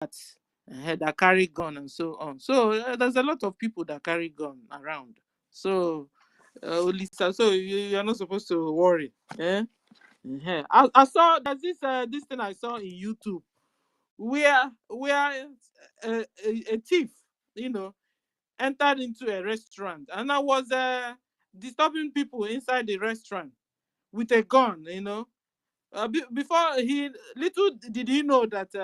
that carry gun and so on. So there's a lot of people that carry gun around. So Lisa, so you're not supposed to worry. Eh? I saw there's this thing I saw in YouTube where a thief, you know, entered into a restaurant and I was disturbing people inside the restaurant with a gun, you know. Before he little did he know that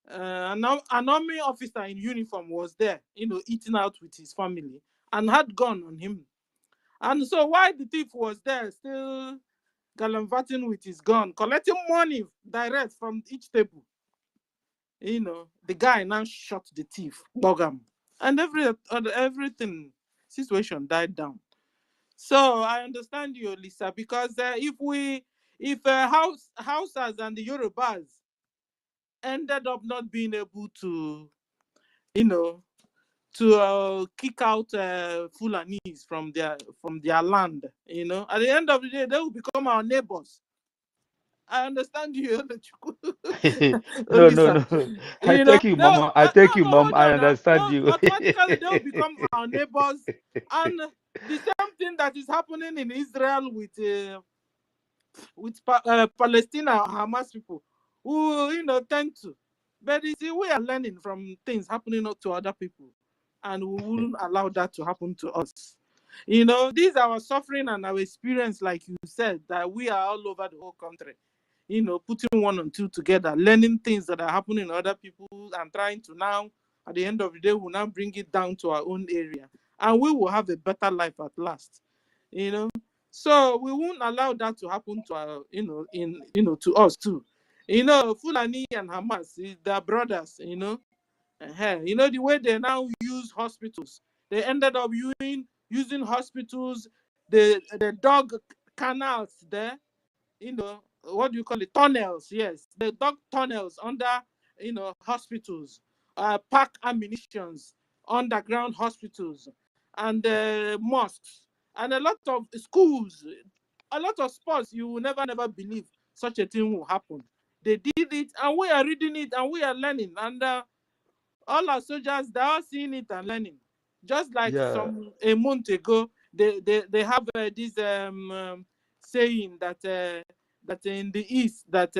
an army officer in uniform was there, you know, eating out with his family and had gun on him. And so while the thief was there, still gallivanting with his gun, collecting money direct from each table, you know, the guy now shot the thief, Bogam, and everything situation died down. So I understand you, Lisa, because if Hausas and the Yorubas ended up not being able to, you know, to kick out Fulanis from their land, you know, at the end of the day, they will become our neighbors. I understand you, No, no, Lisa. no. I You know, take you, they Mama. I take no, you, but Mom. hold I on now. understand you. Automatically they will become our neighbors, and the same thing that is happening in Israel with Palestine and Hamas people, who you know tend to. But you see, we are learning from things happening to other people, and we wouldn't allow that to happen to us. You know, these are our suffering and our experience, like you said, that we are all over the whole country. You know, putting one and two together, learning things that are happening in other people, and trying to now, at the end of the day, we'll now bring it down to our own area, and we will have a better life at last. You know, so we won't allow that to happen to our, to us too. You know, Fulani and Hamas, they're brothers. You know the way they now use hospitals. They ended up using hospitals, the dog canals there. What do you call it? Tunnels. Yes, the dog tunnels under hospitals. Pack ammunitions, underground hospitals, and mosques, and a lot of schools, a lot of sports. You will never believe such a thing will happen. They did it, and we are reading it, and we are learning, and all our soldiers, they're all seeing it and learning. Just like Yeah, a month ago, they have this saying that in the east that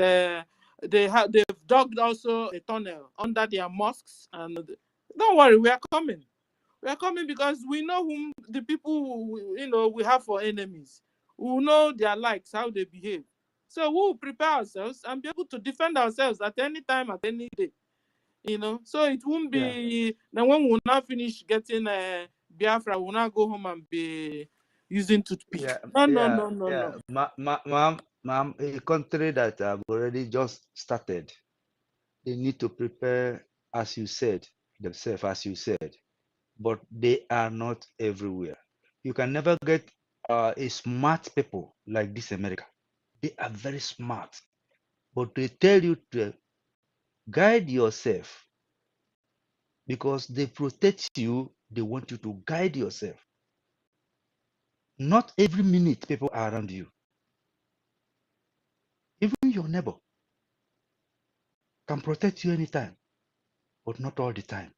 they've dug also a tunnel under their mosques, and don't worry, we are coming. We are coming because we know whom the people we have for enemies. We know their likes, how they behave. So we will prepare ourselves and be able to defend ourselves at any time, at any day. So it won't yeah, be then when we'll now finish getting Biafra, we'll now go home and be using toothpick. yeah, No, no, yeah, no, no, yeah. no. Ma'am, a country that have already just started, they need to prepare, as you said, themselves, as you said, but they are not everywhere. You can never get a smart people like this America. They are very smart, but they tell you to guide yourself because they protect you. They want you to guide yourself. Not every minute people are around you. Even your neighbor can protect you anytime, but not all the time.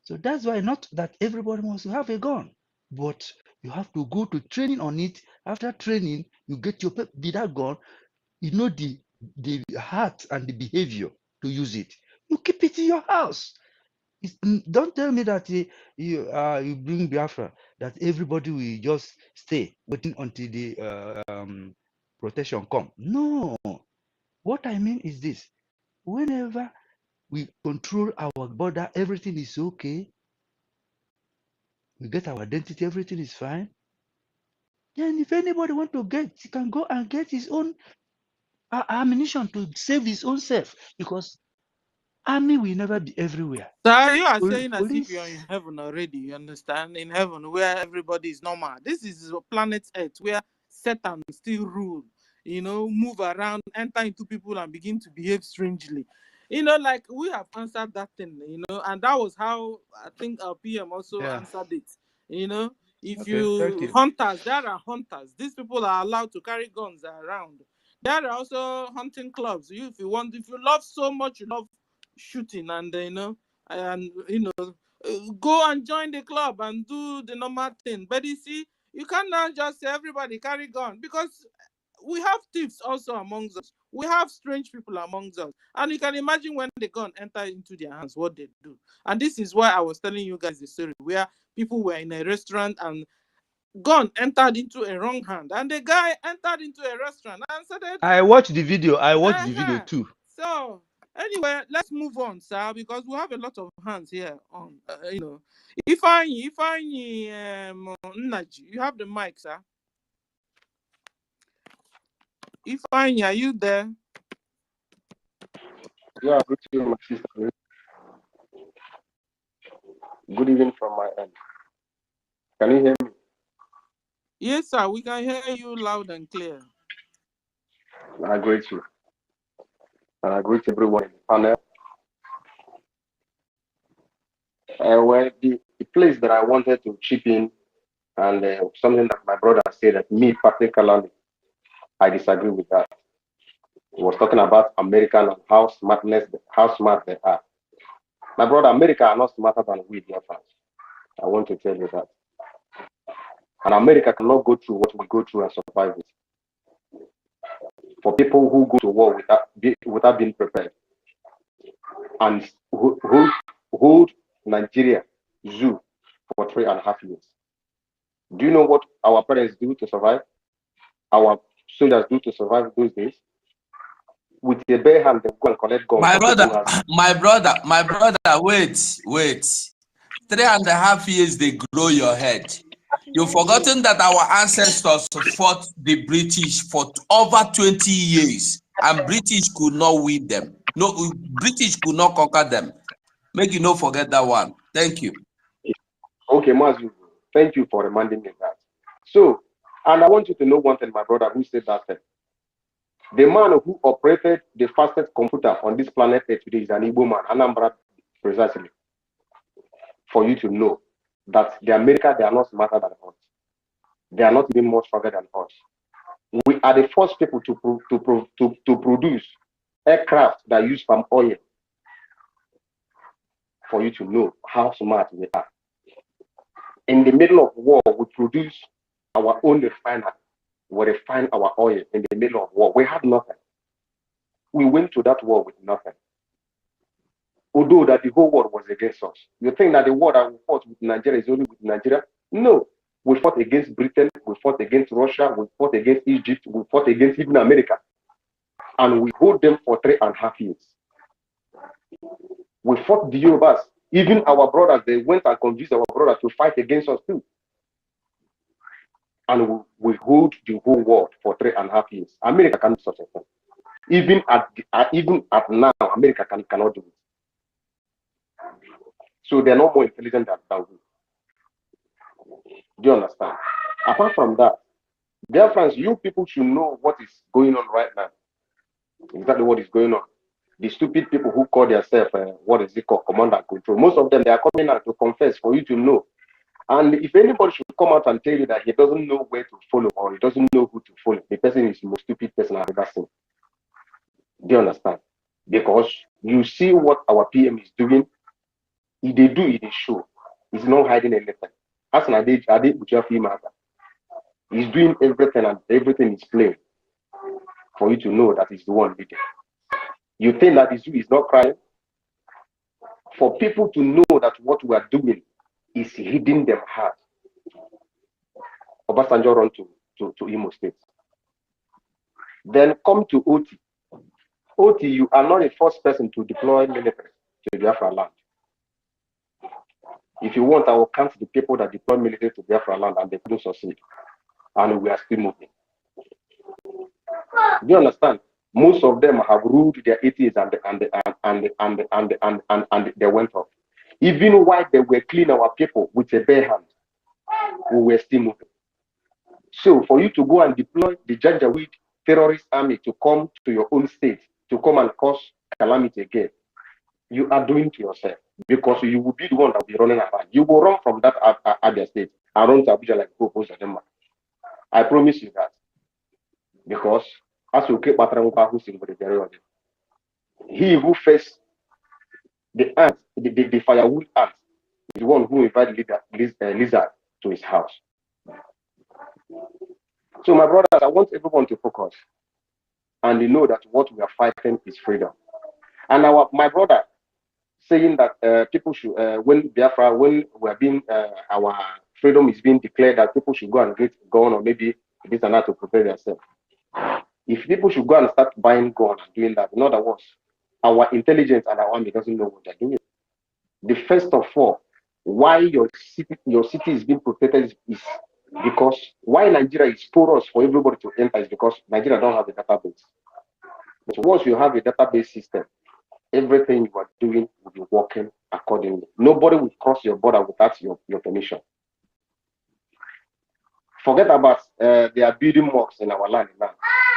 So that's why not that everybody wants to have a gun, but you have to go to training on it. After training, you get your with that gun. You know the heart and the behavior to use it. You keep it in your house. Don't tell me that you bring Biafra, that everybody will just stay waiting until the protection come. No, what I mean is this: whenever we control our border, everything is okay. We get our identity, everything is fine. Then, if anybody want to get, he can go and get his own ammunition to save his own self, because army will never be everywhere. So you are saying as if you're in Police, heaven already, you understand? In heaven where everybody is normal. This is planet Earth where Satan still rule, move around, enter into people and begin to behave strangely. Like we have answered that thing, and that was how I think our PM also yeah. answered it. You know, if Okay, thank you you. hunters, there are hunters. These people are allowed to carry guns around. There are also hunting clubs. If you love so much, you love shooting and go and join the club and do the normal thing. But you see, you cannot just say everybody carry gun, because we have thieves also amongst us. We have strange people amongst us. And you can imagine when the gun enter into their hands, what they do. And this is why I was telling you guys the story where people were in a restaurant and gun entered into a wrong hand. And the guy entered into a restaurant and started. I watched the video. I watched the video Uh-huh. too. So anyway, let's move on, sir, because we have a lot of hands here on, Ifeanyi, Nnaji, you have the mic, sir. Ifeanyi, are you there? Yeah, good evening, my sister. Good evening from my end. Can you hear me? Yes, sir, we can hear you loud and clear. I greet you. And I greet everyone in the panel. Well, the place that I wanted to chip in, and something that my brother said, that me particularly, I disagree with that. He was talking about American and how smart they are. My brother, America are not smarter than we, Biafrans. I want to tell you that. And America cannot go through what we go through and survive it. For people who go to war without being prepared, and who hold Nigeria zoo for 3.5 years. Do you know what our parents do to survive? Our soldiers do to survive those days? With a bare hand, they go and collect guns. My brother, wait. 3.5 years, they grow your head. You've forgotten that our ancestors fought the British for over 20 years, and British could not win them. No, British could not conquer them. Make you not forget that one. Thank you. Okay, Mazu, thank you for reminding me that. So, and I want you to know one thing, my brother, who said that thing. The man who operated the fastest computer on this planet Earth today is an Igbo man, Anambra, precisely. For you to know that the America, they are not smarter than us. They are not even more stronger than us. We are the first people to produce aircraft that use palm oil. For you to know how smart we are. In the middle of war, we produce our own refinery. We refine our oil in the middle of war. We had nothing. We went to that war with nothing. Although that the whole world was against us. You think that the war that we fought with Nigeria is only with Nigeria? No. We fought against Britain, we fought against Russia, we fought against Egypt, we fought against even America. And we hold them for 3.5 years. We fought the Yorubas. Even our brothers, they went and convinced our brothers to fight against us too. And we hold the whole world for 3.5 years. America cannot do such a thing. Even at now, America cannot do it. So they're not more intelligent than we. Do you understand? Apart from that, dear friends, you people should know what is going on right now. Exactly what is going on. The stupid people who call themselves, what is it called, command and control. Most of them, they are coming out to confess for you to know. And if anybody should come out and tell you that he doesn't know where to follow or he doesn't know who to follow, the person is the most stupid person I've ever seen. Do you understand? Because you see what our PM is doing. If they do it, they show. He's not hiding anything. As an he's doing everything and everything is plain for you to know that he's the one leading. You think that is not crying? For people to know that what we are doing is hitting them hard. Obasanjo run to Imo State. Then come to OT. OT, you are not the first person to deploy military to Biafraland. If you want, I will count the people that deploy military to Biafraland and they couldn't succeed. And we are still moving. Do you understand? Most of them have ruled their 80s and they went off. Even while they were cleaning our people with a bare hand, we were still moving. So for you to go and deploy the Janjaweed terrorist army to come to your own state, to come and cause calamity again, you are doing to yourself, because you will be the one that will be running around. You will run from that Abia state and run to Abuja like Gopo Zadema. I promise you that. Because as you keep he who first The ant, the firewood ant, is the one who invited lizard to his house. So, my brothers, I want everyone to focus and they know that what we are fighting is freedom. And my brother saying that people should, when Biafra, when we are being, our freedom is being declared, that people should go and get gun or maybe this and that to prepare themselves. If people should go and start buying guns and doing that, in other words, our intelligence and our army doesn't know what they're doing. The first of all, why your city is being protected is because why Nigeria is porous for everybody to enter is because Nigeria don't have a database. But once you have a database system, everything you are doing will be working accordingly. Nobody will cross your border without your permission. Forget about they are building mosques in our land now.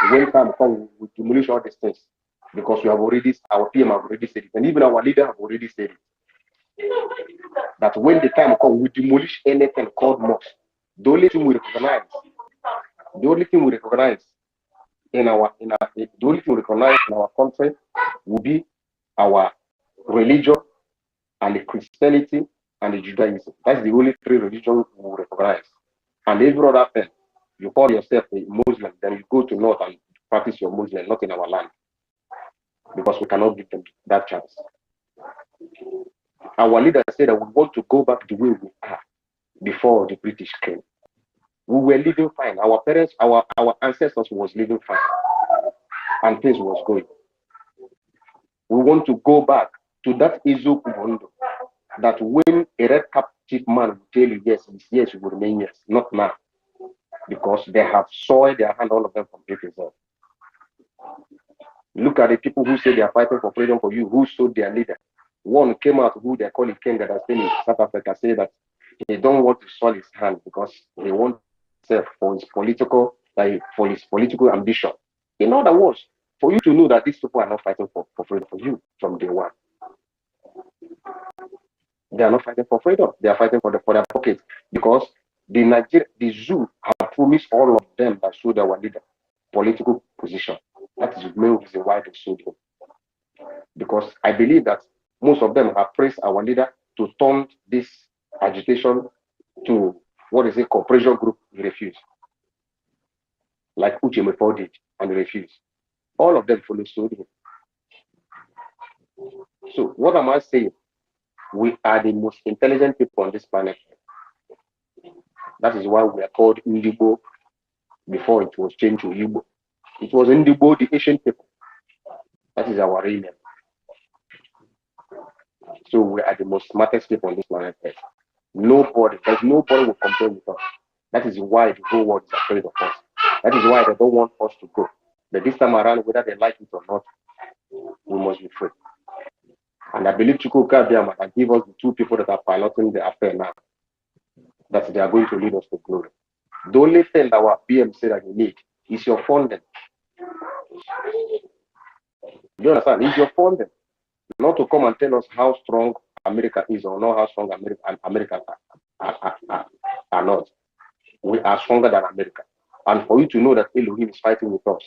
When time comes, we demolish all these things because we have already, our PM have already said it, and even our leader have already said it. That when the time comes, we demolish anything called mosques. The only thing we recognize in our country will be our religion and the Christianity and the Judaism. That's the only three religions we recognize. And every other thing, you call yourself a Muslim, then you go to North and practice your Muslim, not in our land. Because we cannot give them that chance. Our leaders said that we want to go back the way we are before the British came. We were living fine. Our parents, our ancestors was living fine. And things was going. We want to go back to that Izu Kubondo, that when a red captive man will tell you yes, yes, you will remain yes, not now. Because they have soiled their hand, all of them from British. Look at the people who say they are fighting for freedom for you, who sold their leader. One came out who they call it Ken that has been in South Africa, say that he don't want to soil his hand because he wants himself for his political ambition. In other words, for you to know that these people are not fighting for freedom for you from day one. They are not fighting for freedom. They are fighting for their pocket because the zoo have promised all of them that showed our leader political position. That is the main reason why they showed him. Because I believe that most of them have praised our leader to turn this agitation to what is a cooperation group. He refused. Like Uche Mefo did, and he refused. All of them followed him. So what am I saying? We are the most intelligent people on this planet. That is why we are called Indigo before it was changed to Igbo. It was Indigo, the ancient people. That is our real name. So we are the most smartest people on this planet. There's nobody will compare with us. That is why the whole world is afraid of us. That is why they don't want us to go. But this time around, whether they like it or not, we must be free. And I believe Chukwuka Biama can give us the two people that are piloting the affair now, that they are going to lead us to glory. The only thing that our PM said that you need is your funding. Do you understand? It's your funding. Not to come and tell us how strong America is or not how strong America are not. We are stronger than America. And for you to know that Elohim is fighting with us,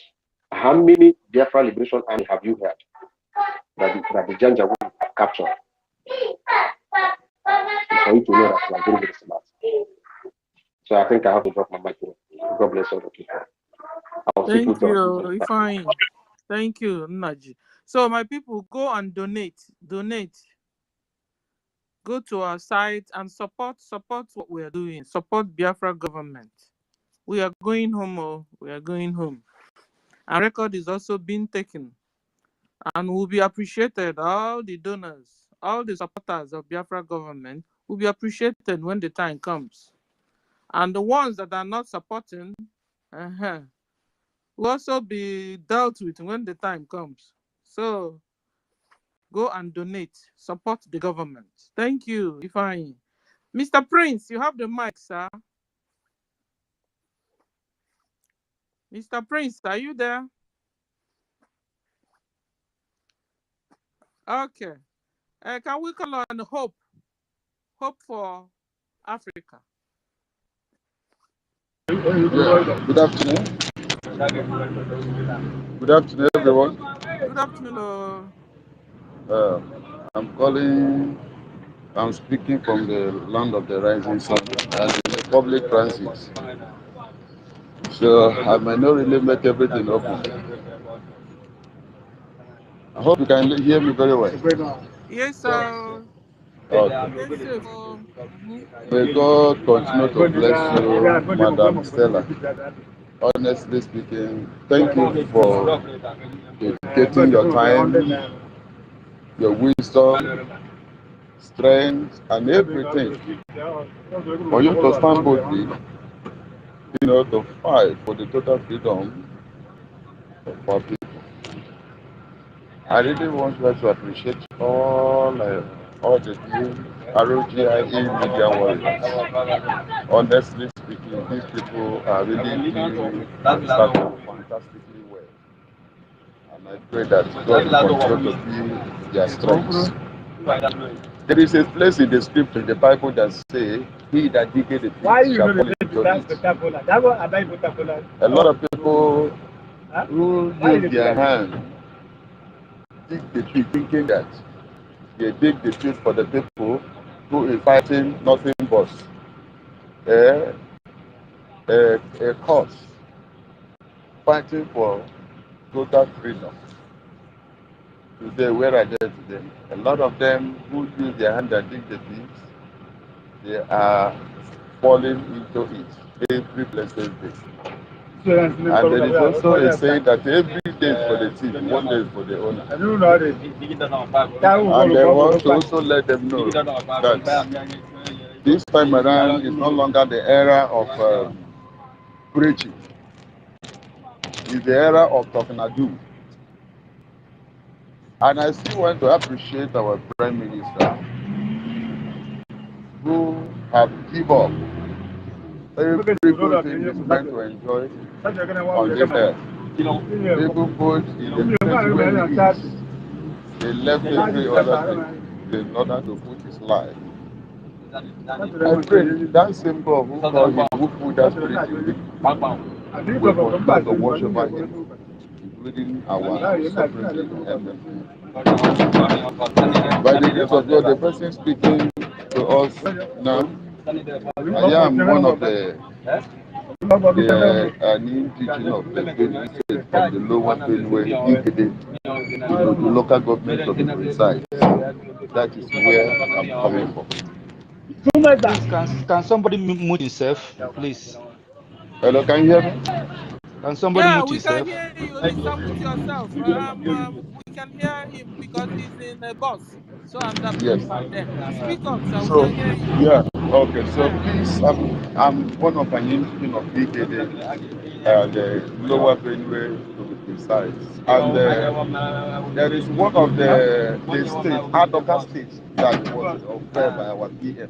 how many Biafra Liberation Army have you heard that the Janja will capture? For you to know that we are very, very smart. So I think I have to drop my mic here. God bless all the people. Thank you, Ifeanyi. Thank you, Naji. So my people, go and donate. Go to our site and support what we are doing. Support Biafra government. We are going home. Oh, we are going home. Our record is also being taken, and will be appreciated. All the donors, all the supporters of Biafra government will be appreciated when the time comes. And the ones that are not supporting, will also be dealt with when the time comes. So go and donate, support the government. Thank you, Ifeanyi. Mr. Prince, you have the mic, sir. Mr. Prince, are you there? Okay. Can we call on Hope for Africa? Good afternoon. Good afternoon, everyone. Good afternoon. I'm speaking from the land of the rising sun and in the public transit. So I might not really make everything open. I hope you can hear me very well. Yes, sir. Okay. Yes, sir. Mm-hmm. May God continue to bless you, Madam Stella. Honestly speaking, thank you for dedicating your time, your wisdom, strength, and everything for you to stand boldly, to fight for the total freedom of our people. I really want you to appreciate all the new ROGIE media warriors. Honestly speaking, these people are really doing fantastically well. And I pray that God will continue to be their strength. There is a place in the scripture in the Bible that says, "He that diggeth the pit shall fall into it." A lot of people who use their hand dig the pit thinking that they dig the pit for the people who is fighting nothing but a cause, fighting for total freedom. Today, where are they today? A lot of them who use their hand and dig the pit, they are falling into it every blessed day. And there is also a saying that every day is for the thief, one day is for the owner. And they want to also let them know that this time around is no longer the era of preaching. It's the era of talking ado. And I still want to appreciate our Prime Minister who have given up every good thing he's meant to enjoy on this earth. People put in the place where he is. He left every other thing in order to put his life. I pray that same God who called him, who put that spirit in him, will continue to watch over him, including our suffering MFU. By the grace of God, the person speaking to us now, I am one of an indigenous of the Benue State from the lower Benue, Igede, the local government of the precise. That is where I'm coming from. Please, can somebody mute himself, please? Hello, can you hear me? Can somebody Yeah, mute we can himself? hear you. Lisa, mute yourself. We can hear him because he's in a bus. So Yes. speak up, so we So, can hear you. yeah, okay. So, please, I'm one of an indigenous of Igede, the lower Benue to be precise. And there is one of the states, Adoka states, that was offered by our PM.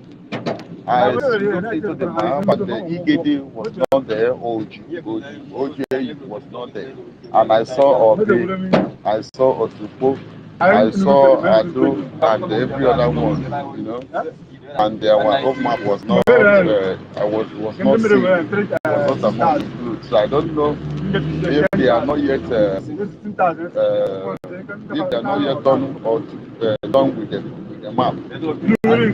I looked into the map, but the Igede was not there, OJ was not there. And I saw Obi, I saw Otupo, I saw Ado, and every other one. And our own map was not, was not seen, was not among the groups. So I don't know if they are not yet, done or done with the map.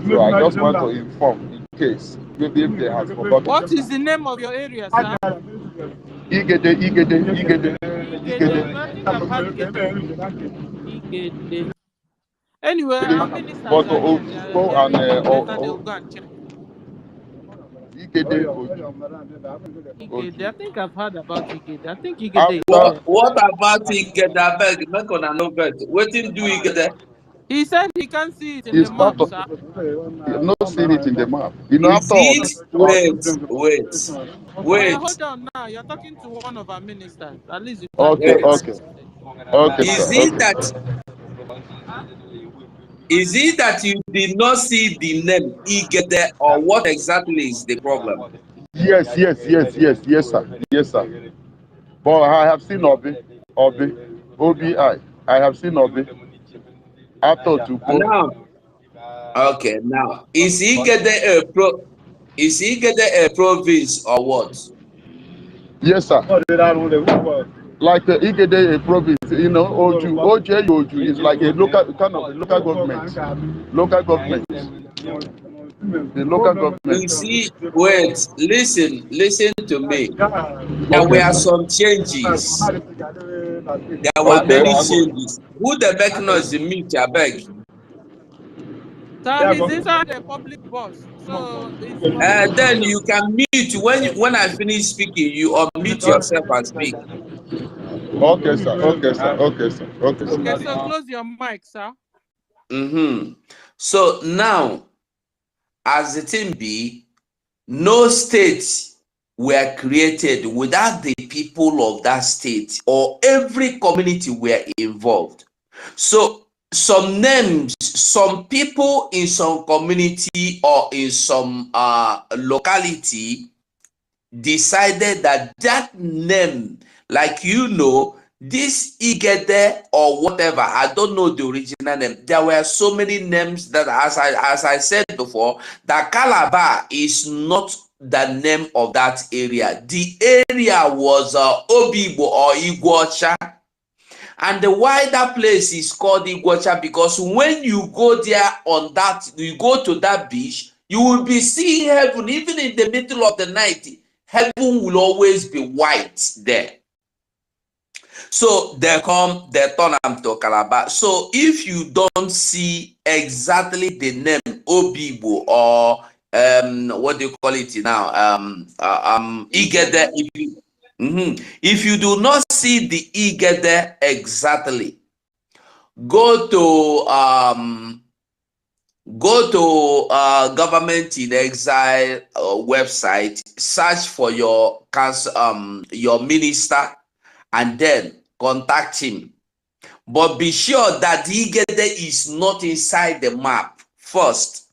So I just want to inform in case maybe if they have forgotten. What is the name of your area, sir? Igede. I think I've had Igede. Anyway, our ministers But are here. They are hearing you. Later they will go and check. Igede. Igede. I think I've heard about Igede. I think Igede is After here. What about Igede? Beg, make una no bet. Wetin do Igede? He said he can't see it in the it's map, part of sir. you've not seen it in the map. Is After it? all Oh, yeah, Wait. hold on now. You're talking to one of our ministers. At least you can okay, hear what Wait. he's okay, saying. okay, Is sir. it Okay. that you did not see the name Igede, or what exactly is the problem? Yes, sir. Yes, sir. But I have seen OBI. I have seen Obi. After Tupo. Now, okay, now is Igede a province or what? Yes, sir. like Igede province, you know, Oju is like a local kind of local government. Local government. The local You government. see, wait, listen to me. There Okay. were some changes. There were Okay. many changes. Who the make noise in mute, I beg? Sir, he's inside a public bus, so it's Then communication. you can mute when I finish speaking. You unmute yourself and speak. Okay, sir. Okay, sir. Okay, sir. Okay, Okay, sir. so close your mic, sir. So now, as the thing be, no states were created without the people of that state or every community were involved. So some names, some people in some community or in some locality decided that that name, like this Igede or whatever, I don't know the original name. There were so many names that, as I said before, that Calabar is not the name of that area. The area was Obibo or Iguacha. And the wider place is called Iguacha because when you go there you go to that beach, you will be seeing heaven. Even in the middle of the night, heaven will always be white there. So they turn them to Calabar. So if you don't see exactly the name Obibo or what do you call it now? Igede, if you do not see the Igede exactly, go to Government in Exile website, search for your council, your minister, and then contact him. But be sure that Igede is not inside the map first.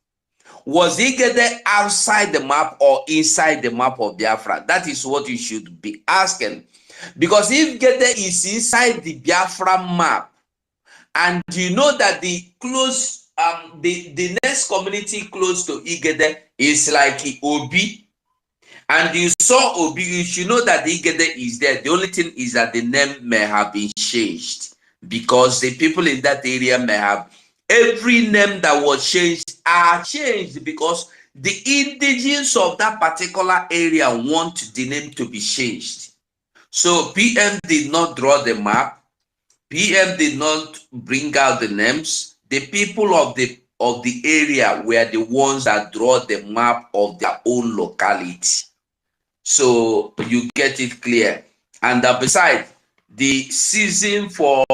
Was Igede outside the map or inside the map of Biafra? That is what you should be asking. Because if Igede is inside the Biafra map, and you know that the next community close to Igede is like Obi, and you saw Obi, you should know that the Igede is there. The only thing is that the name may have been changed because the people in that area may have every name that was changed are changed because the indigenes of that particular area want the name to be changed. So PM did not draw the map. PM did not bring out the names. The people of the area were the ones that draw the map of their own locality. So you get it clear. And besides, the season for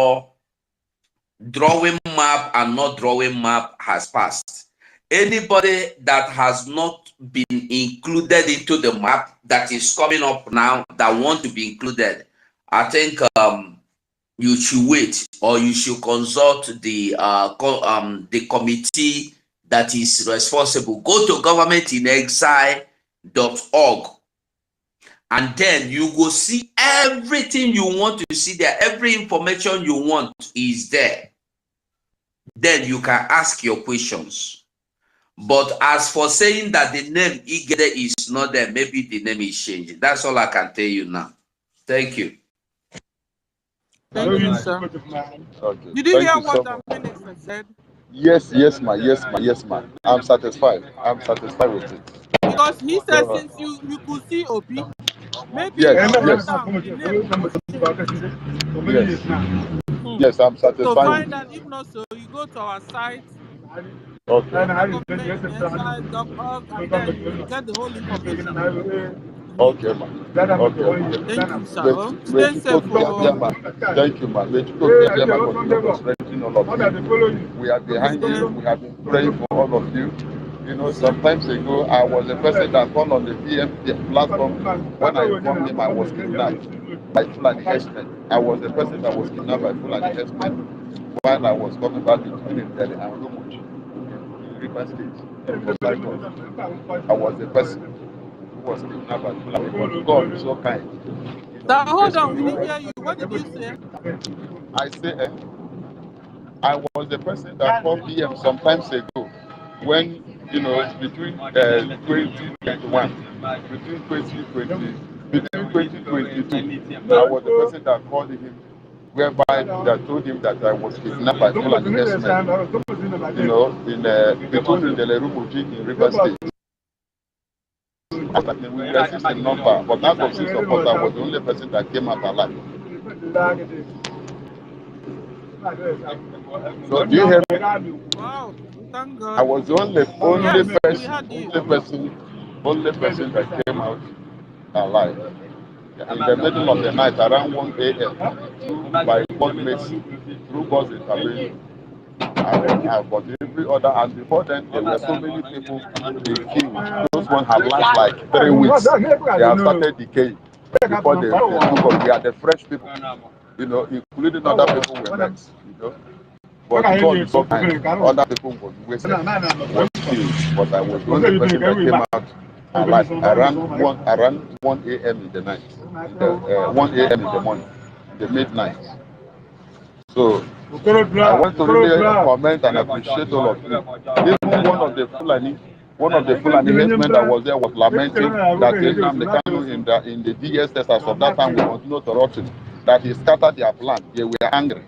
drawing map and not drawing map has passed. Anybody that has not been included into the map that is coming up now that want to be included, I think you should wait or you should consult the committee that is responsible. Go to governmentinexile.org and then you will see everything you want to see there. Every information you want is there. Then you can ask your questions. But as for saying that the name Igede is not there, maybe the name is changed. That's all I can tell you now. Thank you. Thank you, sir. Okay. Did you hear what the minister said? Yes, ma. I'm satisfied. I'm satisfied with it. Because he said since you could see Obi, maybe Yes, further yes. down the name was changed. Yes, I'm So satisfied find with out. it. If not, so you go to our site, Okay. governmentinexile.org, and then you get the whole information. Okay, ma. Okay. Thank you, sir. Wait, Oh, wait, stay safe. ma. Thank you, ma. Wait, strengthen all of you. We are behind you. We have been praying for all of you. You know, sometimes ago, I was the person that called on the PM platform. When I informed him I was kidnapped by Fulani herdsmen. I was the person that was kidnapped by Fulani herdsmen while I was coming back between Delhi and Rumuch in River State. I was the person who was kidnapped by Fulani. But God is so kind. Sir, hold on. We didn't hear you. What did you say? I say, I was the person that called PM sometimes ago when, you know, between 2021, between 2020 between 2022, I was the person that called him, whereby that told him that I was kidnapped by Fulani herdsmen, you know, in between the Lerumuji in River State. We resist in number, but out of 6 of us, I was the only person that came out alive. So do you hear me? Wow, thank God. I was the only yes, person that came out alive. In the middle of the night, around 1 a.m., by God mercy, through God's intervention, but every other, and before then, there were so many people they killed. Those ones have last like 3 weeks. They have started decaying before they took us. We are the fresh people, you know, including other people were next, you know. But God is so kind. Other people was wasted, was killed. But I was the only person that came out alive around 1 a.m. in the night, 1 a.m. in the morning, the midnight. So I want to really comment and appreciate all of you. Even one of the Fulani herdsmen that was there was lamenting that Nnamdi Kanu in the DSS as of that time we continue to rot him, that he scattered their plan. They were angry.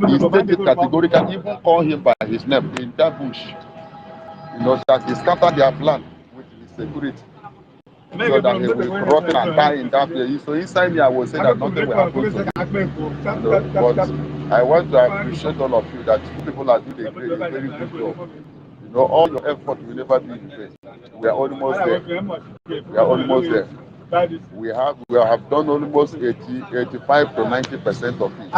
He stated categorically, even call him by his name in that bush, you know, that he scattered their plan with his security, so that he will rot and die in that place. So inside me, I will say that nothing will happen to him. You know, but I want to appreciate all of you that you people are doing a very good job. You know, all your effort will never be in vain. We are almost there. We are almost there. We have done almost 85 to 90% of it.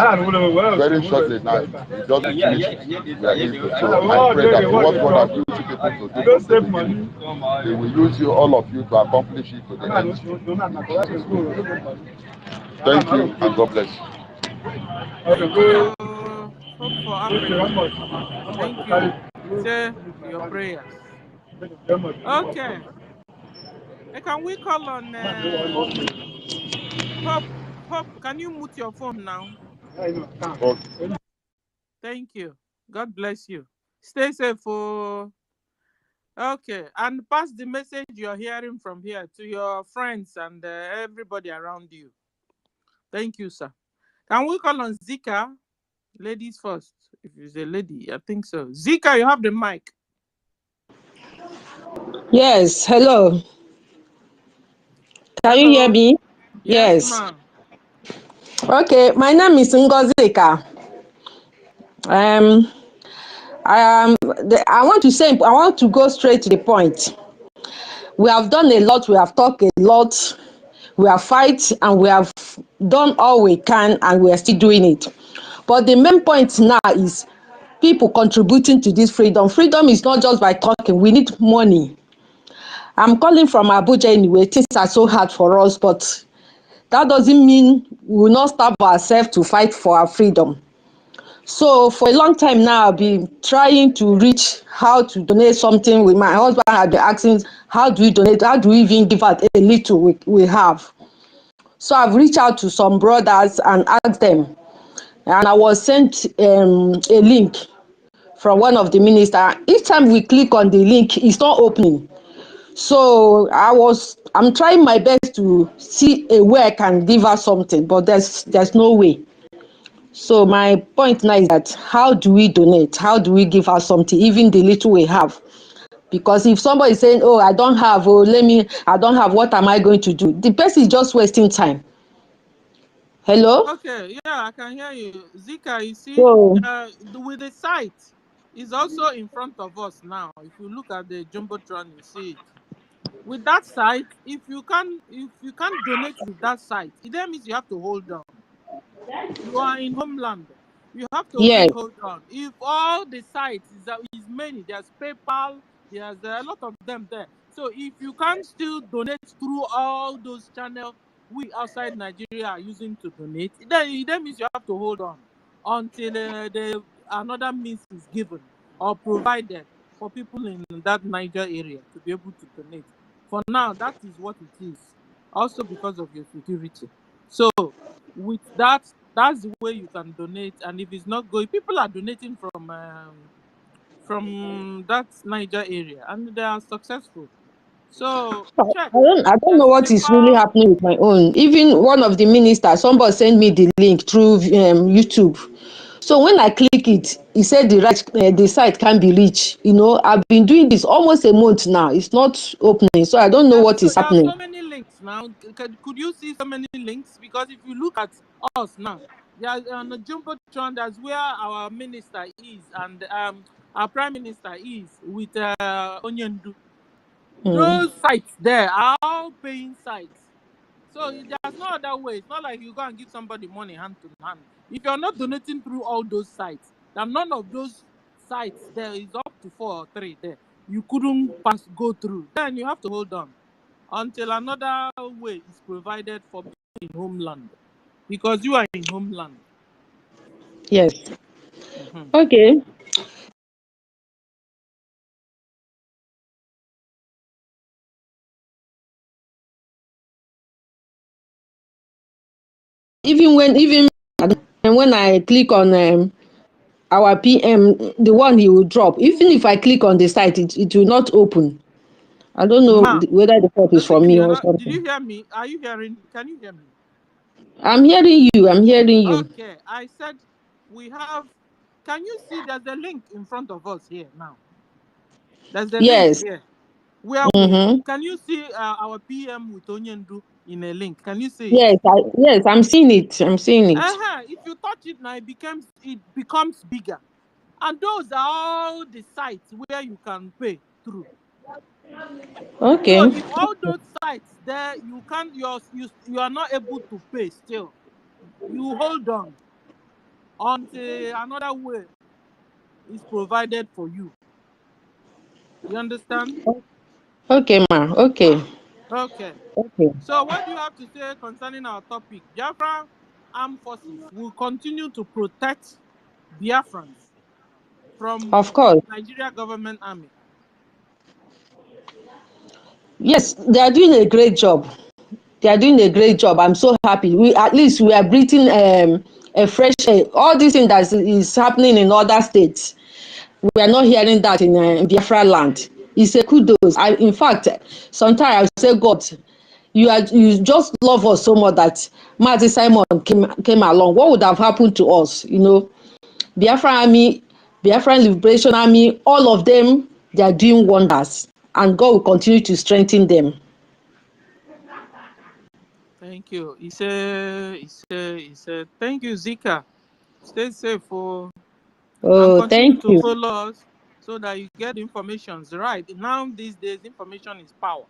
Very shortly now, we just finished. We are into. So I pray that what God has used you people to do from the beginning, He will use you, all of you, to accomplish it to the end. Thank you and God bless you. Thank you. Hope for Africa. Thank you. It's your prayers. Okay. Can we call on Hope? Hope, can you mute your phone now? Okay. Thank you. God bless you. Stay safe. Okay. And pass the message you're hearing from here to your friends and everybody around you. Thank you, sir. Can we call on Zika? Ladies first. If it's a lady, I think so. Zika, you have the mic. Yes, hello. Can you hear Hello. me? Yes, Yes. ma'am. Okay, my name is Ngozika. I want to go straight to the point. We have done a lot, we have talked a lot, we have fight and we have done all we can and we are still doing it. But the main point now is people contributing to this freedom. Freedom is not just by talking, we need money. I'm calling from Abuja anyway. Things are so hard for us, but that doesn't mean we will not starve ourselves to fight for our freedom. So for a long time now, I've been trying to reach how to donate something. With my husband had been asking, how do we donate? How do we even give out a little we have? So I've reached out to some brothers and asked them. And I was sent a link from one of the ministers. Each time we click on the link, it's not opening. So I'm trying my best to see a way I can give her something, but there's no way. So my point now is that how do we donate? How do we give her something, even the little we have? Because if somebody is saying, oh, I don't have, I don't have, what am I going to do? The person is just wasting time. Hello? Okay, yeah, I can hear you. Zika, you see, So, with the site, is also in front of us now. If you look at the Jumbotron, you see it. With that site, if you can't donate with that site, it then means you have to hold on. You are in homeland. You have to really yes, hold on. If all the sites is many, there's PayPal, there's a lot of them there. So if you can't still donate through all those channels we outside Nigeria are using to donate, then it then means you have to hold on until another means is given or provided for people in that Niger area to be able to donate. For now, that is what it is. Also because of your security. So with that's the way you can donate. And if it's not going, people are donating from that Niger area and they are successful. So check. I don't know There's what is really paper. happening with my own. Even one of the ministers, somebody sent me the link through YouTube. So when I click it, he said the site can't be reached. You know, I've been doing this almost a month now. It's not opening, so I don't know what is There are happening. so many links now. Could you see so many links? Because if you look at us now, there's on the jumbotron. That's where our minister is, and our prime minister is with Onyendu. Mm. Those sites there are all paying sites. So there's no other way. It's not like you go and give somebody money hand to hand. If you're not donating through all those sites, then none of those sites there is up to 4 or 3 there. You couldn't go through. Then you have to hold on until another way is provided for people in homeland, because you are in homeland. Yes. Mm-hmm. Okay. Even when I click on our PM, the one he will drop. Even if I click on the site, it will not open. I don't know Ma, whether the fault is from basically, me you're or not. Did something. you hear me? Are you hearing? Can you hear me? I'm hearing you. I'm hearing you. Okay, I said we have. Can you see there's a link in front of us here now? There's a link Yes. here where we Mm-hmm. can you see our PM with Onyendu in a link? Can you see it? Yes, I'm seeing it. I'm seeing it. If you touch it now, it becomes bigger, and those are all the sites where you can pay through. So Okay. if all those sites there you can't, you are not able to pay still, you hold on until another way is provided for you. You understand? Okay, ma. Okay. Okay. Okay. So what do you have to say concerning our topic? Biafra armed forces will continue to protect Biafrans from Of course. Nigeria government army. Yes, they are doing a great job. They are doing a great job. I'm so happy. We at least we are breathing a fresh air. All this thing that is happening in other states, we are not hearing that in Biafraland. It's a kudos. In fact, sometimes I say, God, you just love us so much that Marty Simon came along. What would have happened to us? You know, Biafra Army, Biafran Liberation Army, all of them, they are doing wonders, and God will continue to strengthen them. Thank you. He said, thank you, Zika. Stay safe and Oh, continue thank to you. follow us so that you get information right. Now, these days, information is power.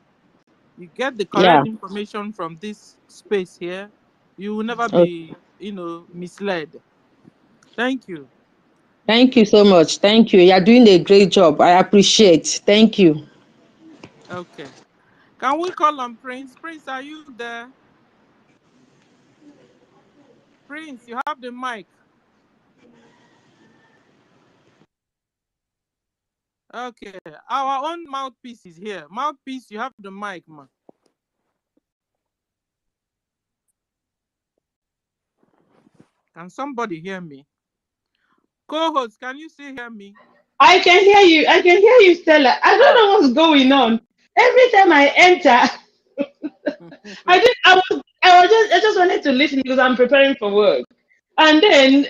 You get the Yeah. correct information from this space here, you will never Oh, be, misled. Thank you. thank you so much. Thank you. You are doing a great job. I appreciate. Thank you. Okay. Can we call on Prince? Prince, are you there? Prince, you have the mic. Okay. Our own mouthpiece is here. Mouthpiece, you have the mic, man. Can somebody hear me? Co-host, can you still hear me? I can hear you. I can hear you, Stella. I don't Ah. know what's going on. Every time I enter, I just wanted to listen because I'm preparing for work. And then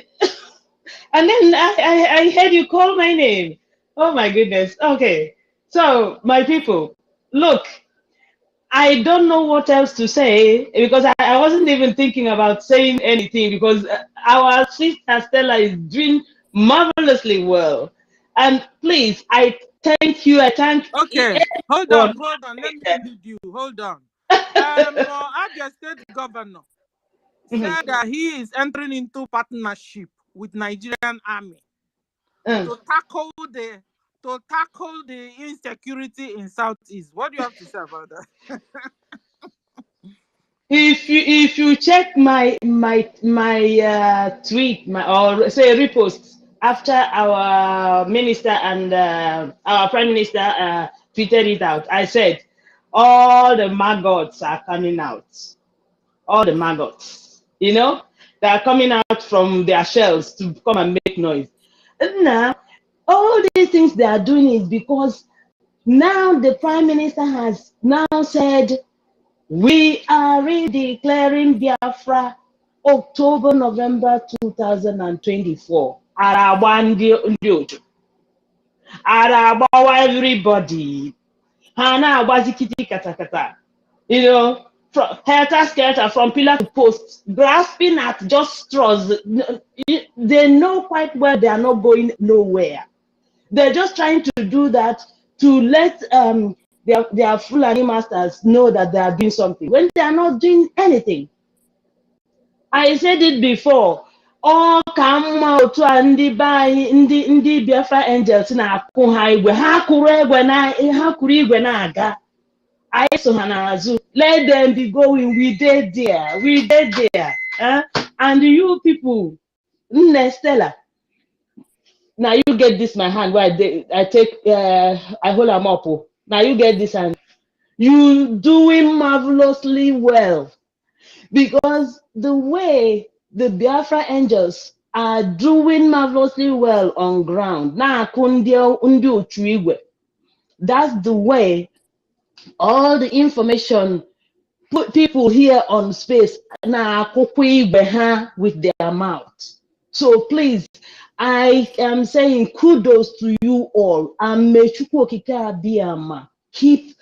I heard you call my name. Oh my goodness. Okay. So my people, look, I don't know what else to say because I wasn't even thinking about saying anything because our sister Stella is doing marvelously well. And please, I thank you. I thank Okay. Hold everyone. on. Let me lead you. Hold on. Abia State Governor Mhm. said that he is entering into partnership with Nigerian Army Mm. to tackle the insecurity in Southeast. What do you have to say about that? If you check my tweet or say repost after our minister and our prime minister tweeted it out, I said all the maggots are coming out. All the maggots, they are coming out from their shells to come and make noise. Now, all these things they are doing is because Now the Prime Minister has now said, we are redeclaring Biafra October, November 2024. Aragba ndị otu. Aragbawa everybody. Ha na-agbazi kiti katakata. You know, from helter-skelter, from pillar to post, grasping at just straws. They know quite well they are not going nowhere. They're just trying to do that to let their Fulani masters know that they are doing something when they are not doing anything. I said it before. All come out to ndị Biafra angels na-akụ ha igwe. Ha kụrụ igwe na-aga. I so Hanazu. Let them be going. We did there. We did there. And you people, Stella. Now you get this my hand where I take I hold them up. Now you get this hand. You doing marvelously well, because the way the Biafra angels are doing marvelously well on ground. Now that's the way all the information put people here on space now with their mouth. So please, I am saying kudos to you all. And may Chukwu Okike Abiyama keep,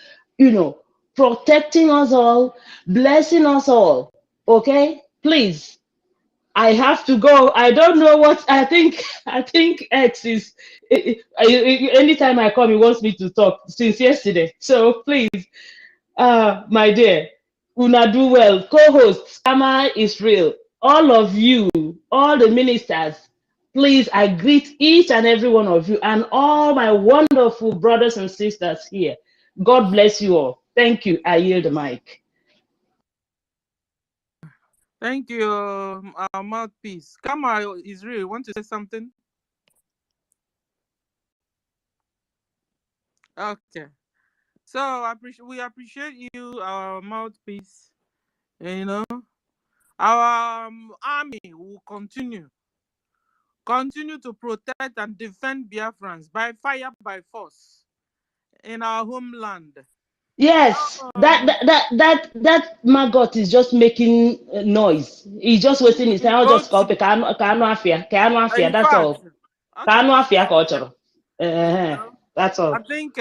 protecting us all, blessing us all. Okay, please. I have to go. I don't know what I think. I think X is. Anytime I come, he wants me to talk since yesterday. So please, my dear, una do well. Co-host Ama is real. All of you, all the ministers, please, I greet each and every one of you and all my wonderful brothers and sisters here. God bless you all. Thank you. I yield the mic. Thank you, our mouthpiece. Kama Israel, want to say something? Okay. So we appreciate you, our mouthpiece. Our army will continue to protect and defend Biafrans by fire, by force in our homeland. Yes, that maggot is just making noise. He's just wasting his time. I'll just call that's all. That's all. I think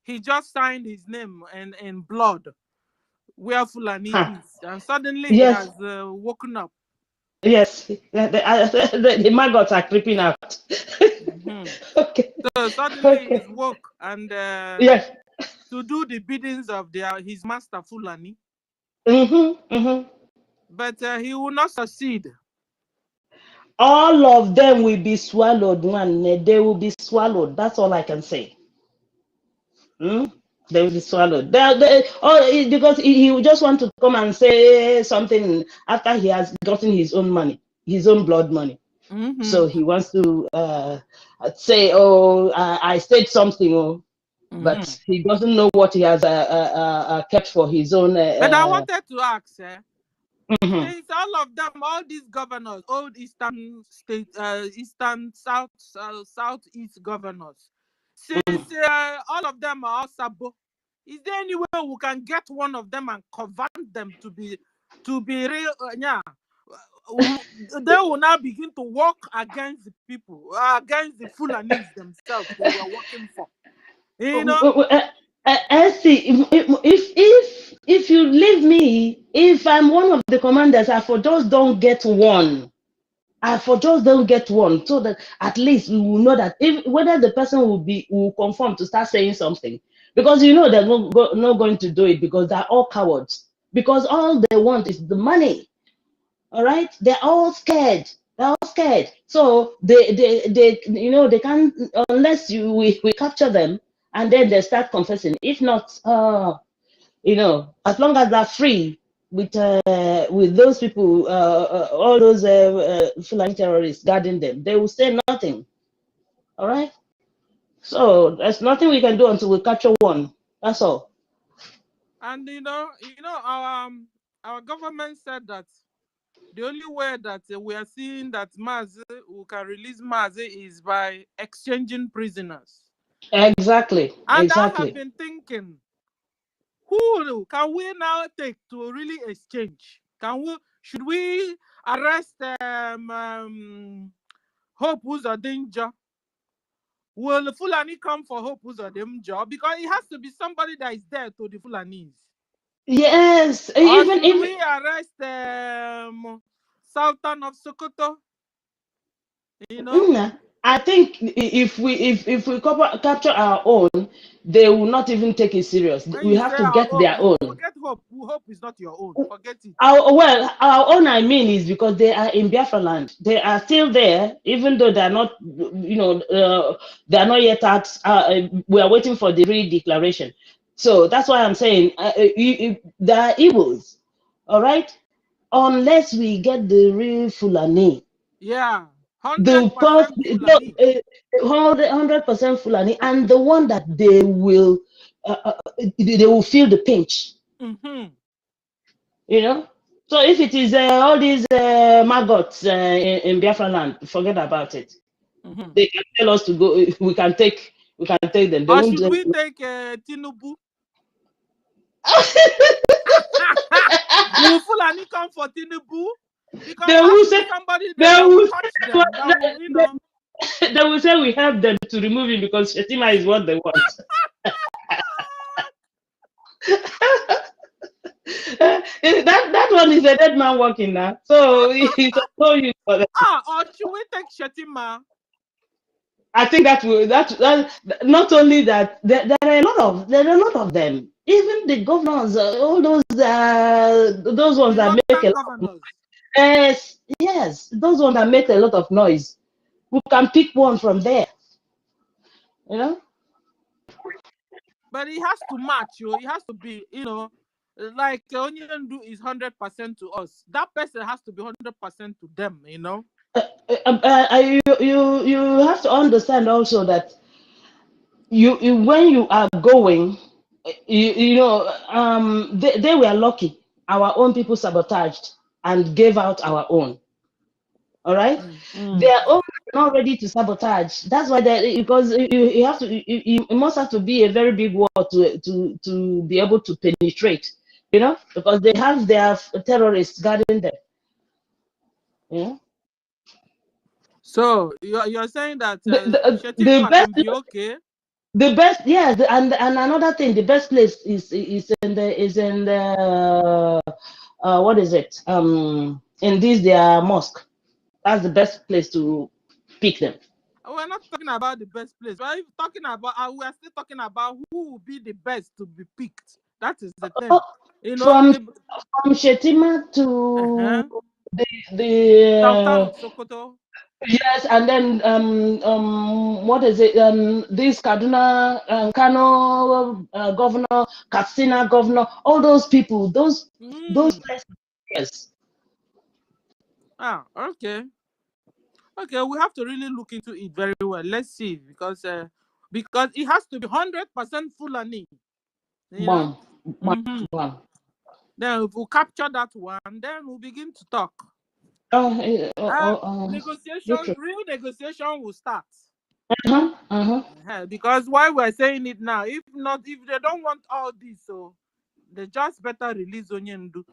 he just signed his name in blood where Fulani is, and suddenly he has woken up. Yes, the maggots are creeping out. Okay. So suddenly he's woke and yes, to do the biddings of his master Fulani. But he will not succeed. All of them will be swallowed, man. They will be swallowed. That's all I can say. They will be swallowed. Because he will just want to come and say something after he has gotten his own money, his own blood money. So he wants to say, "Oh, I said something," but he doesn't know what he has kept for his own. But I wanted to ask, since all of them, all these governors, old Eastern state, Eastern, Southeast governors, since all of them are Sabo, is there any way we can get one of them and convert them to be real? They will now begin to work against the people, against the Fulanis themselves they were working for. If you leave me, if I'm one of the commanders, I for just don't get one. So that at least we will know that whether the person will conform to start saying something, because they're not going to do it, because they're all cowards, because all they want is the money. All right, they're all scared. So they can't, unless we capture them and then they start confessing. If not, as long as they're free with those people, all those Fulani terrorists guarding them, they will say nothing. All right. So there's nothing we can do until we capture one. That's all. And our government said that the only way that we are seeing that we can release Mazi is by exchanging prisoners. Exactly. And I have Exactly. been thinking, who can we now take to really exchange? Should we arrest Hope Uzodinja? Will Fulani come for Hope Uzodinja? Because it has to be somebody that is there to the Fulanis. Yes. Or Even should if we arrest Sultan of Sokoto? You know? I think if we capture our own, they will not even take it serious. When We you have say to our get their own, own. forget Hope. Hope is not your own. Forget it. Our own, I mean, is because they are in Biafraland. They are still there, even though they are not, they are not yet at. We are waiting for the re-declaration. So that's why I'm saying they are Igbos, all right. Unless we get the real Fulani, Yeah. the 100% Fulani. 100% Fulani, and the one that they will feel the pinch, Mm-hmm. you know. So if it is all these maggots in Biafra land, forget about it. Mm-hmm. They can tell us to go. We can take them. They Or won't. should we take Tinubu? Will Fulani come for Tinubu? Because They it has will to be say. somebody They there that will will touch say. them. That will, They will say we help them to remove him because Shetima is what they want. That one is a dead man walking now, so it's of no use for them. or should we take Shetima? I think that not only that there are a lot of them. Even the governors, all those ones The that make a northern lot of governors. yes, those ones that make a lot of noise. We can pick one from there, you know. But it has to match, you. It has to be, like Onyendu is 100% to us. That person has to be 100% to them, You have to understand also that when you are going, they were lucky. Our own people sabotaged and gave out our own. All right, Mm. their own are not ready to sabotage. That's why because you have to you must have to be a very big war to be able to penetrate, because they have their terrorists guarding them. Yeah. So you're saying that The Shetima best can be okay? yes, and another thing, the best place is in the what is it, in this their mosque. That's the best place to pick them. We're not talking about the best place. We're talking about. We are still talking about who will be the best to be picked. That is the thing. Oh, You know from the. Shetima to Uh-huh. Sultan the of Sokoto. yes, and then what is it, this Kaduna, Kano governor, Katsina governor, all those people, those Mm. places. Yes. Okay. Okay, we have to really look into it very well. Let's see, because it has to be 100% Fulani. You know. Bam, bam, Mm-hmm. bam. Then if we capture that one, then we'll begin to talk. You're true. Real negotiation will start. Uh-huh, uh-huh. Because why we're saying it now, if they don't want all this, so they just better release Onyendu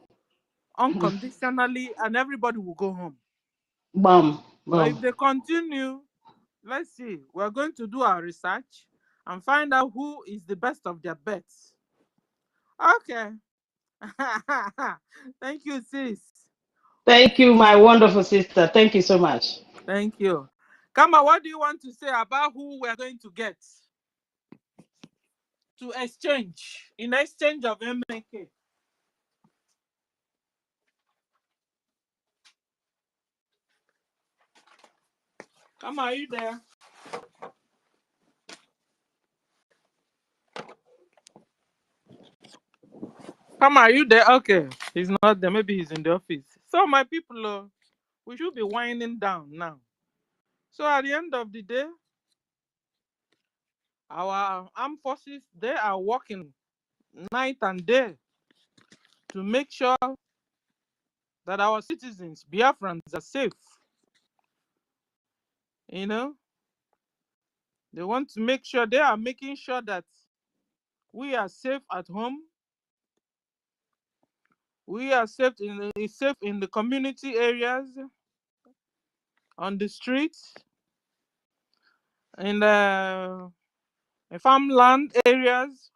unconditionally, and everybody will go home. Bam, But bam. if they continue, let's see. We're going to do our research and find out who is the best of their bets. Okay. Thank you, sis. Thank you, my wonderful sister. Thank you so much. Thank you. Kama, what do you want to say about who we're going to get to exchange in exchange of MNK? Kama, are you there? Kama, are you there? Okay. He's not there. Maybe he's in the office. So, my people, we should be winding down now. So, at the end of the day, our armed forces, they are working night and day to make sure that our citizens, Biafrans, are safe. You know, They want to make sure, they are making sure that we are safe at home. We are safe in the community areas, on the streets, in the farmland areas,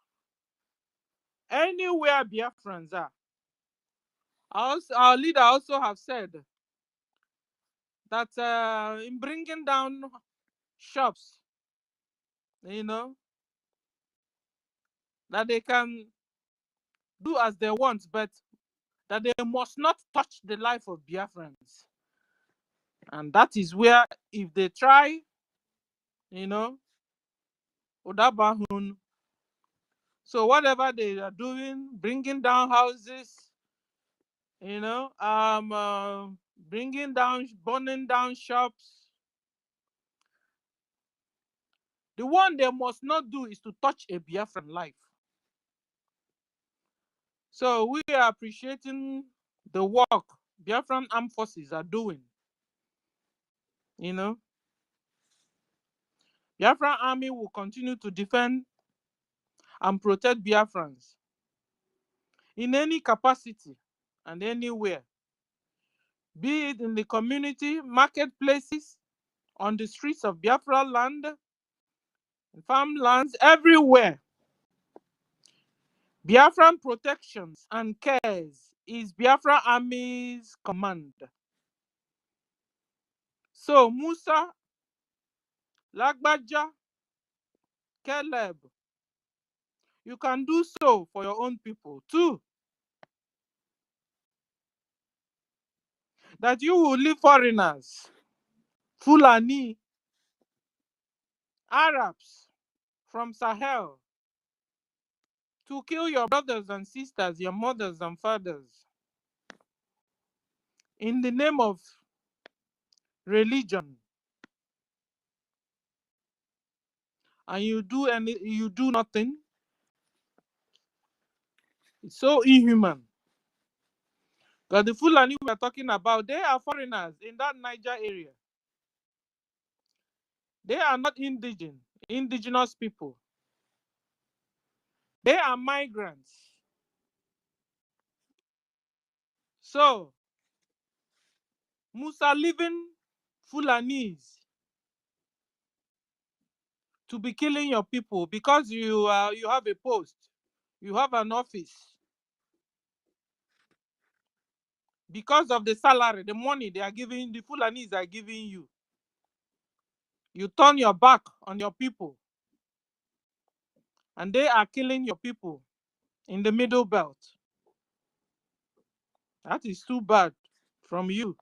anywhere Biafrans are. Our leader also have said that in bringing down shops, that they can do as they want, but that they must not touch the life of Biafrans. And that is where, if they try, Udabahun, so whatever they are doing, bringing down houses, bringing down, burning down shops, the one they must not do is to touch a Biafran life. So we are appreciating the work Biafran armed forces are doing. Biafran army will continue to defend and protect Biafrans in any capacity and anywhere, be it in the community, marketplaces, on the streets of Biafra land, farmlands, everywhere. Biafran protections and cares is Biafra Army's command. So Musa, Lagbaja, Caleb, you can do so for your own people too. That you will leave foreigners, Fulani, Arabs from Sahel to kill your brothers and sisters, your mothers and fathers, in the name of religion. And you do nothing. It's so inhuman. Because the Fulani we are talking about, they are foreigners in that Niger area. They are not indigenous people. They are migrants. So, Musa leaving Fulanis to be killing your people because you have a post, you have an office, because of the salary, the money they are giving, the Fulanis are giving you. You turn your back on your people, and they are killing your people in the Middle Belt. That is too bad from you.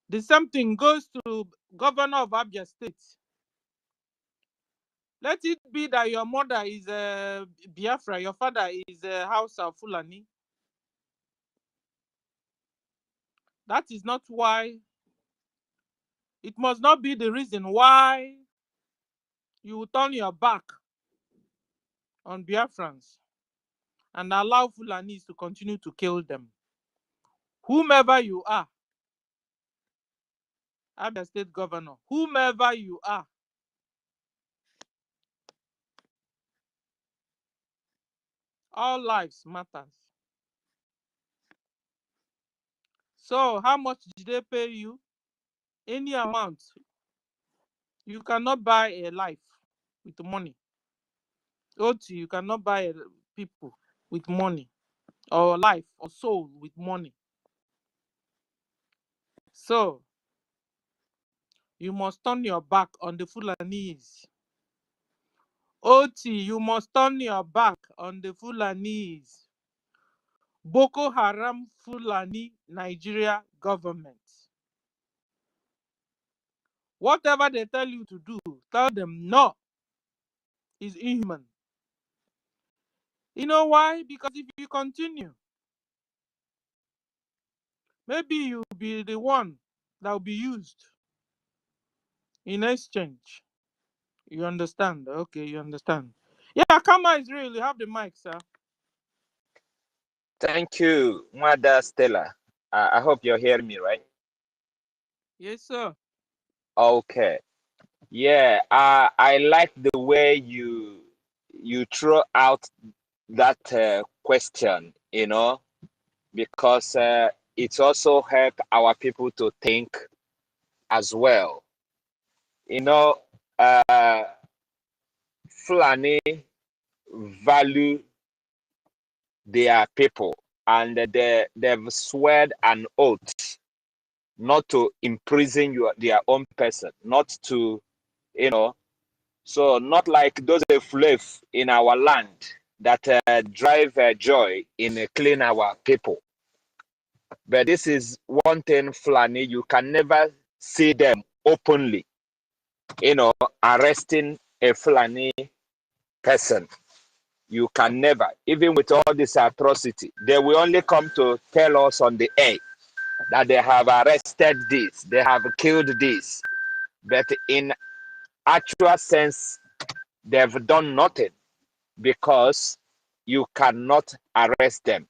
The same thing goes to Governor of Abia State. Let it be that your mother is a Biafra, your father is a Hausa of Fulani. That is not why, it must not be the reason why you will turn your back on Biafrans and allow Fulanis to continue to kill them. Whomever you are, Abia State Governor, whomever you are, all lives matters. So how much did they pay you? Any amount. You cannot buy a life with money. OT, you cannot buy people with money, or life or soul with money. So you must turn your back on the Fulanese. OT, you must turn your back on the Fulanese. Boko Haram Fulani Nigeria government. Whatever they tell you to do, tell them no. It's inhuman. You know why? Because if you continue, maybe you'll be the one that will be used in exchange. You understand? Okay, you understand. Yeah, Kama is real. You have the mic, sir. Thank you, Mother Stella. I hope you're hearing me, right? Yes, sir. Okay. Yeah, I like the way you throw out that question, because it's also help our people to think as well. You know, uh, Fulani value their people, and they've sworn an oath not to imprison their own person, not to, so not like those slaves in our land that drive joy in killing our people. But this is one thing, Fulani, you can never see them openly, arresting a Fulani person. You can never, even with all this atrocity, they will only come to tell us on the air that they have arrested this, they have killed this. But in actual sense, they've done nothing because you cannot arrest them.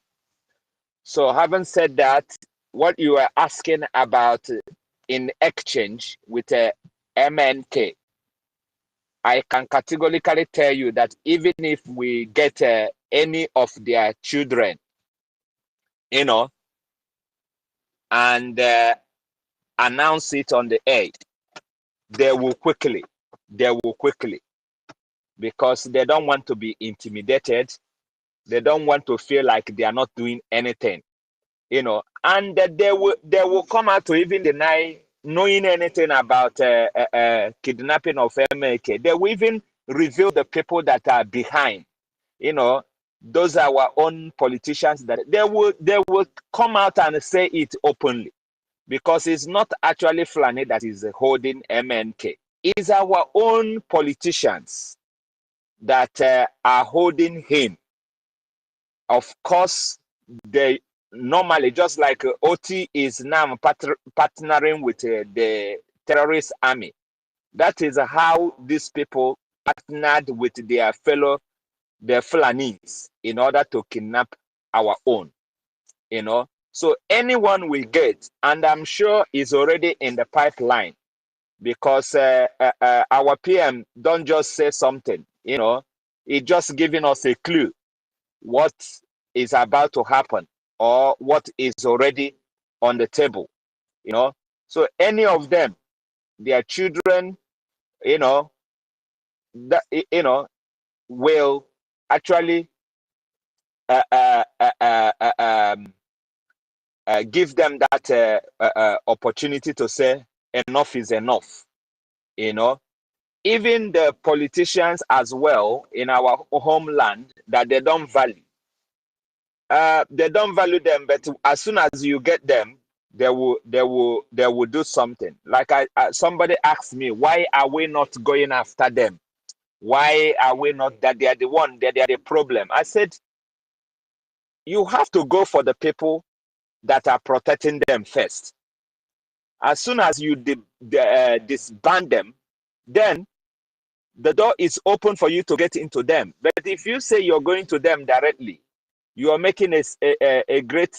So, having said that, what you are asking about in exchange with MNK, I can categorically tell you that even if we get any of their children, and announce it on the air, they will quickly, because they don't want to be intimidated. They don't want to feel like they are not doing anything, and they will come out to even deny knowing anything about kidnapping of MK. They will even reveal the people that are behind. Those are our own politicians that they will come out and say it openly, because it's not actually Fulani that is holding MNK. It's our own politicians that are holding him. Of course, they normally, just like OT is now partnering with the terrorist army. That is how these people partnered with their fellow, the Fulanis, in order to kidnap our own. So anyone we get, and I'm sure is already in the pipeline, because our PM don't just say something, it's just giving us a clue what is about to happen or what is already on the table, So any of them, their children, that will actually give them that opportunity to say enough is enough. Even the politicians as well in our homeland that they don't value. They don't value them, but as soon as you get them, they will do something. Like somebody asked me, why are we not going after them? Why are we not that they are the one, that they are the problem? I said, you have to go for the people that are protecting them first. As soon as you disband them, then the door is open for you to get into them. But if you say you're going to them directly, you are making a great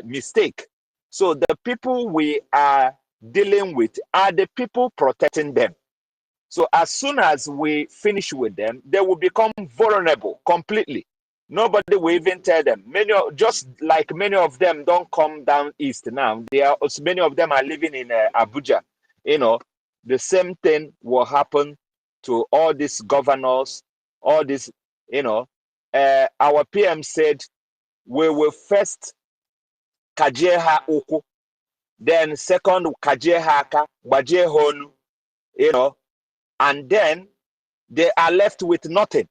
mistake. So the people we are dealing with are the people protecting them. So as soon as we finish with them, they will become vulnerable completely. Nobody will even tell them. Just like many of them don't come down east now. Many of them are living in Abuja. The same thing will happen to all these governors, all these, our PM said, we will first kaje ha uku, then second kaje ha aka, gbaje honu, and then they are left with nothing.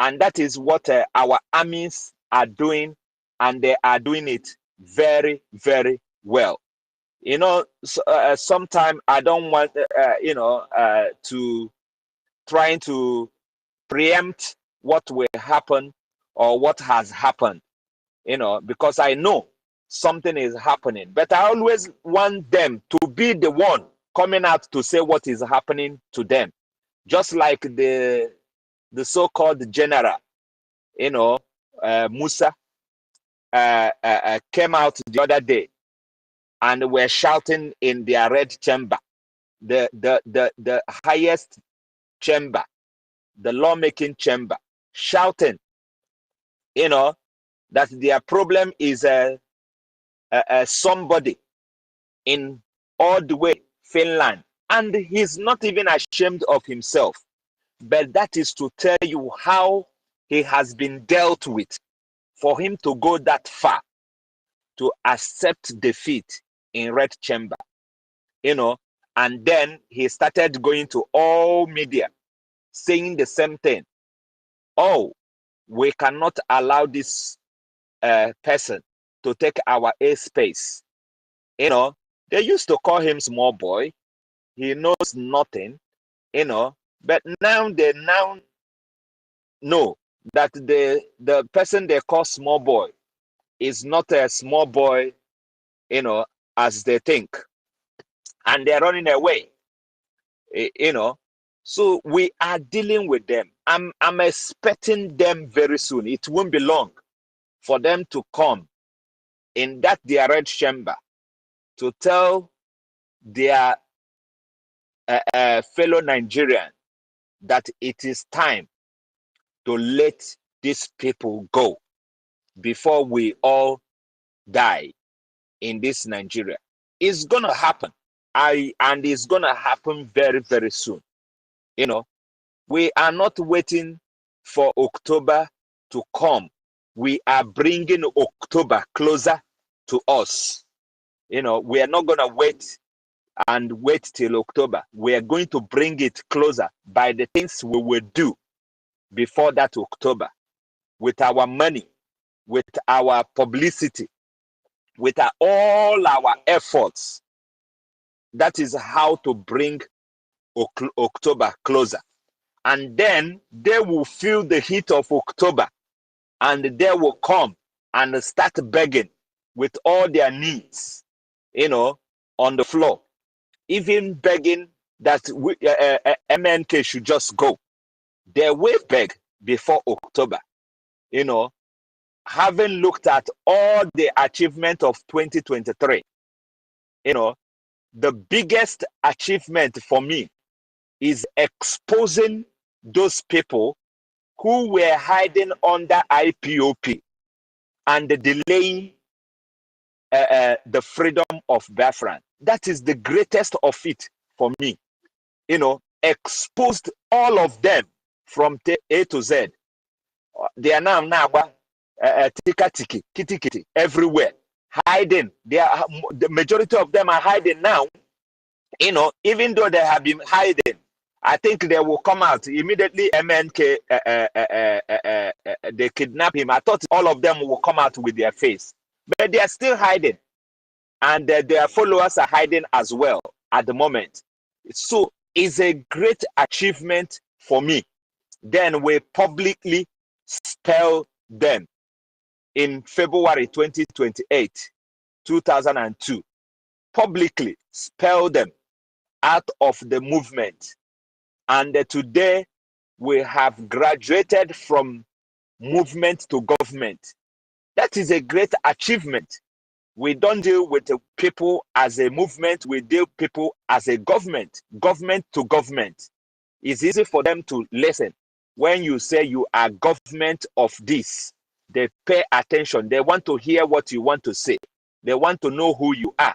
And that is what our armies are doing, and they are doing it very, very well. Sometimes I don't want, to trying to preempt what will happen or what has happened, because I know something is happening. But I always want them to be the one coming out to say what is happening to them. Just like the so-called general, Musa, came out the other day and were shouting in their red chamber the highest chamber, the lawmaking chamber, shouting, that their problem is somebody in all the way Finland, and he's not even ashamed of himself. But that is to tell you how he has been dealt with for him to go that far to accept defeat in Red Chamber, and then he started going to all media saying the same thing. Oh, we cannot allow this person to take our airspace. They used to call him small boy. He knows nothing, but now they know that the person they call small boy is not a small boy, as they think, and they're running away. So we are dealing with them. I'm expecting them very soon. It won't be long for them to come in that their Red Chamber to tell their fellow Nigerian that it is time to let these people go before we all die in this Nigeria. It's gonna happen. And it's gonna happen very, very soon. We are not waiting for October to come. We are bringing October closer to us. We are not gonna wait till October. We are going to bring it closer by the things we will do before that October, with our money, with our publicity, with all our efforts. That is how to bring October closer. And then they will feel the heat of October, and they will come and start begging with all their needs, on the floor, even begging that MNK should just go. They will beg before October, having looked at all the achievement of 2023. The biggest achievement for me is exposing those people who were hiding under IPOP and delaying the freedom of Biafra. That is the greatest of it for me. Exposed all of them from A to Z. They are now tika tiki, kitty kitty, everywhere, hiding. The majority of them are hiding now. Even though they have been hiding, I think they will come out immediately. MNK, they kidnap him. I thought all of them will come out with their face, but they are still hiding, and their followers are hiding as well at the moment. So it's a great achievement for me. Then we publicly expel them in February 2028, 2002. Publicly expel them out of the movement. And today we have graduated from movement to government. That is a great achievement. We don't deal with the people as a movement, we deal with people as a government to government. It's easy for them to listen. When you say you are government of this, they pay attention. They want to hear what you want to say. They want to know who you are.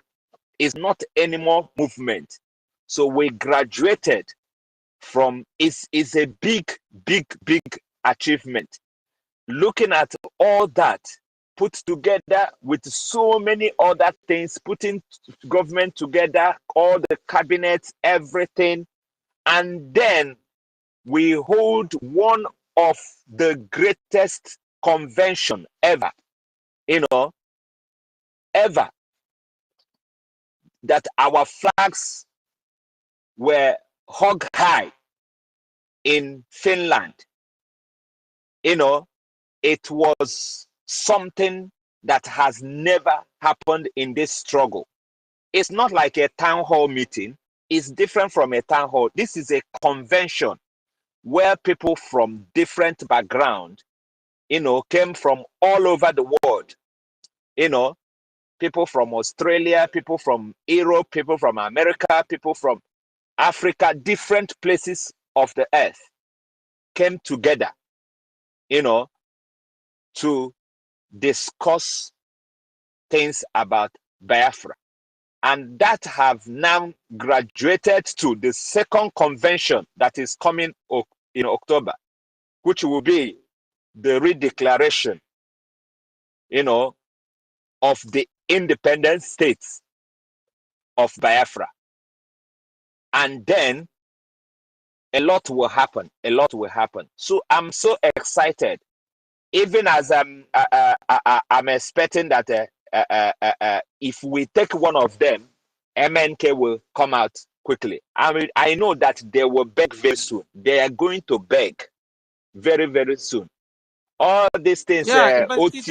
It's not anymore movement. So we graduated from, it's a big achievement. Looking at all that put together with so many other things, putting government together, all the cabinets, everything, and then we hold one of the greatest convention ever, ever, that our flags were hug high in Finland. It was something that has never happened in this struggle. It's not like a town hall meeting. It's different from a town hall. This is a convention where people from different background, came from all over the world. People from Australia, people from Europe, people from America, people from Africa, different places of the earth came together, to discuss things about Biafra. And that have now graduated to the second convention that is coming in October, which will be the redeclaration, of the independent states of Biafra. And then a lot will happen. A lot will happen. So I'm so excited, even as I'm expecting that if we take one of them, MNK will come out quickly. I mean, I know that they will beg very soon. They are going to beg very, very soon. All these things, Yeah, but OT. it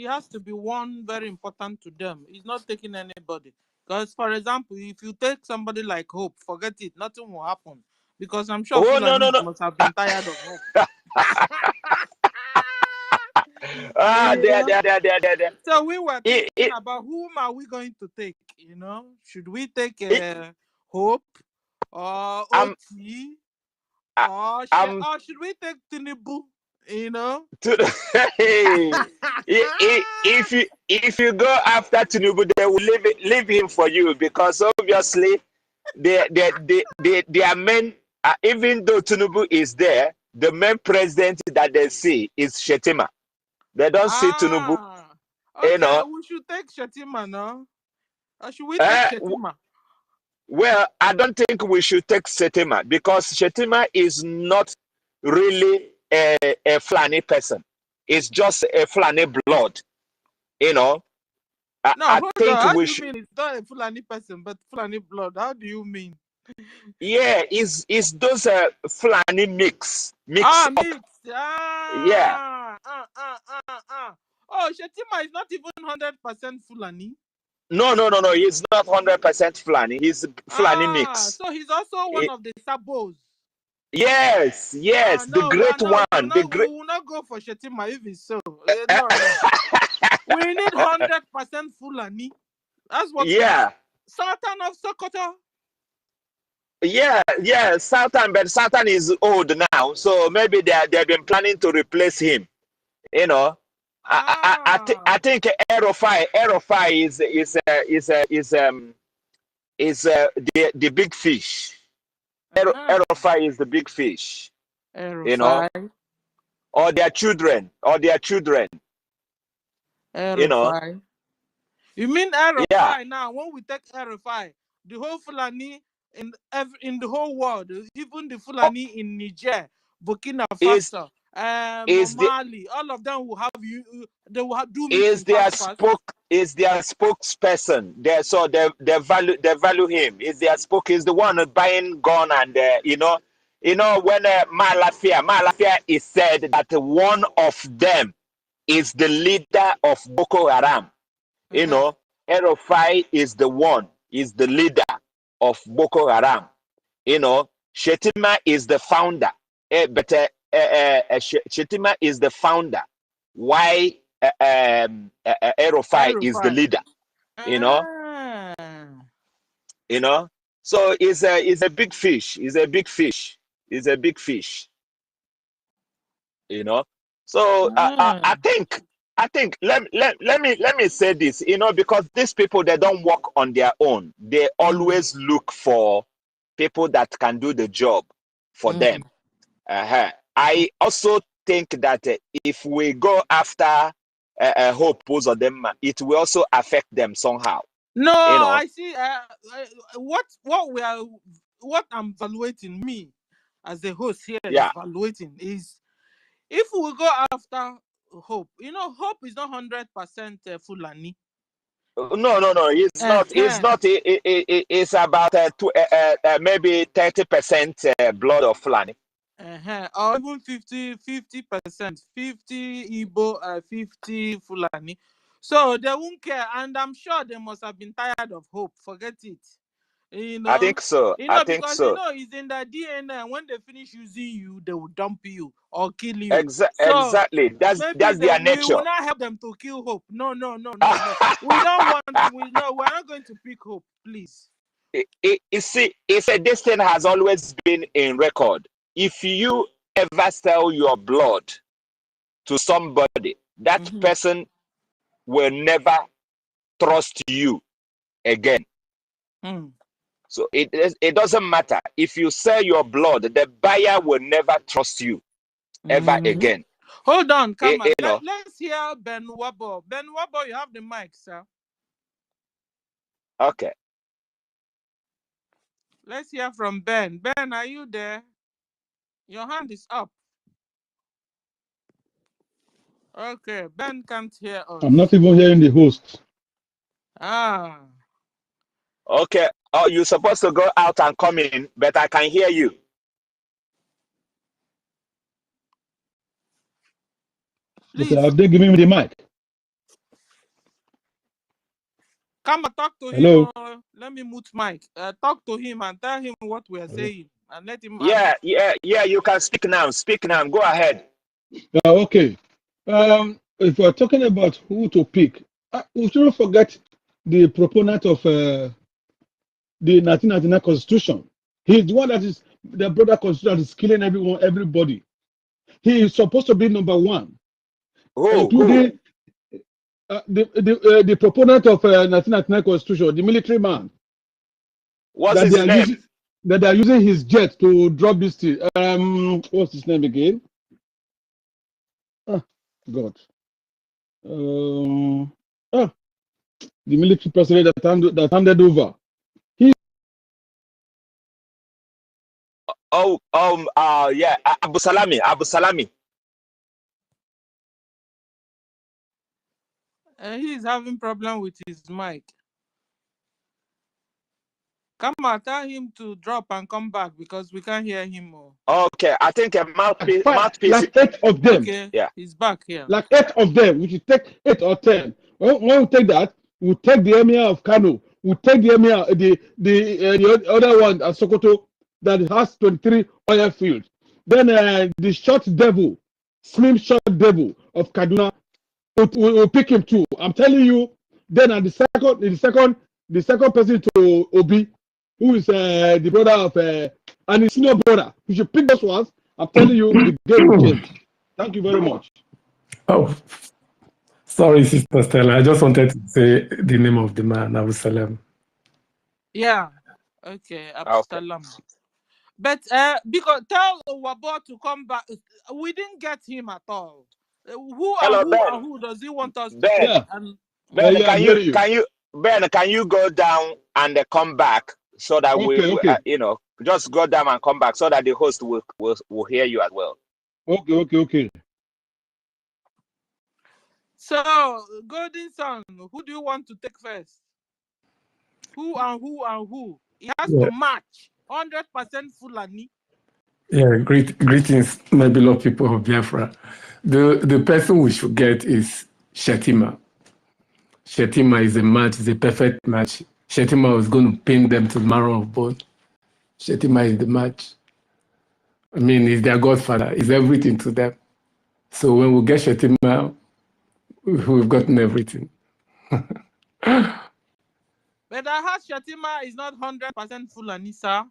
has to be one very important to them. It's not taking anybody. Because, for example, if you take somebody like Hope, forget it, nothing will happen. Because I'm sure Oh, no, no, Fulanis no. must have been tired of Hope. There. So we were thinking about whom are we going to take, Should we take Hope or OT or should we take Tinubu, If you go after Tinubu, they will leave him for you, because obviously their main, even though Tinubu is there, the main president that they see is Shetima. They don't see Tinubu. Okay, we should take Shetima, no? Or should we take Shetima? Well, I don't think we should take Shetima, because Shetima is not really a Fulani person. It's just a Fulani blood, No, I think how we do you should. mean it's not a Fulani person, but Fulani blood? How do you mean? Yeah, it's those Fulani mix up. Mix. Yeah. Oh, Shetima is not even 100% Fulani. No. He's not 100% Fulani. He's Fulani mix. So he's also one of the Sabos. Yes, the great one. We will not go for Shetima if it's so. No. We need 100% Fulani. That's what we need. Sultan of Sokoto. Yeah, Sultan, but Sultan is old now, so maybe they've been planning to replace him. I think Erofai is the big fish. Erofai is the big fish. Erofai. Or their children. Erofai. You mean Erofai now? When we take Erofai, the whole Fulani in the whole world, even the Fulani in Niger, Burkina Faso, Mali, all of them will have you. They will do is their spokesperson. They value him. Is their is the one buying gun, and when Malafia is said that one of them is the leader of Boko Haram. Erofai is the leader of Boko Haram. Shetima is the founder. Shetima is the founder. Why Erofai is the leader? So it's a big fish. It's a big fish. So I think let me say this, because these people, they don't work on their own. They always look for people that can do the job for them. I also think that if we go after Hope Uzodinma, it will also affect them somehow. No, I see. What I'm evaluating, me as a host here is evaluating is, if we go after Hope, Hope is not 100% Fulani. No, it's not. It's not. It's about maybe 30% blood of Fulani. Or even 50%, 50 Igbo, 50 Fulani. So they won't care, and I'm sure they must have been tired of Hope. Forget it. I think so. Because it's in their DNA. When they finish using you, they will dump you or kill you. Exactly. That's their nature. We will not help them to kill Hope. No. We don't want. We're not going to pick Hope, please. this thing has always been in record. If you ever sell your blood to somebody, that person will never trust you again. So it doesn't matter. If you sell your blood, the buyer will never trust you ever again. Hold on, come on. You know. Let's hear Ben Wabo. Ben Wabo, you have the mic, sir. Okay. Let's hear from Ben. Ben, are you there? Your hand is up. Okay, Ben can't hear us. I'm not even hearing the host. Ah. Okay. Oh, you're supposed to go out and come in, but I can hear you. Please. Okay, have they given me the mic? Come and talk to Hello? him. Let me mute mic. Talk to him and tell him what we are saying. And let him Yeah, you can speak now. Speak now. Go ahead. Okay. If we're talking about who to pick, we shouldn't forget the proponent of the 1999 Constitution. He's the one that is the brother constitution that is killing everybody. He is supposed to be number one. Including the proponent of 1999 Constitution, the military man. What's his name? That they are using his jet to drop this thing. What's his name again? Oh, God. The military president that handed over. Yeah, Abu Salami. He's having problem with his mic. Come on, tell him to drop and come back because we can't hear him more. Okay, I think a mouthpiece. Like 8 of them. Okay, yeah, he's back here. Like 8 of them. We should take 8 or 10. When we take that, we'll take the emir of Kano. We'll take the emir, the other one at Sokoto that has 23 oil fields. Then the short devil, slim short devil of Kaduna, we'll pick him too. I'm telling you. Then at the second person to Obi, who is the brother of and his senior brother. We should pick those ones. I'm telling you, the game will change. Thank you very much. Oh, sorry, Sister Stella. I just wanted to say the name of the man, Abu Salam. Yeah. Okay, Abu Salam. But because tell Wabo to come back. We didn't get him at all. Who does he want us to Ben, Ben, can you go down and come back so that we just go down and come back so that the host will hear you as well. Okay. So, Golden Son, who do you want to take first? Who? He has to match 100% Fulani. Yeah, greetings, my beloved people of Biafra. The person we should get is Shetima. Shetima is a match, is a perfect match. Shetima was going to pin them to the marrow of bone. Shetima is the match. I mean, he's their godfather. He's everything to them. So when we get Shetima, we've gotten everything. But I heard Shetima is not 100% Fulani, sir.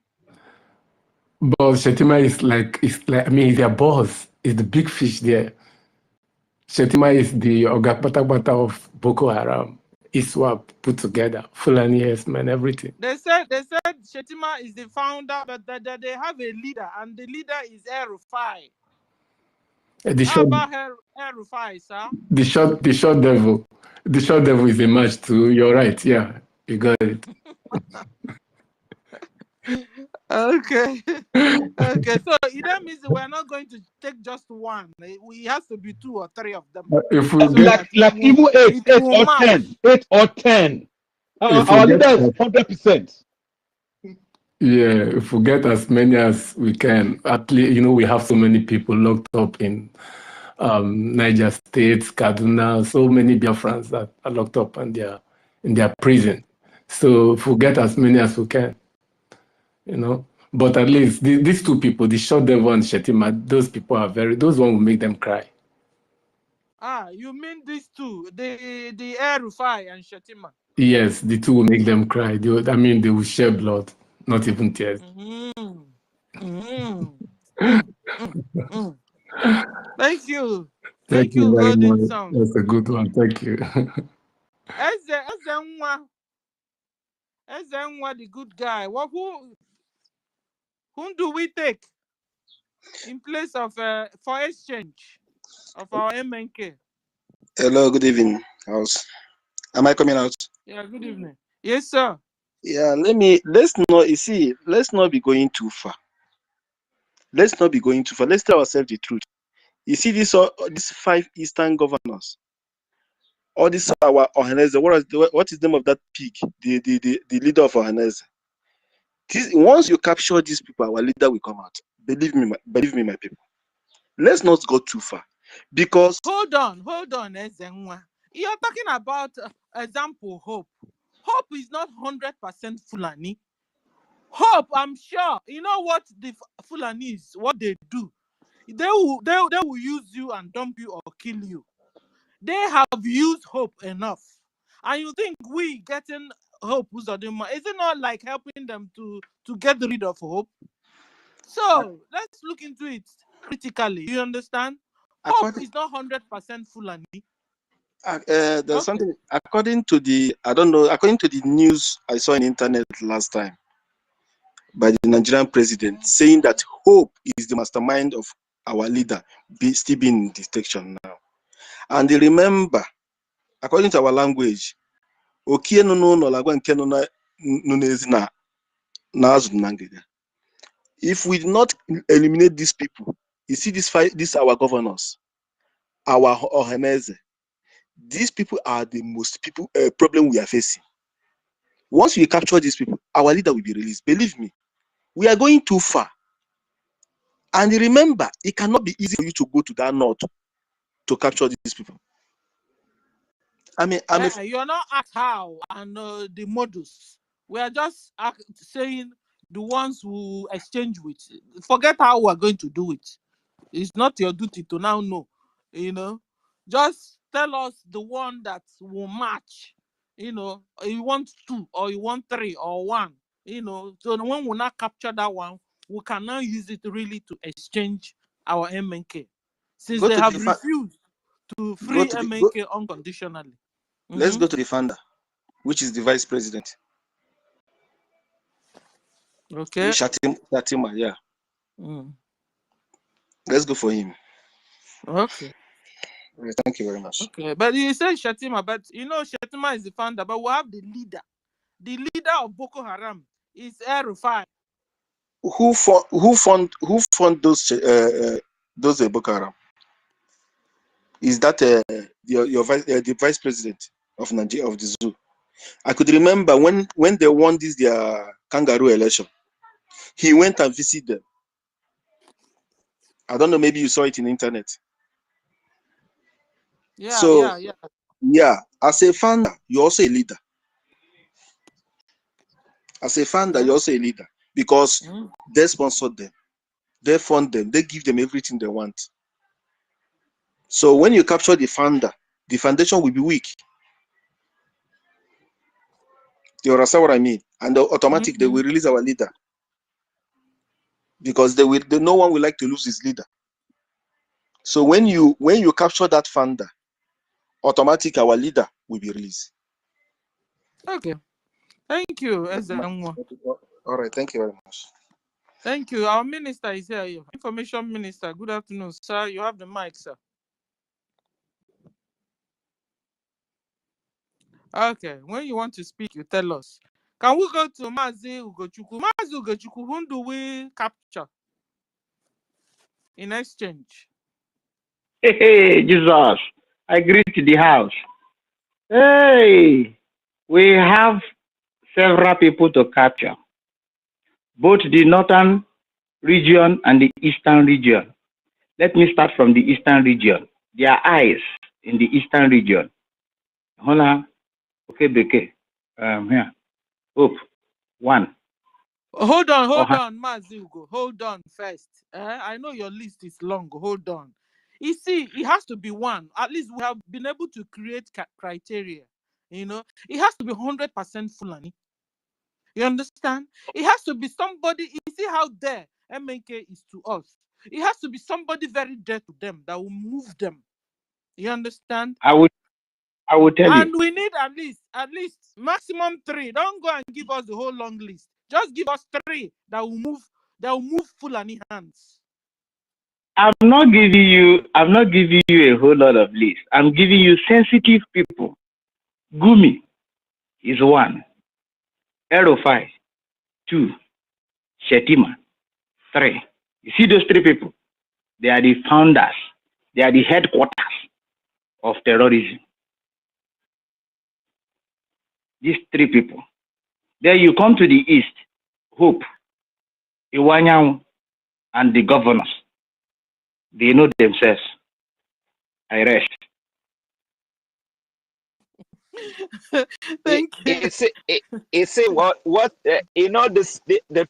But Shetima is like, I mean, he's their boss. He's the big fish there. Shetima is the Oga Patapata of Boko Haram. ISWAP put together, Fulani man, everything. They said Shetima is the founder, but that they have a leader, and the leader is El-Rufai. How about El-Rufai, sir? The short devil. The short devil is a match too. You're right. Yeah, you got it. Okay. Okay. So that means we're not going to take just one. It has to be 2 or 3 of them. If we like even 8 or 10, 8 or 10. Our leader is 100%. Yeah, if we get as many as we can, at least we have so many people locked up in Niger State, Kaduna, so many Biafrans that are locked up in their prison. So if we get as many as we can, But at least these 2 people, the short devil and Shetima, those people are those one will make them cry. Ah, you mean these 2, the El-Rufai and Shetima? Yes, the two will make them cry. They will shed blood, not even tears. Thank you. Thank you very Golden much. Song. That's a good one. Thank you. Ezenwa, the good guy. Whom do we take in place of for exchange of our MNK? Hello, good evening, house. Am I coming out? Yeah, good evening. Yes, sir. Yeah, let's not be going too far. Let's not be going too far. Let's tell ourselves the truth. You see, these 5 Eastern governors, all this our Ohaneze, what is the name of that pig? The leader of Ohaneze. Once you capture these people, our leader will come out. Believe me, my people. Let's not go too far. Because hold on, Ezenwa. You're talking about example Hope. Hope is not 100% Fulani. Hope, I'm sure. You know what the Fulanis, what they do? They will use you and dump you or kill you. They have used Hope enough. And you think we getting Hope, is it not like helping them to get rid of Hope? So let's look into it critically. You understand? Hope is not 100% Fulani. there's something according to the news I saw on the internet last time by the Nigerian president saying that Hope is the mastermind of our leader still being in detection now. And they remember, according to our language, if we do not eliminate these people, you see these our governors, our Ohaneze, these people are the most problem we are facing. Once we capture these people, our leader will be released. Believe me, we are going too far. And remember, it cannot be easy for you to go to that north to capture these people. You're not asked how and the modus. We are just saying the ones who exchange with. Forget how we're going to do it. It's not your duty to now know. Just tell us the one that will match. You want 2 or you want 3 or 1. So the one will not capture that one, we can now use it really to exchange our MNK. Since they have refused to free MNK unconditionally. Let's go to the founder, which is the vice president. Okay. Shatima, yeah. Let's go for him. Okay. Thank you very much. Okay, but you say Shatima, but Shatima is the founder, but we have the leader. The leader of Boko Haram is El-Rufai. Who fund those Boko Haram? Is that the vice president of Nigeria, of the zoo? I could remember when they won their kangaroo election, he went and visited them. I don't know, maybe you saw it in the internet. Yeah. As a founder, you're also a leader. As a founder, you're also a leader because they sponsored them, they fund them, they give them everything they want. So when you capture the founder, the foundation will be weak. You understand what I mean? And automatically they will release our leader because no one will like to lose his leader. So when you capture that founder, automatically our leader will be released. Okay. Thank you, Ezenwa. All right, thank you very much. Thank you. Our minister is here. Information minister. Good afternoon, sir. You have the mic, sir. Okay. When you want to speak, you tell us. Can we go to Mazi Ugochukwu? Mazi Ugochukwu, whom do we capture in exchange? Hey, Jesus. I greet the house. Hey, we have several people to capture, both the northern region and the eastern region. Let me start from the eastern region. Their eyes in the eastern region. Hola, okay, Beke. Here. Hope. 1. Hold on, Mazi Ugo. Hold on first. I know your list is long. Hold on. You see, it has to be 1. At least we have been able to create criteria. You know, it has to be 100% Fulani. You understand? It has to be somebody. You see how there MNK is to us. It has to be somebody very dear to them that will move them. You understand? I would tell you. And we need at least maximum 3. Don't go and give us the whole long list. Just give us 3 that will move Fulani hands. I'm not giving you a whole lot of lists. I'm giving you sensitive people. Gumi is 1. Erofai, 2. Shetima, 3. You see those 3 people? They are the founders. They are the headquarters of terrorism. These 3 people. Then you come to the east, Hope, Iwanyang, and the governors. They know themselves. I rest. Thank you. You know, the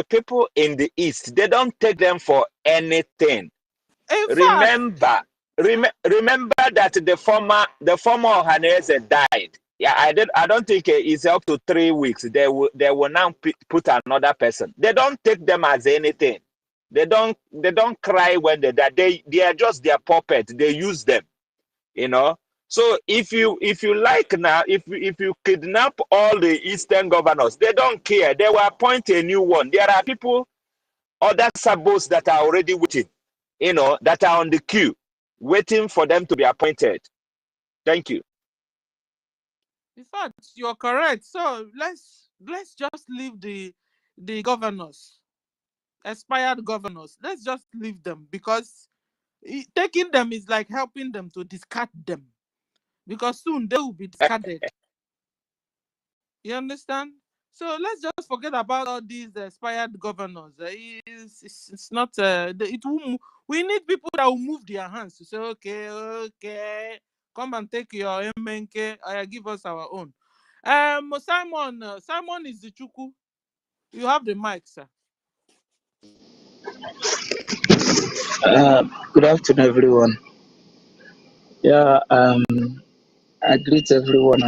people in the east, they don't take them for anything. In fact, Remember that the former Ohaneze died. Yeah, I don't think it's up to 3 weeks. They will now put another person. They don't take them as anything. They don't cry when they die. They are just their puppet. They use them, you know. So if you like now, if you kidnap all the eastern governors, they don't care. They will appoint a new one. There are people, other sabos that are already waiting, you know, that are on the queue, waiting for them to be appointed. Thank you. in fact, you're correct. So let's just leave the governors, expired governors. Let's just leave them, because taking them is like helping them to discard them, because soon they will be discarded. You understand? So let's just forget about all these expired governors. It's not. We need people that will move their hands to say, okay, come and take your MNK. Give us our own. Simon is the Chuku. You have the mic, sir. Good afternoon, everyone. Yeah, I greet everyone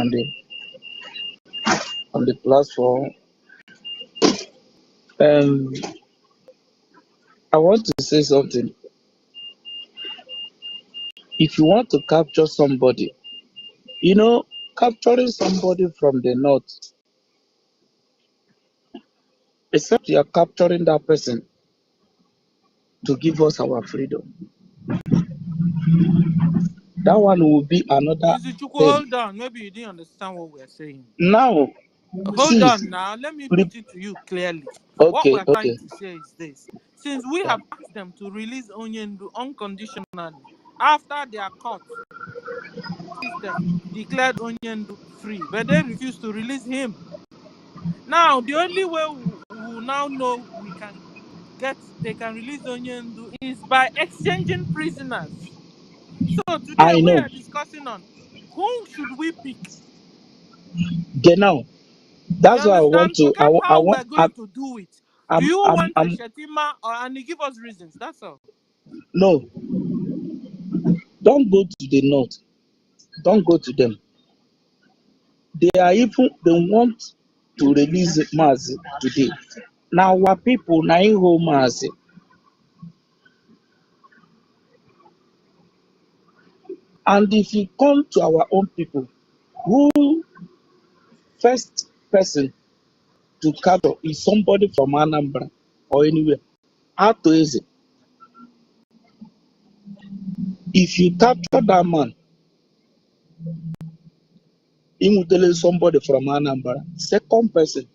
on the platform. I want to say something. If you want to capture somebody, capturing somebody from the north, except you are capturing that person to give us our freedom, that one will be another Is the Chuku? thing. Hold on. Maybe you didn't understand what we're saying. Now, Hold on now. Let me put it to you clearly. What we're trying to say is this. Since we have asked them to release Onyendu unconditionally after their court system declared Onyendu free, but they refused to release him. Now, the only way we now know they can release Onyendu is by exchanging prisoners. So today we are discussing on who should we pick. Genau. That's why I want to. Forget how we're going to do it. Do you want a Shetima and you give us reasons? That's all. No, don't go to the north. Don't go to them. They want to release Mazi today. Now our people na in hold Mazi. And if you come to our own people, who first person to capture is somebody from Anambra or anywhere. How to is it? If you capture that man, he will tell you somebody from Anambra. Second person,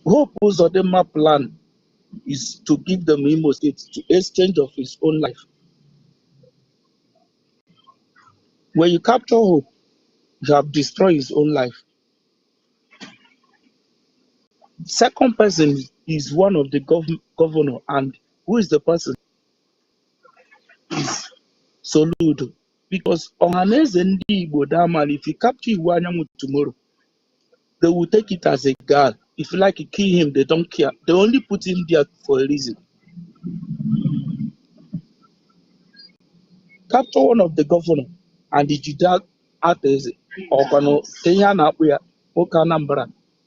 Hope Uzodinma plan is to give them Imo State to exchange of his own life. When you capture Hope, you have destroyed his own life. Second person is one of the governor, and who is the person? Is Soludo. Because Ohaneze Ndi Igbo, that man, if you capture Iwanyamu tomorrow, they will take it as a guard. If you like to kill him, they don't care. They only put him there for a reason. Capture one of the governor and the Judah atezi ọkwanụ ihe a na-akpụ ya nwoke Anambra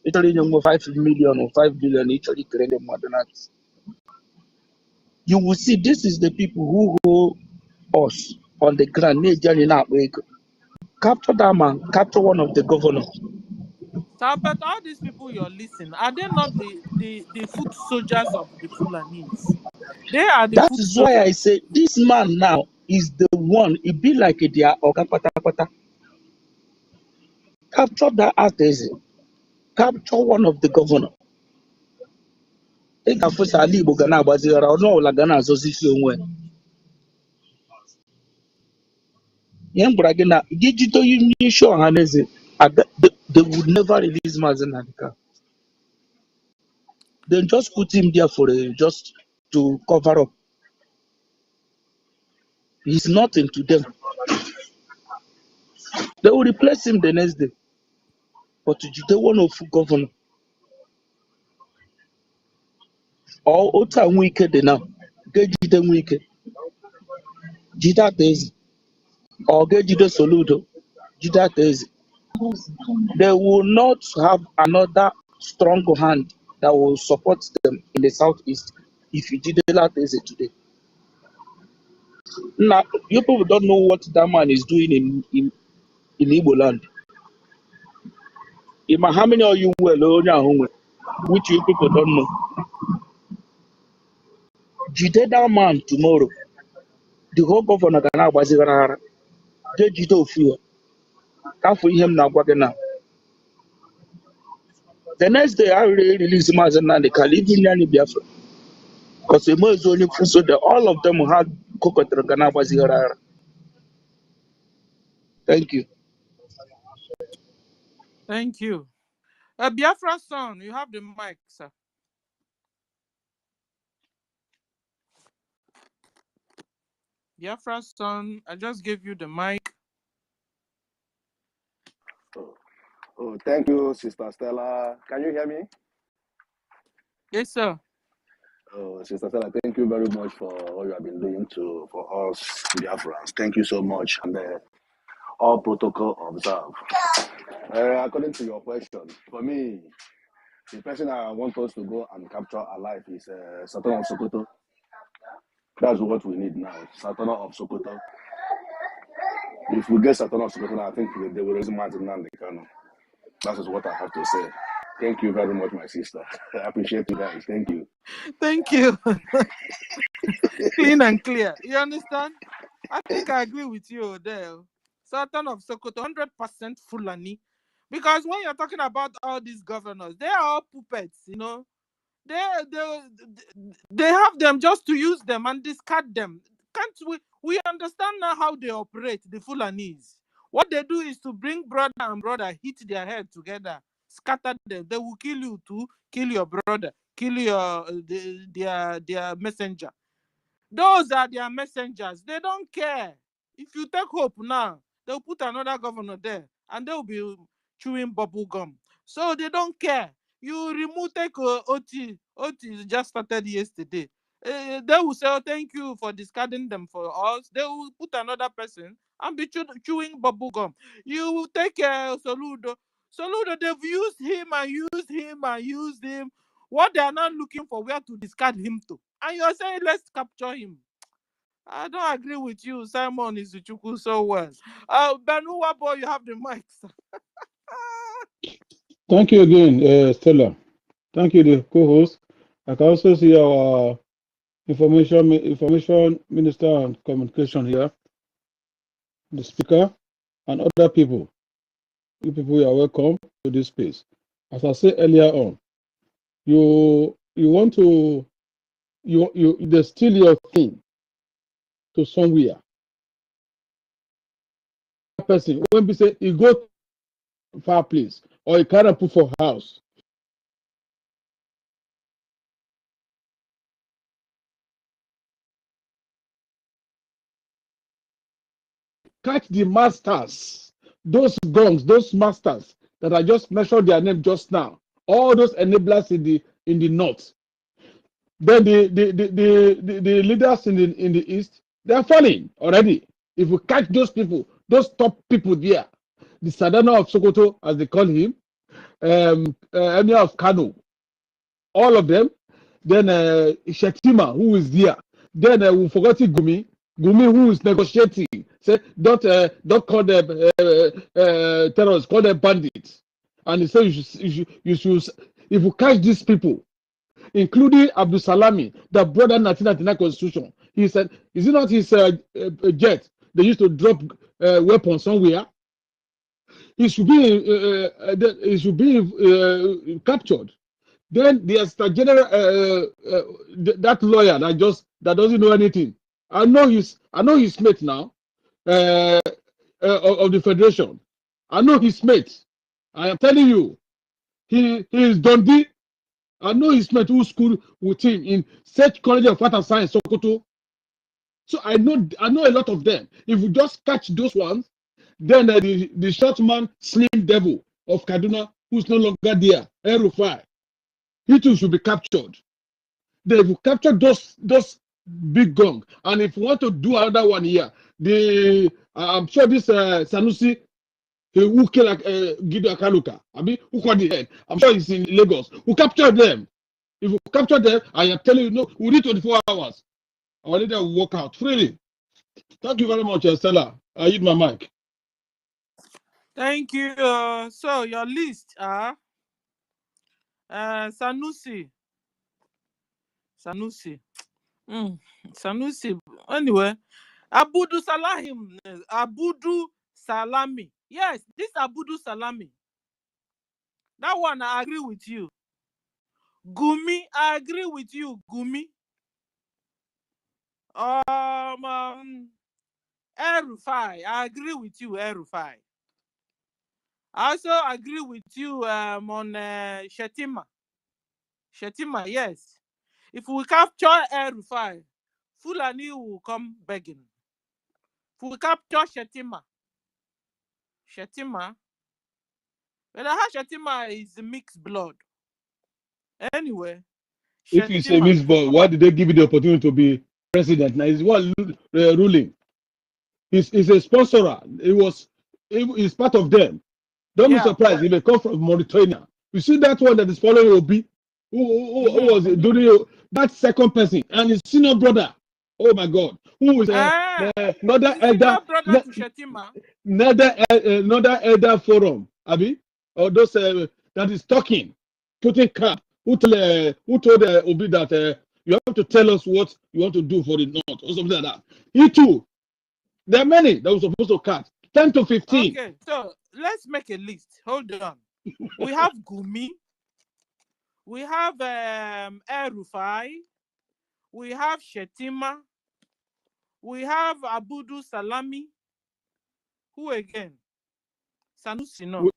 ịchọrọ inye nwe 5 million or 5 billion ịchọrọ ikere ndị mmadụ na you will see this is the people who hold us on the ground na-eji anyị na-akpa ego. Capture that man, capture one of the governors. So, but all these people you're listening, are they not the foot soldiers of the Fulanese? They are the That foot is soldiers. why I say this man now is the one. It be like a dia oga pata. Capture that artist. Capture one of the governor. Ị ga-afụsa ala Igbo ga na-agbazighara ọnụ ọbụla ga na-azọzi isi onwe. Ihe m gwara gị na gị jide isi ọha na eze, they would never release Mazi Nnamdi. They just put him there for just to cover up. He's nothing to them. They will replace him the next day. But jide one of governor or Ota Nwike dị now, ga-ejide Nwike, jide Adaeze, or ga-ejide Soludo, jide Adaeze. They will not have another strong hand that will support them in the southeast if you did Adaeze today. Now, you people don't know what that man is doing in Igbo land. How many of you were which you people don't know? Jide that man tomorrow. The whole governor can now was jide ofu afọ ihe m na-agwa gị na. The next day I really release Mazi Nnamdi ka even any Biafra. Because only so that all of them had cocotra can now was Thank you. Thank you. Biafra son, you have the mic, sir. Biafra son, I just gave you the mic. Oh, thank you, Sister Stella. Can you hear me? Yes, sir. Oh, Sister Stella, thank you very much for all you have been doing for us, Biafrans. Thank you so much. And all protocol observed. According to your question, for me, the person I want us to go and capture alive is Sultan of Sokoto. That's what we need now, Sultan of Sokoto. If we get Sultan of Sokoto, I think they will raise Mazi Nnamdi Kanu. That is what I have to say. Thank you very much, my sister. I appreciate you guys. Thank you. Thank you. Clean and clear. You understand? I think I agree with you there. Sultan of Sokoto, 100% Fulani. Because when you're talking about all these governors, they are all puppets, you know. They have them just to use them and discard them. Can't we understand now how they operate, the Fulanis. What they do is to bring brother and brother, hit their head together, scatter them. They will kill you too, kill your brother, kill your their messenger. Those are their messengers. They don't care. If you take hope now, they'll put another governor there and they'll be chewing bubble gum. So they don't care. You remove take OT. OT just started yesterday. They will say, oh, thank you for discarding them for us. They will put another person and be chewing bubble gum. You take Soludo. Soludo, they've used him and used him and used him. What they are not looking for, where to discard him to. And you're saying, let's capture him. I don't agree with you. Simon Izuchukwu so well. Benu Wabo, you have the mic, sir. Thank you again, Stella. Thank you, the co-host. I can also see our information minister and communication here, the speaker, and other people. You people are welcome to this space. As I said earlier on, you want to they steal your thing to somewhere. Person when we say you go to a far place or you cannot put for house. Catch the masters, those gongs, those masters that I just mentioned their name just now. All those enablers in the north. Then the leaders in the east, they are falling already. If we catch those people, those top people there, the Sadana of Sokoto, as they call him, Emir of Kano, all of them. Then Shetima, who is there. Then we forgot Gumi, who is negotiating. Say, don't call them terrorists, call them bandits. And he said, you should, if you catch these people, including Abdul Salami, that brought that 1999 constitution, he said, is it not his jet? They used to drop weapons somewhere. He should be captured. Then there's the general, that lawyer that doesn't know anything. I know his mate now, of the federation. I know his mate. I am telling you, he is Dundee. I know his mate who school with him in State College of Art and Science, Sokoto. So I know a lot of them. If we just catch those ones, then the short man, Slim Devil of Kaduna, who's no longer there, El-Rufai, he too should be captured. They will capture those big gong. And if we want to do another one here, I'm sure this Sanusi, who killed Gideon Akaluka, I mean, who cut the head, I'm sure he's in Lagos, who captured them. If we capture them, I am telling you, no, we need 24 hours. Our leader will walk out freely. Thank you very much, Stella. I use my mic. Thank you. So your list are Sanusi. Sanusi. Anyway, Abudu Salami. Yes, this Abudu Salami. That one, I agree with you. Gumi, I agree with you, Gumi. El-Rufai, I agree with you, El-Rufai. I also agree with you on Shetima. Shetima, yes. If we capture El-Rufai, Fulani will come begging. If we capture Shetima, but Shetima is mixed blood. Anyway, If you say Miss Boy, why did they give you the opportunity to be president? Now he's one ruling. He's a sponsorer. He's part of them. Don't be surprised if they come from Mauritania. You see that one that is following Obi, who was doing that second person, and his senior brother. Oh my God, who is another elder, another elder forum, Abi, or those that is talking, putting cap. Who told Obi that you have to tell us what you want to do for the North or something like that? He too. There are many that were supposed to cut. 10 to 15. Okay, so let's make a list. Hold on. We have Gumi. We have El-Rufai. We have Shetima. We have Abudu Salami. Who again? Sanusi, no.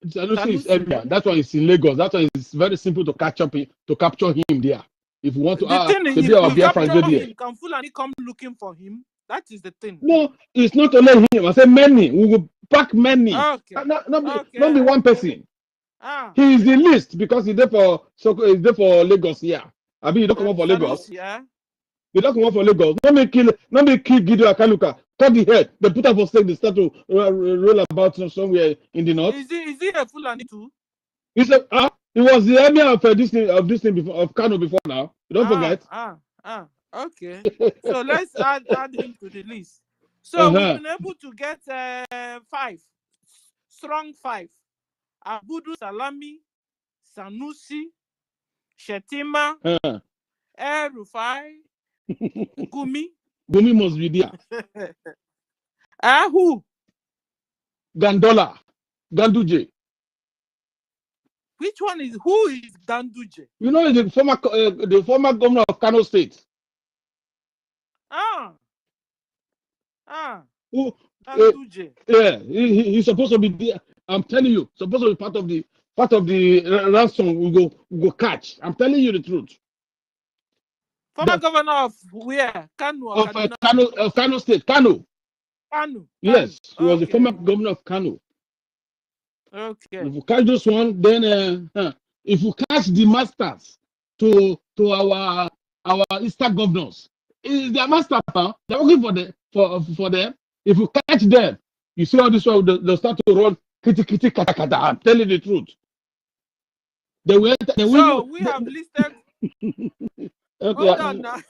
Sanusi is area. That's why it's in Lagos. That's why it's very simple to capture him there. If you want to, the thing is, if we capture him, can Fulani come looking for him? That is the thing. No, it's not only him. I said many. We will pack many. Okay. Not be one person. He is the least because he's there for Lagos. Yeah. I mean, you don't come up for Lagos. Yeah. They don't come up for Lagos. Not me kill Gideon Akaluka. Cut the head. They put up for stake. They start to roll about somewhere in the north. Is he a Fulani too? He said, he was the emir of this thing before, of Kano before now. You don't forget. Okay. So let's add him to the list. So we've been able to get 5. Strong 5. Abudu Salami, Sanusi, Shetima, El-Rufai, Gumi. Gumi must be there. Who? Gandola. Ganduje. Which one is who is Ganduje? You know, the former governor of Kano State. Ganduje. Yeah, he's supposed to be there. I'm telling you, supposed to be part of the ransom we go catch. I'm telling you the truth. Former governor of where? Kano. Of Kano State. Kano. Yes, he was the former governor of Kano. Okay. If we catch this one, then if we catch the masters to our Eastern governors, is their master, they're working for them. If we catch them, You see all this one, they'll start to run kitty kitty kata kata. I'm telling the truth. They will enter, so we have listed. okay. Hold on now.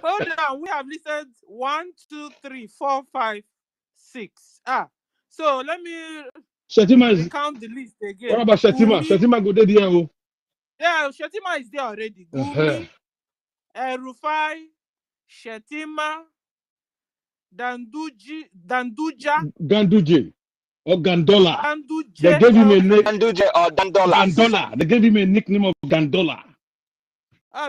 Hold on. We have listed 1, 2, 3, 4, 5, 6. So let me recount the list again. What about Shetima? Gumi. Shetima go there. Yeah, Shetima is there already. Gumi, Rufai, Shetima, Danduja. Ganduje or Gandola. Ganduje. They gave him a name. Ganduje or Dandola. Gandola. They gave him a nickname of Gandola.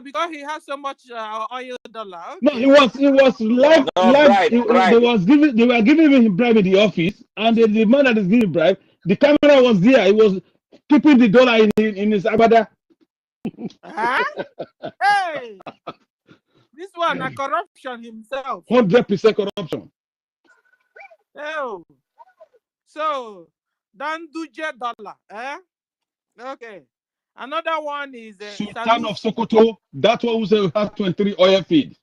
Because he has so much oil dollar. Okay. No, he was live. Bribe. They were giving him bribe in the office, and the man that is giving bribe, the camera was there. He was keeping the dollar in his abada. Hey, this one a corruption himself. 100% corruption. Oh, so Danduje dollar. Okay. Another one is Sultan of Sokoto. That one who said we have 23 oil fields.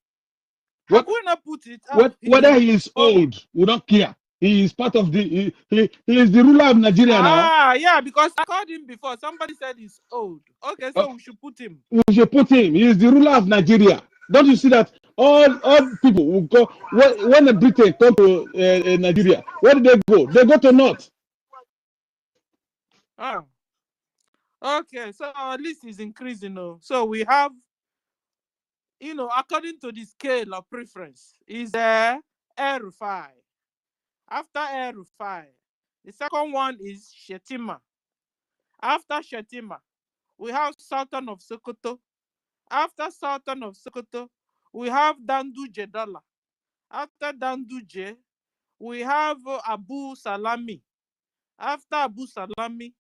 Have we not put it up? Whether he is old, we don't care. He is part of the. He is the ruler of Nigeria now. Yeah, because I called him before. Somebody said he's old. Okay, so we should put him. We should put him. He is the ruler of Nigeria. Don't you see that all people will go when the Britain come to Nigeria? Where do they go? They go to North. Okay, so our list is increasing now. So we have, according to the scale of preference, is Air Rufai. After Air Rufai, the second one is Shetima. After Shetima, we have Sultan of Sokoto. After Sultan of Sokoto, we have Danduje Dollar. After Danduje, we have Abu Salami. After Abu Salami,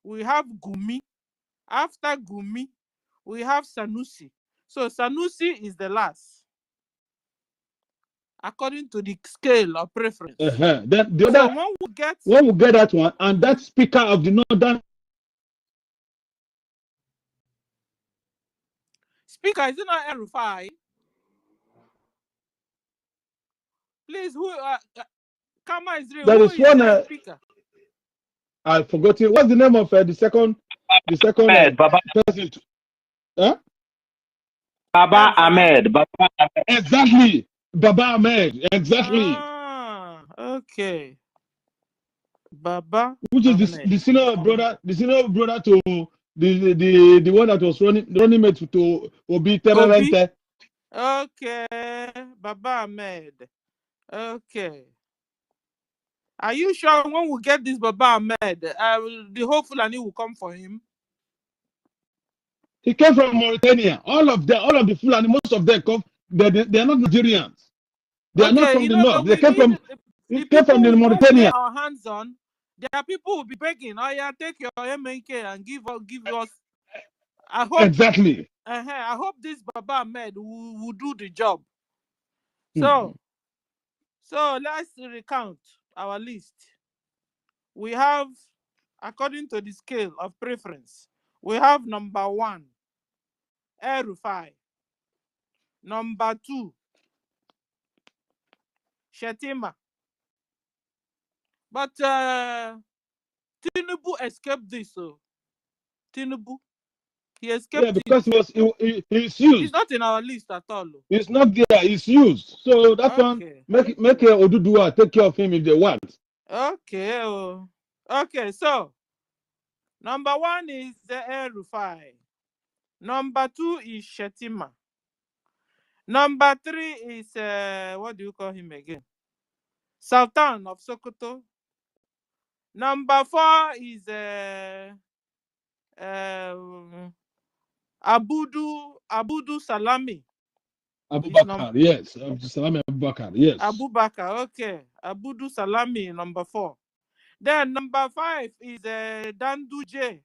we have Gumi. After Gumi, we have Sanusi. So Sanusi is the last, according to the scale of preference. Then the other one will get that one, and that speaker of the northern speaker, is it not El-Rufai? Please, who Kama is real? Who is the speaker? I forgot it. What's the name of the second Baba. president? Huh? Baba Ahmed. Baba Ahmed. Exactly. Baba Ahmed. Exactly. Okay. Baba. Which is the senior brother to the one that was running mate to Obi Terrorente. Okay. Baba Ahmed. Okay. Are you sure when we get this Baba Ahmed, the whole Fulani will come for him? He came from Mauritania. All of the Fulani, most of them come. They are not Nigerians. They are not from the north. They came from the Mauritania. Our hands on. There are people who will be begging. Oh yeah, take your MNK and give us. I hope exactly. I hope this Baba Ahmed will do the job. So let's recount our list. We have, according to the scale of preference, we have number 1, El-Rufai. Number 2, Shetima. But Tinubu escaped this. So Tinubu, he escaped. Yeah, because he's used. He's not in our list at all. He's not there. He's used. So that one make Oduduwa take care of him if they want. Okay. Okay. So number 1 is El-Rufai. Number 2 is Shetima. Number 3 is what do you call him again? Sultan of Sokoto. Number 4 is Abudu Salami. Abubakar, yes. Salami Abubakar, yes. Abubakar, okay. Abudu Salami, number 4. Then number 5 is Danduje.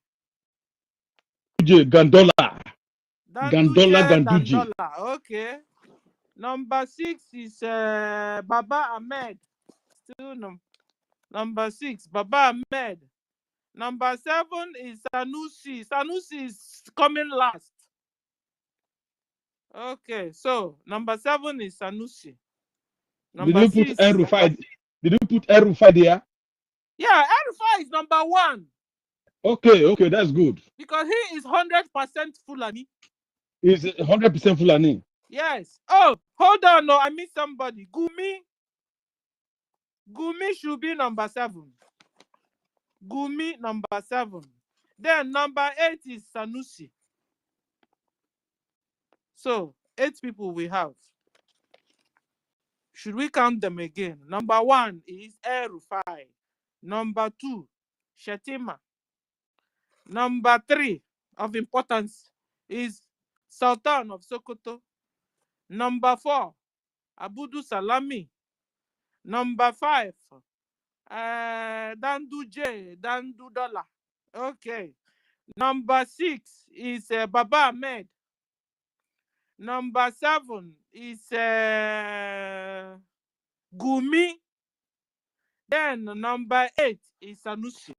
Gandola. Ganduje. Okay. Number 6 is Baba Ahmed. Still number 6, Baba Ahmed. Number 7 is Sanusi. Sanusi is coming last. Okay, so number 7 is Sanusi. Did you put El-Rufai there? Yeah, El-Rufai is number 1. Okay, that's good. Because he is 100% Fulani. He's 100% Fulani. Yes. Oh, hold on. No, I missed somebody. Gumi should be number 7. Gumi, number 7. Then number 8 is Sanusi. So, 8 people we have. Should we count them again? Number 1 is El-Rufai. Number 2, Shetima. Number 3 of importance is Sultan of Sokoto. Number 4, Abudu Salami. Number 5, Dandu Dollar. Okay. Number 6 is Baba Ahmed. Number 7 is Gumi. Then number 8 is Sanusi.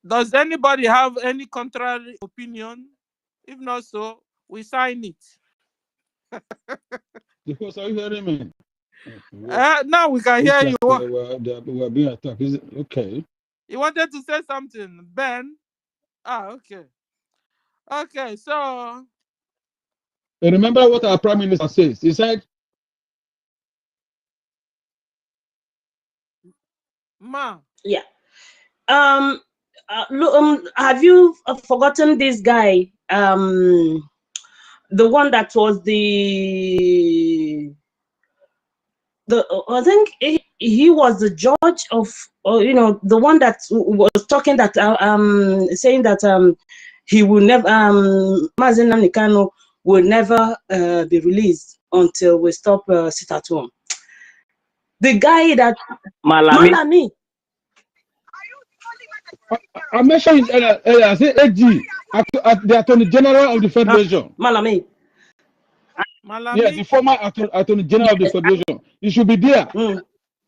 Does anybody have any contrary opinion? If not so, we sign it. Because are you hearing me? Now we can hear you. We are being attacked. Is it okay? You wanted to say something, Ben? Okay. Okay, so remember what our Prime Minister says. He said, Ma. Yeah. Have you forgotten this guy? The one that was I think he was the judge of, the one that was talking that saying that he will never Mazi Nnamdi Kanu will never be released until we stop sit at home. The guy that Malami. I mentioned earlier, I said AG, the Attorney General of the Federation. Malami. Yeah, the former Attorney General of the Federation. He should be there.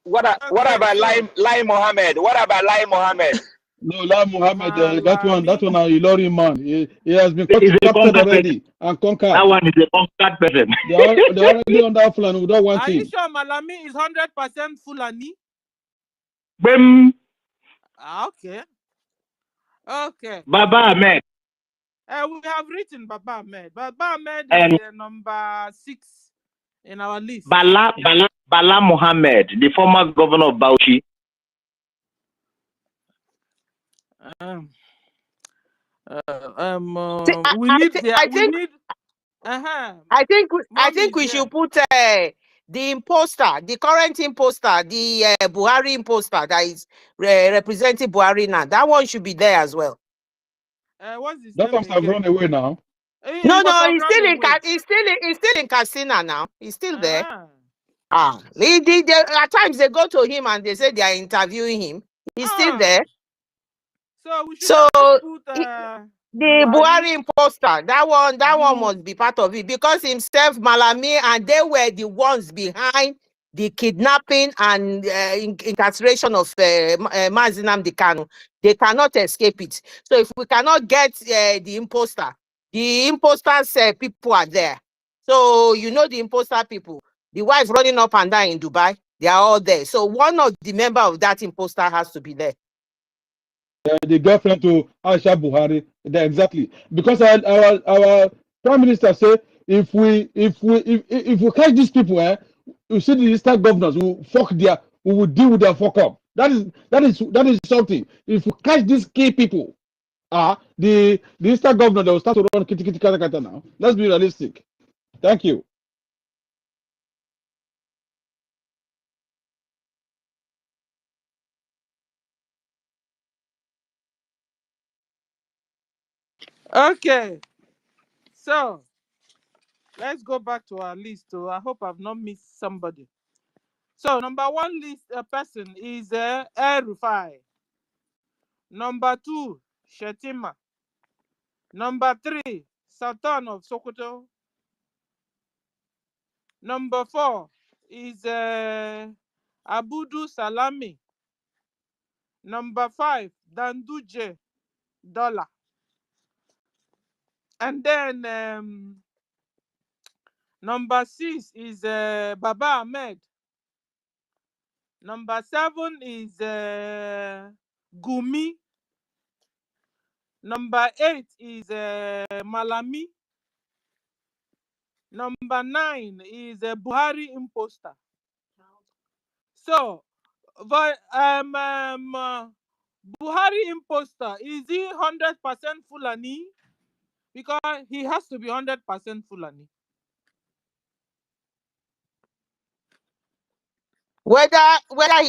What about Lai Mohammed? What about Lai Mohammed? No, Lai Mohammed, that one, a Ilori man. He has been captured already and conquered. That one is a conquered person. They're already under Fulani without one thing. Are you sure Malami is 100% Fulani? Bim. Okay. Okay. Baba Ahmed. We have written Baba Ahmed. Baba Ahmed is number 6 in our list. Bala Mohammed, the former governor of Bauchi. We need. I think we should put the imposter, the current imposter, the Buhari imposter that is representing Buhari now. That one should be there as well. What's his that name? That has run away now. No, he's still in Katsina now. He's still there. At times they go to him and they say they are interviewing him. He's still there. So we should put the Buhari imposter. That one must be part of it, because himself, Malami, and they were the ones behind the kidnapping and incarceration of Mazi Nnamdi Kanu. They cannot escape it. So if we cannot get the imposter's people are there. So the imposter people, the wife running up and down in Dubai, they are all there. So one of the member of that imposter has to be there. The girlfriend to Aisha Buhari, exactly. Because our Prime Minister said, if we catch these people, you see the Eastern governors we will deal with their fuck up. That is something. If we catch these key people, the Eastern governor, they will start to run kitty kata now. Let's be realistic. Thank you. Okay. So let's go back to our list. I hope I've not missed somebody. So number 1 list person is El-Rufai. Number 2, Shetima. Number 3, Sultan of Sokoto. Number 4 is Abudu Salami. Number 5, Danduje Dollar. And then number 6 is Baba Ahmed. Number 7 is Gumi. Number 8 is Malami. Number 9 is Buhari imposter. So, but Buhari imposter, is he 100% Fulani? Because he has to be 100% Fulani. Whether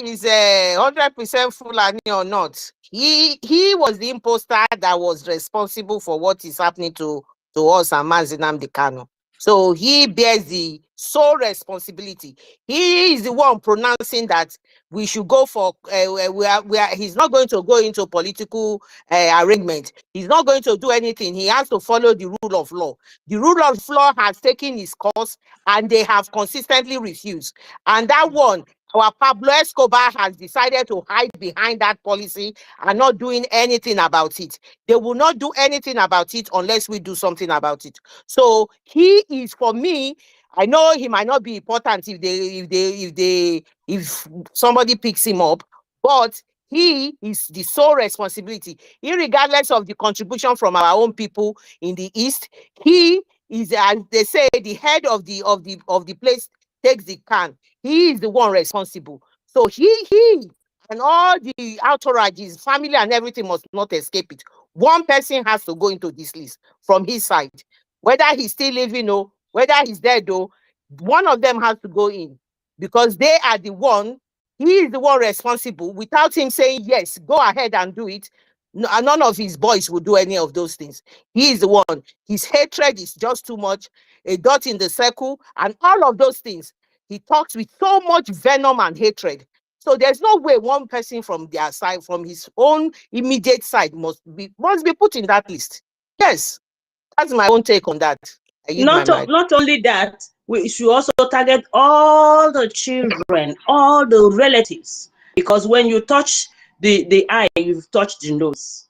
he's 100% Fulani or not, he was the imposter that was responsible for what is happening to us and Mazi Nnamdi Kanu. So he bears the sole responsibility. He is the one pronouncing that we should go for he's not going to go into political arrangement. He's not going to do anything. He has to follow the rule of law. The rule of law has taken its course, and they have consistently refused. And that one, our Pablo Escobar has decided to hide behind that policy and not doing anything about it. They will not do anything about it unless we do something about it. So he is, for me, I know he might not be important if somebody picks him up, but he is the sole responsibility. Irregardless of the contribution from our own people in the East, he is, as they say, the head of the place takes the can. He is the one responsible. So he and all the entourage, his family and everything must not escape it. One person has to go into this list from his side. Whether he's still living or whether he's dead, though, one of them has to go in, because they are the one, he is the one responsible. Without him saying, yes, go ahead and do it, none of his boys will do any of those things. He is the one. His hatred is just too much, a dot in the circle, and all of those things. He talks with so much venom and hatred. So there's no way one person from their side, from his own immediate side, must be put in that list. Yes, that's my own take on that. Not only that, we should also target all the children, all the relatives, because when you touch the eye, you've touched the nose.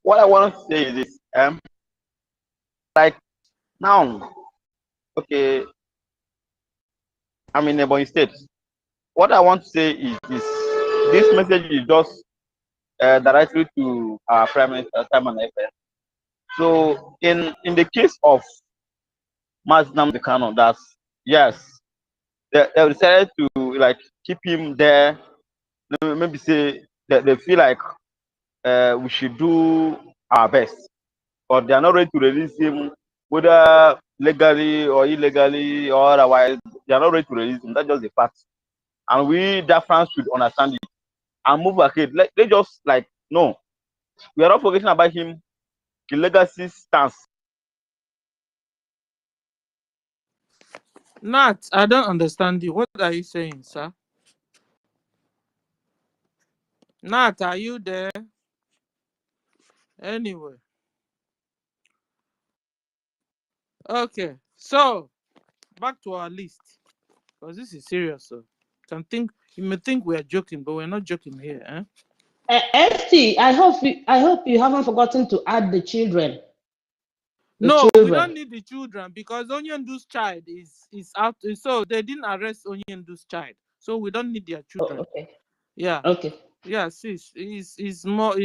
What I want to say is this, like now, okay, I'm in Ebonyi State. What I want to say is this message is just directly to our Prime Minister Simon Ekpa. So in the case of Mazi Nnamdi Kanu, that's yes, they decided to like keep him there. Maybe say that they feel like we should do our best, but they are not ready to release him, whether legally or illegally or otherwise. They are not ready to release him. That's just the fact, and we Biafrans should understand it and move ahead. They just like no, we are not forgetting about him. The legacy stands. Nat, I don't understand you. What are you saying, sir? Nat, are you there? Anyway. Okay, so back to our list, because this is serious. So you may think we are joking, but we're not joking here. FT, I hope you haven't forgotten to add the children. No, we don't need the children, because Onyendu's child is out. So they didn't arrest Onyendu's child, so we don't need their children. Oh, okay. Yeah. Okay. Yeah, sis, is more,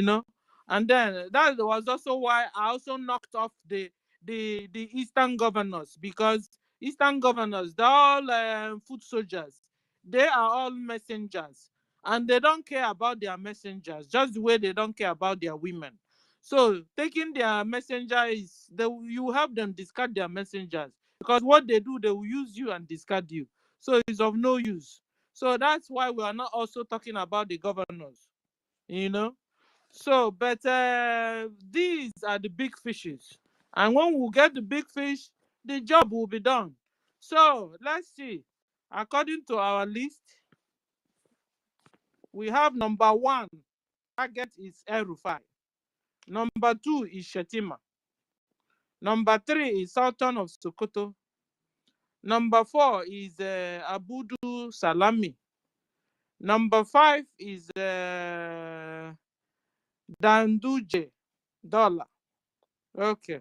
and then that was also why I also knocked off the Eastern governors, because Eastern governors, they're all foot soldiers. They are all messengers, and they don't care about their messengers, just the way they don't care about their women. So taking their messenger you help them discard their messengers, because what they do, they will use you and discard you. So it's of no use. So that's why we are not also talking about the governors, So, but these are the big fishes. And when we get the big fish, the job will be done. So, let's see. According to our list, we have number 1, target is El-Rufai. Number 2 is Shetima. Number 3 is Sultan of Sokoto. Number 4 is Abudu Salami. Number 5 is Danduje dollar. Okay.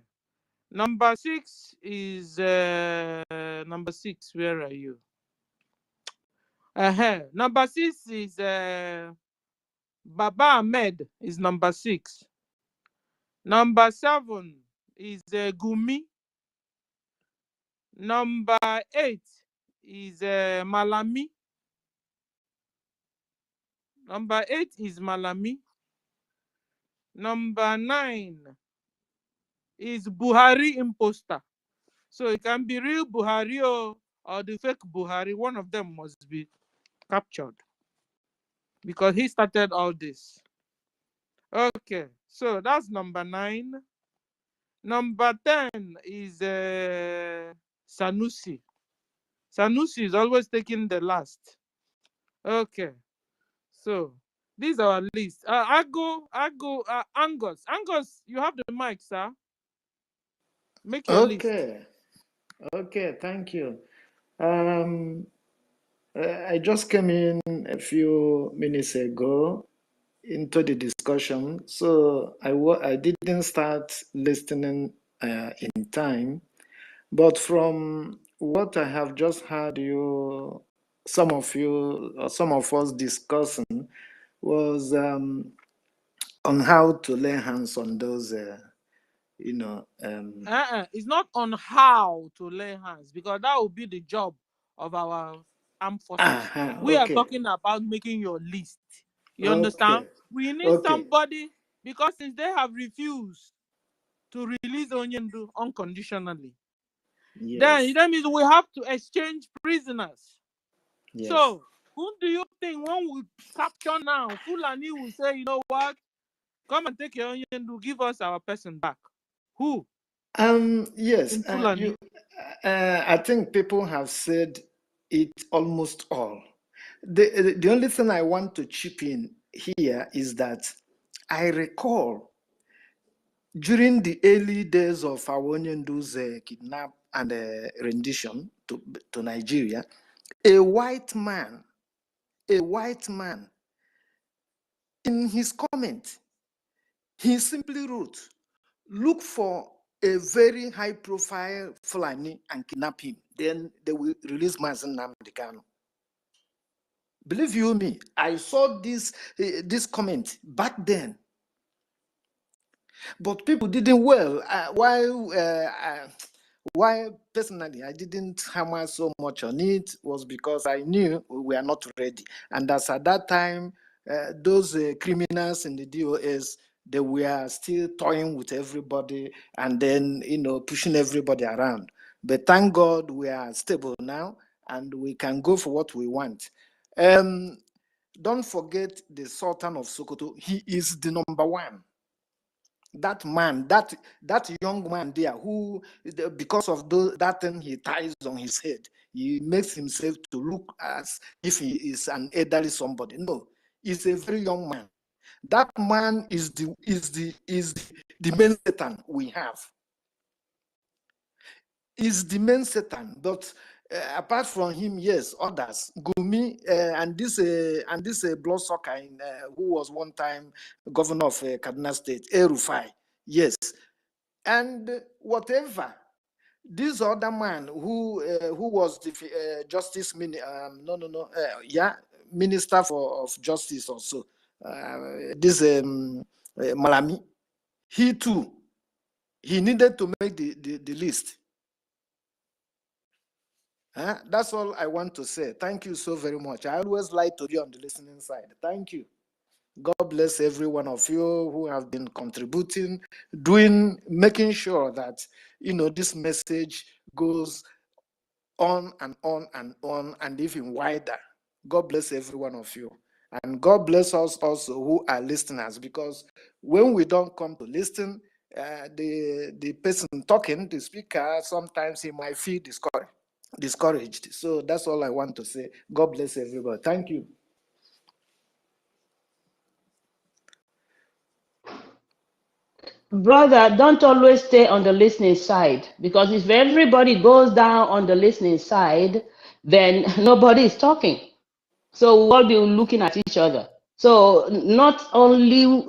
Number 6 is number 6. Where are you? Number 6 is Baba Ahmed is number 6. Number 7 is Gumi. Number 8 is Malami. Number 8 is Malami. Number 9 is Buhari imposter. So it can be real Buhari or the fake Buhari. One of them must be captured because he started all this. Okay, so that's number 9. Number 10 is Sanusi. Sanusi is always taking the last. Okay, so these are our list. I go, Angus. Angus, you have the mic, sir. Make your list. Okay, thank you. I just came in a few minutes ago into the discussion, so I didn't start listening in time, but from what I have just heard some of us discussing was on how to lay hands on those, It's not on how to lay hands because that will be the job of our armed forces. We are talking about making your list. You understand? We need somebody because since they have refused to release Onyendu unconditionally, then that means we have to exchange prisoners. So who do you think one will capture now? Fulani will say, you know what? Come and take your Onyendu, give us our person back. Who? Yes, I think people have said it almost all. The only thing I want to chip in here is that I recall during the early days of Awonyendu's kidnap and rendition to Nigeria, a white man, in his comment, he simply wrote, look for a very high-profile Fulani and kidnap him. Then they will release Mazen Nnamdi Kanu. Believe you me, I saw this comment back then. But people didn't well. Why personally I didn't hammer so much on it was because I knew we were not ready. And as at that time, those criminals in the DOS, they were still toying with everybody and then, pushing everybody around. But thank God we are stable now and we can go for what we want. Don't forget the Sultan of Sokoto. He is the number one. That man, that young man there, who, because of that thing he ties on his head, he makes himself to look as if he is an elderly somebody. No, he's a very young man. That man is the main Satan we have. Is the main Satan, but apart from him, yes, others. Gumi and this bloodsucker who was one time governor of Kaduna State, Erufai, yes, and whatever. This other man who was the justice minister of justice also, this Malami, he too, he needed to make the list. That's all I want to say. Thank you so very much. I always like to be on the listening side. Thank you. God bless every one of you who have been contributing, making sure that, this message goes on and on and on and even wider. God bless every one of you. And God bless us also who are listeners, because when we don't come to listen, the person talking, the speaker, sometimes he might feel discouraged. So that's all I want to say. God bless everybody. Thank you. Brother, don't always stay on the listening side, because if everybody goes down on the listening side, then nobody is talking. So we'll all be looking at each other. So not only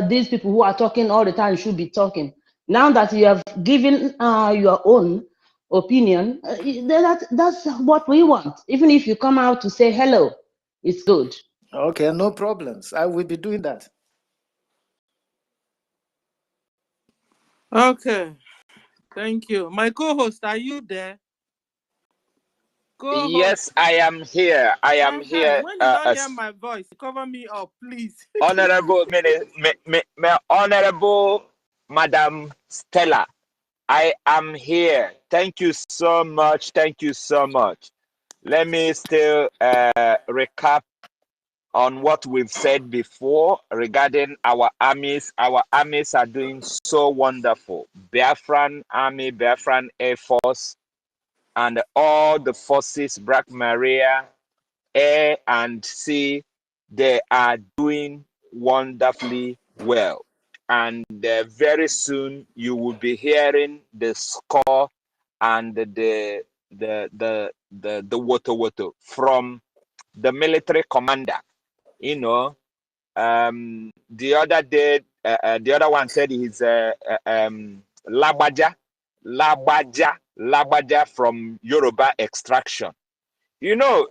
these people who are talking all the time should be talking. Now that you have given your own opinion, that's what we want. Even if you come out to say hello, it's good. Okay, no problems. I will be doing that. Okay, thank you. My co-host, are you there? Co-host. Yes, I am here. I am here. When you don't hear my voice, cover me up, please. Honorable Honorable Madam Stella, I am here. Thank you so much. Thank you so much. Let me still recap on what we've said before regarding our armies. Our armies are doing so wonderful. Biafran Army, Biafran Air Force, and all the forces, Black Maria, Air and Sea, they are doing wonderfully well. And very soon you will be hearing the score and the WOTOWOTO from the military commander. You know, the other day, the other one said he's Labaja from Yoruba extraction. You know,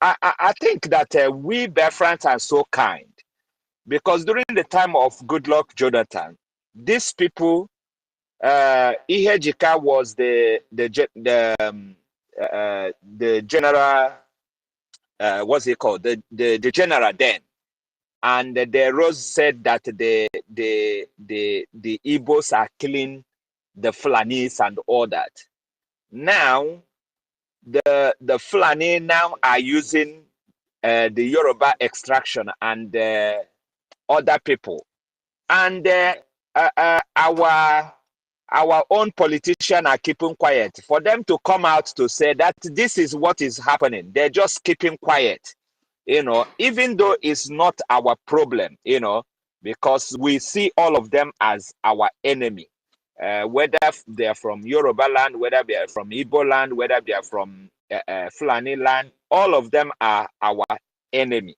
I think that we Biafrans are so kind, because during the time of Goodluck Jonathan, these people, Ihejika was the general, what's it called, the general then, and the Rose said that the Igbos are killing the Fulanis and all that. Now the Fulani now are using the Yoruba extraction and other people, and our own politicians are keeping quiet. For them to come out to say that this is what is happening, they're just keeping quiet. Even though it's not our problem, because we see all of them as our enemy. Whether they are from Yoruba land, whether they are from Igbo land, whether they are from Fulani land, all of them are our enemy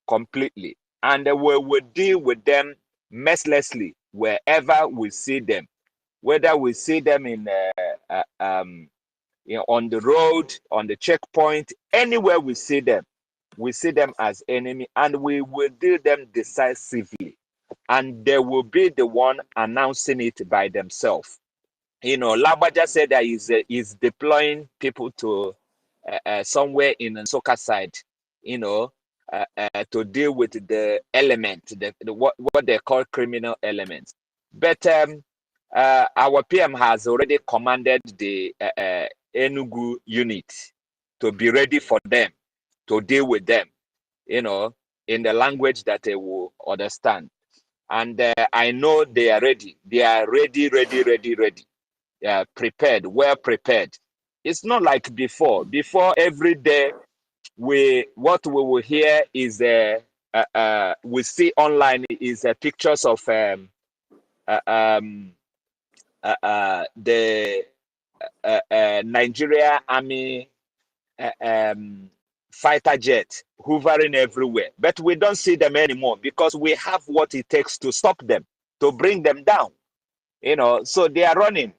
completely. And we will deal with them mercilessly wherever we see them. Whether we see them in on the road, on the checkpoint, anywhere we see them as enemy, and we will deal them decisively. And they will be the one announcing it by themselves. Labaja said that he's deploying people to somewhere in the Soka side, to deal with the element, what they call criminal elements. But our PM has already commanded the Enugu unit to be ready for them, to deal with them, in the language that they will understand. And I know they are ready. They are ready. Prepared, well prepared. It's not like before. Before, every day, what we will hear is we see online is pictures of the Nigeria Army fighter jet hovering everywhere, but we don't see them anymore because we have what it takes to stop them, to bring them down. So they are running.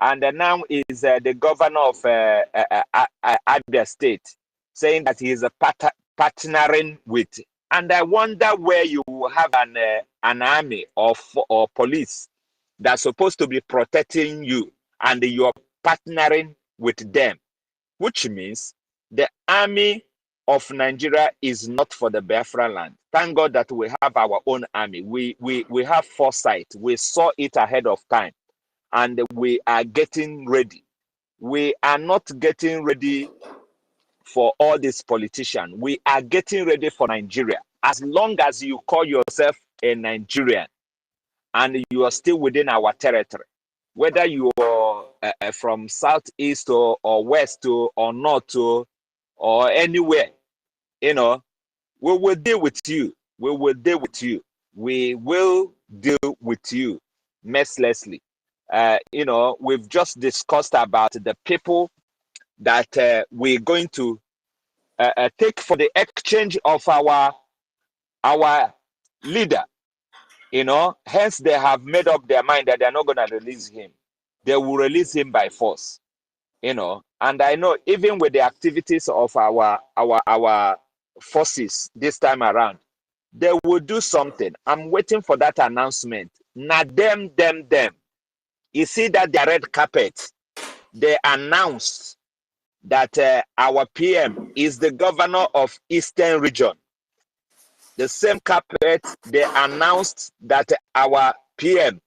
And now is the governor of Abia State saying that he is partnering with. And I wonder where you have an army or police that's supposed to be protecting you, and you're partnering with them, which means the army of Nigeria is not for the Biafra land. Thank God that we have our own army. We have foresight. We saw it ahead of time, and we are getting ready. We are not getting ready for all these politicians. We are getting ready for Nigeria. As long as you call yourself a Nigerian and you are still within our territory, whether you are from southeast or west or north or anywhere, we will deal with you. We will deal with you. We will deal with you mercilessly. We've just discussed about the people that we're going to take for the exchange of our our leader, hence they have made up their mind that they're not going to release him. They will release him by force, and I know even with the activities of our forces this time around, they will do something. I'm waiting for that announcement. Not them. You see that the red carpet, they announced that our PM is the governor of Eastern Region. The same carpet, they announced that our PM,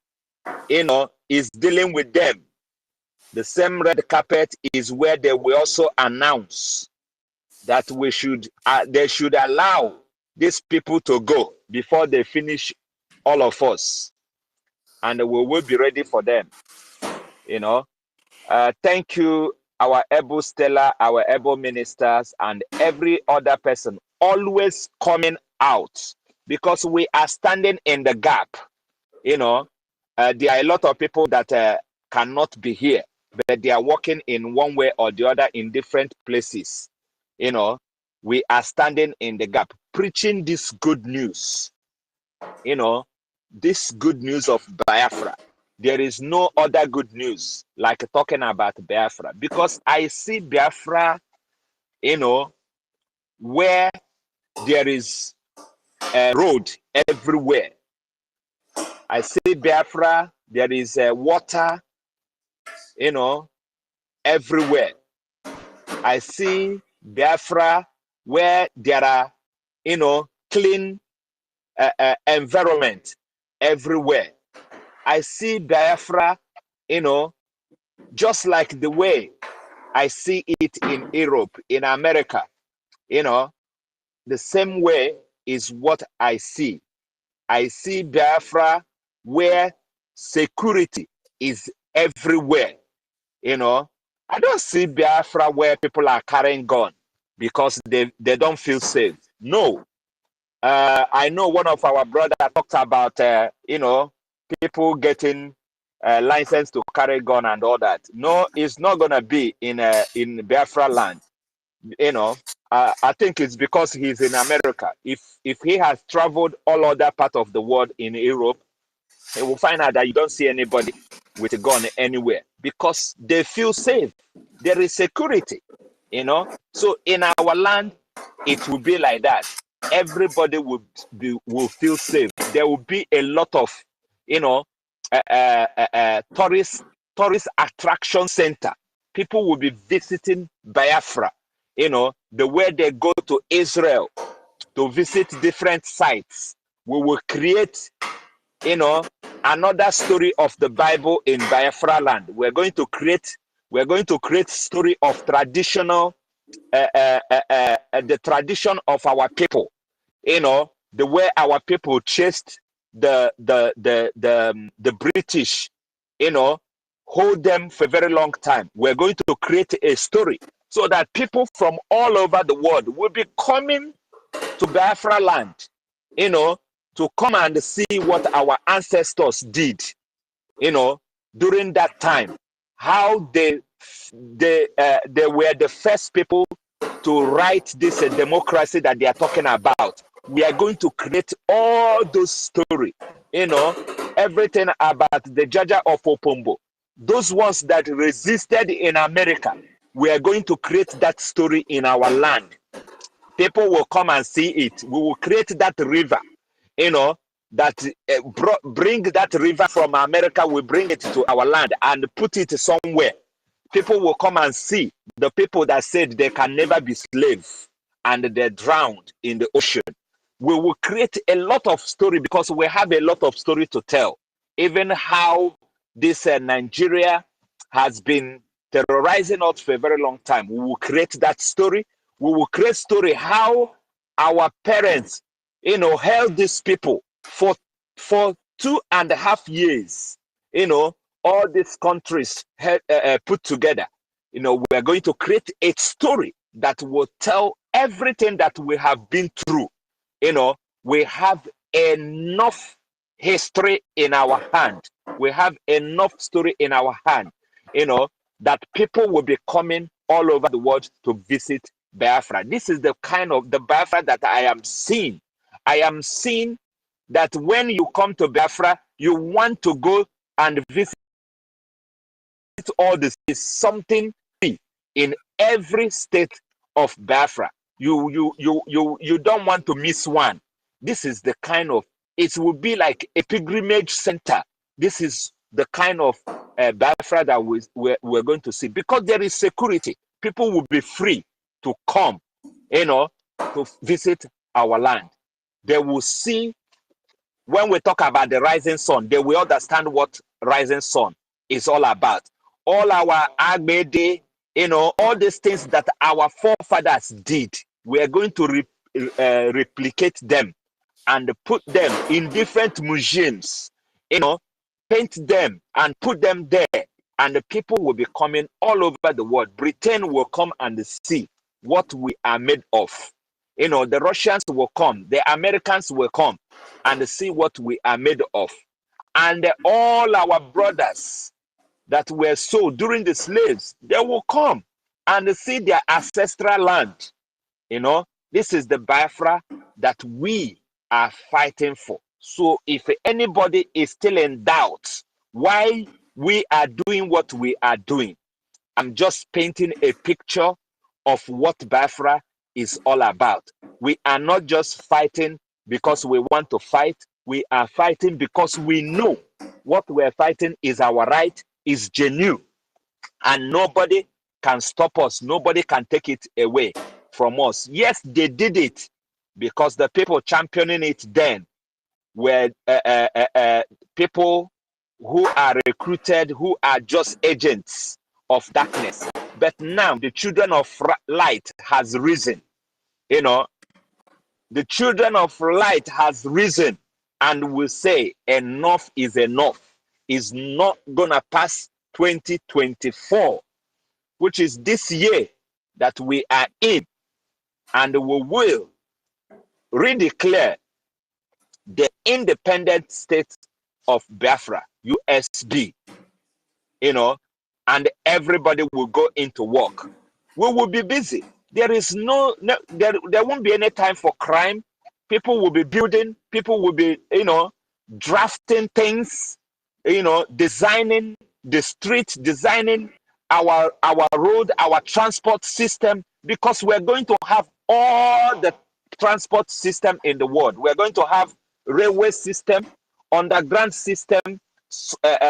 is dealing with them. The same red carpet is where they will also announce that they should allow these people to go before they finish all of us, and we will be ready for them. Thank you, our able Stella, our able ministers, and every other person always coming out, because we are standing in the gap. There are a lot of people that cannot be here, but they are working in one way or the other in different places. We are standing in the gap, preaching this good news. This good news of Biafra. There is no other good news like talking about Biafra, because I see Biafra, where there is a road everywhere. I see Biafra, there is water, everywhere. I see Biafra where there are, clean environment everywhere. I see Biafra, just like the way I see it in Europe, in America, the same way is what I see. I see Biafra where security is everywhere. I don't see Biafra where people are carrying gun because they don't feel safe. No. I know one of our brothers talked about, people getting license to carry gun and all that. No, it's not going to be in Biafraland. I think it's because he's in America. If he has traveled all other part of the world in Europe, he will find out that you don't see anybody with a gun anywhere because they feel safe. There is security, So in our land, it will be like that. Everybody will feel safe. There will be a lot of, tourist attraction center. People will be visiting Biafra. The way they go to Israel to visit different sites. We will create, another story of the Bible in Biafraland. We're going to create story of traditional, the tradition of our people. The way our people chased the British, hold them for a very long time. We're going to create a story so that people from all over the world will be coming to Biafra land, to come and see what our ancestors did, during that time, how they were the first people to write this democracy that they are talking about. We are going to create all those stories, everything about the Jaja of Opombo, those ones that resisted in America. We are going to create that story in our land. People will come and see it. We will create that river, that bring that river from America, we bring it to our land and put it somewhere. People will come and see the people that said they can never be slaves and they drowned in the ocean. We will create a lot of story because we have a lot of story to tell. Even how this Nigeria has been terrorizing us for a very long time. We will create that story. We will create story how our parents, held these people for 2.5 years. All these countries put together. We are going to create a story that will tell everything that we have been through. We have enough history in our hand. We have enough story in our hand, that people will be coming all over the world to visit Biafra. This is the kind of the Biafra that I am seeing. I am seeing that when you come to Biafra, you want to go and visit all this. Is something in every state of Biafra. You don't want to miss one. This is the kind of, it will be like a pilgrimage center. This is the kind of Biafra that we're going to see, because there is security. People will be free to come, to visit our land. They will see, when we talk about the rising sun, they will understand what rising sun is all about. All our Agbede, all these things that our forefathers did, we are going to replicate them and put them in different museums, paint them and put them there. And the people will be coming all over the world. Britain will come and see what we are made of. The Russians will come, the Americans will come and see what we are made of. And all our brothers that were sold during the slaves, they will come and see their ancestral land. This is the Biafra that we are fighting for. So if anybody is still in doubt why we are doing what we are doing, I'm just painting a picture of what Biafra is all about. We are not just fighting because we want to fight. We are fighting because we know what we're fighting is our right, is genuine, and nobody can stop us. Nobody can take it away from us. Yes, they did it because the people championing it then were people who are recruited, who are just agents of darkness. But now the children of light has risen. The children of light has risen and will say enough is enough. Is not gonna pass 2024, which is this year that we are in, and we will redeclare the independent state of Biafra, USB, and everybody will go into work. We will be busy. There is there won't be any time for crime. People will be building, people will be, drafting things, designing the street, designing our road, our transport system, because we're going to have all the transport system in the world. We're going to have railway system, underground system,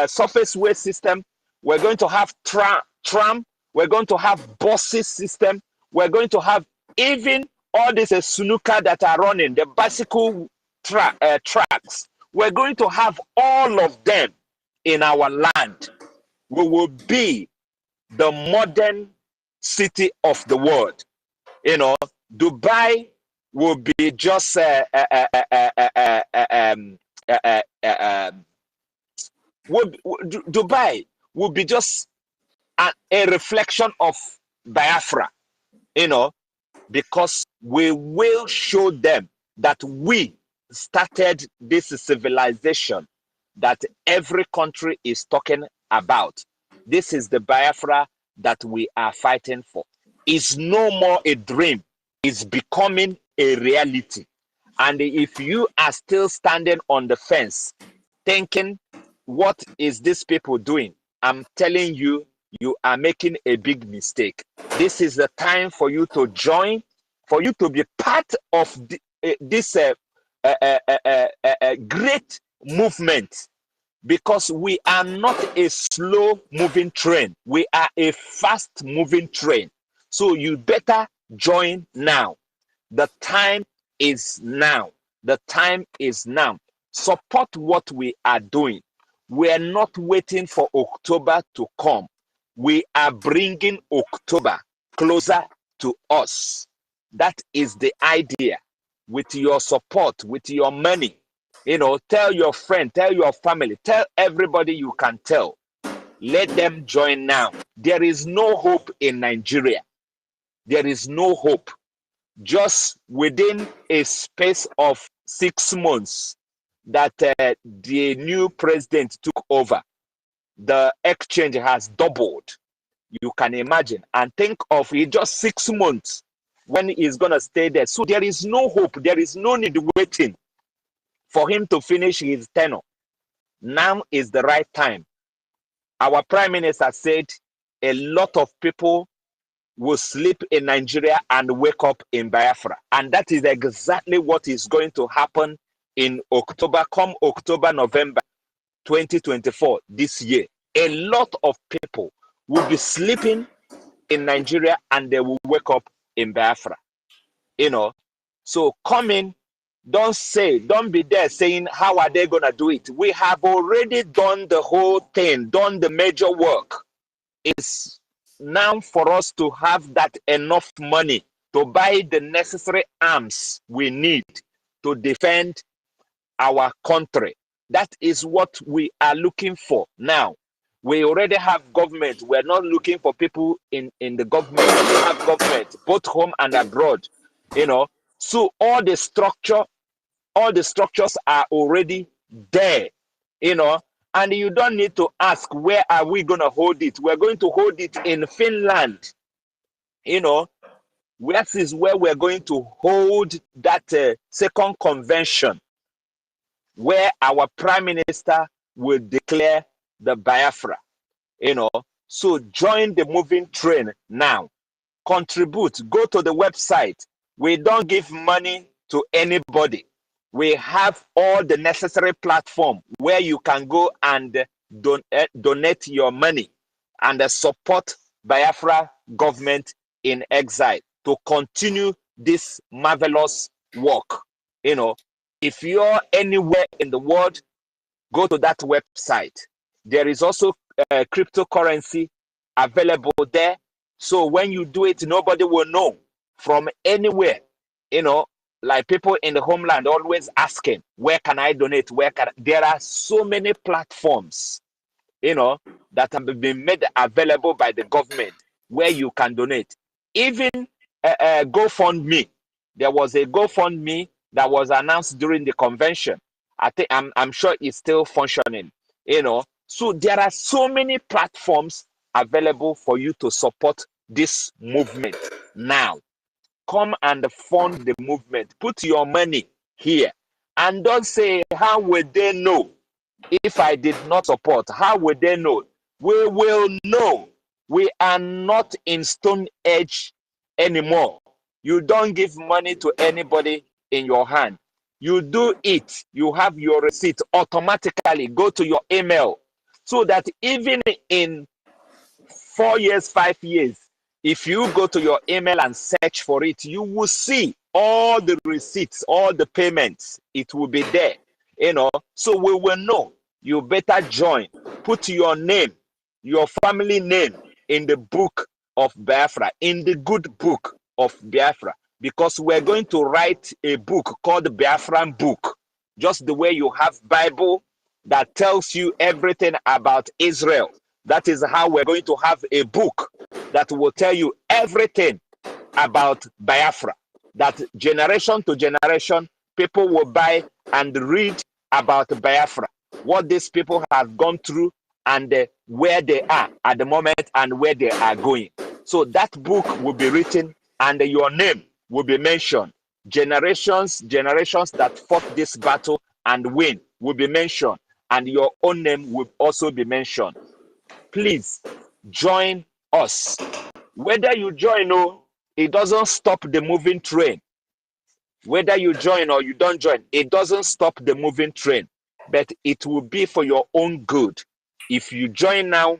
surface way system. We're going to have tram. We're going to have buses system. We're going to have even all these snooker that are running, the bicycle tracks. We're going to have all of them in our land. We will be the modern city of the world. Dubai will be just Dubai will be just a reflection of Biafra, because we will show them that we started this civilization that every country is talking about. This is the Biafra that we are fighting for. It's no more a dream. It's becoming a reality. And if you are still standing on the fence thinking, what is this people doing? I'm telling you, you are making a big mistake. This is the time for you to join, for you to be part of this great movement, because we are not a slow moving train. We are a fast moving train. So you better join now. The time is now. The time is now. Support what we are doing. We are not waiting for October to come. We are bringing October closer to us. That is the idea. With your support, with your money, tell your friend, tell your family, tell everybody you can tell. Let them join now. There is no hope in Nigeria. There is no hope. Just within a space of 6 months that the new president took over, the exchange has doubled. You can imagine. And think of it, just 6 months. when he's going to stay there. So there is no hope. There is no need waiting for him to finish his tenure. Now is the right time. Our prime minister said a lot of people will sleep in Nigeria and wake up in Biafra. And that is exactly what is going to happen in October, come October, November 2024 this year. A lot of people will be sleeping in Nigeria and they will wake up in Biafra. You know, so come in, don't be there saying, how are they going to do it? We have already done the whole thing, done the major work. It's now for us to have that enough money to buy the necessary arms we need to defend our country. That is what we are looking for now. We already have government. We're not looking for people in the government. We have government both home and abroad, you know. So all the structures are already there, you know. And you don't need to ask, where are we going to hold it? We're going to hold it in Finland, you know. This is where we're going to hold that second convention, where our prime minister will declare the Biafra, you know. So join the moving train now. Contribute. Go to the website. We don't give money to anybody. We have all the necessary platform where you can go and donate your money and support Biafra government in exile to continue this marvelous work. You know, if you're anywhere in the world, go to that website. There is also cryptocurrency available there. So when you do it, nobody will know from anywhere. You know, like people in the homeland always asking, where can I donate? There are so many platforms, you know, that have been made available by the government where you can donate. Even GoFundMe. There was a GoFundMe that was announced during the convention. I'm sure it's still functioning, you know. So there are so many platforms available for you to support this movement now. Come and fund the movement. Put your money here. And don't say, how would they know if I did not support? How would they know? We will know. We are not in stone age anymore. You don't give money to anybody in your hand. You do it. You have your receipt automatically. Go to your email so that even in 4 years, 5 years, if you go to your email and search for it, you will see all the receipts, all the payments. It will be there, you know. So we will know. You better join. Put your name, your family name in the book of Biafra, in the good book of Biafra, because we're going to write a book called the Biafran book, just the way you have Bible that tells you everything about Israel. That is how we're going to have a book that will tell you everything about Biafra, that generation to generation, people will buy and read about Biafra, what these people have gone through and where they are at the moment and where they are going. So that book will be written and your name will be mentioned. Generations that fought this battle and win will be mentioned, and your own name will also be mentioned. Please join us. Whether you join or it doesn't stop the moving train. Whether you join or you don't join, it doesn't stop the moving train, but it will be for your own good. If you join now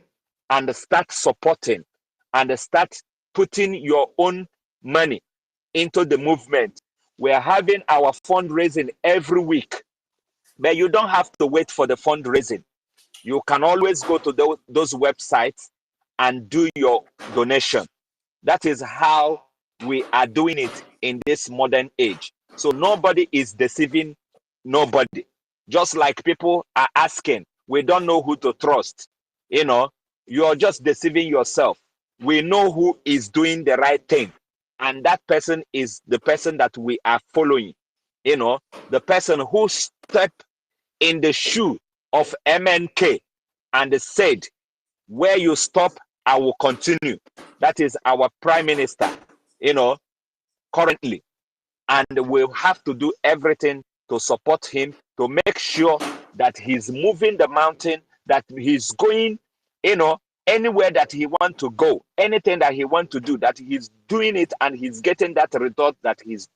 and start supporting and start putting your own money into the movement, we are having our fundraising every week, but you don't have to wait for the fundraising. You can always go to those websites and do your donation. That is how we are doing it in this modern age. So nobody is deceiving nobody. Just like people are asking, we don't know who to trust. You know, you're just deceiving yourself. We know who is doing the right thing. And that person is the person that we are following. You know, the person who stepped in the shoe of MNK and said, where you stop, I will continue. That is our prime minister. You know, currently, and we'll have to do everything to support him, to make sure that he's moving the mountain, that he's going, anywhere that he wants to go, anything that he wants to do, that he's doing it and he's getting that result that he's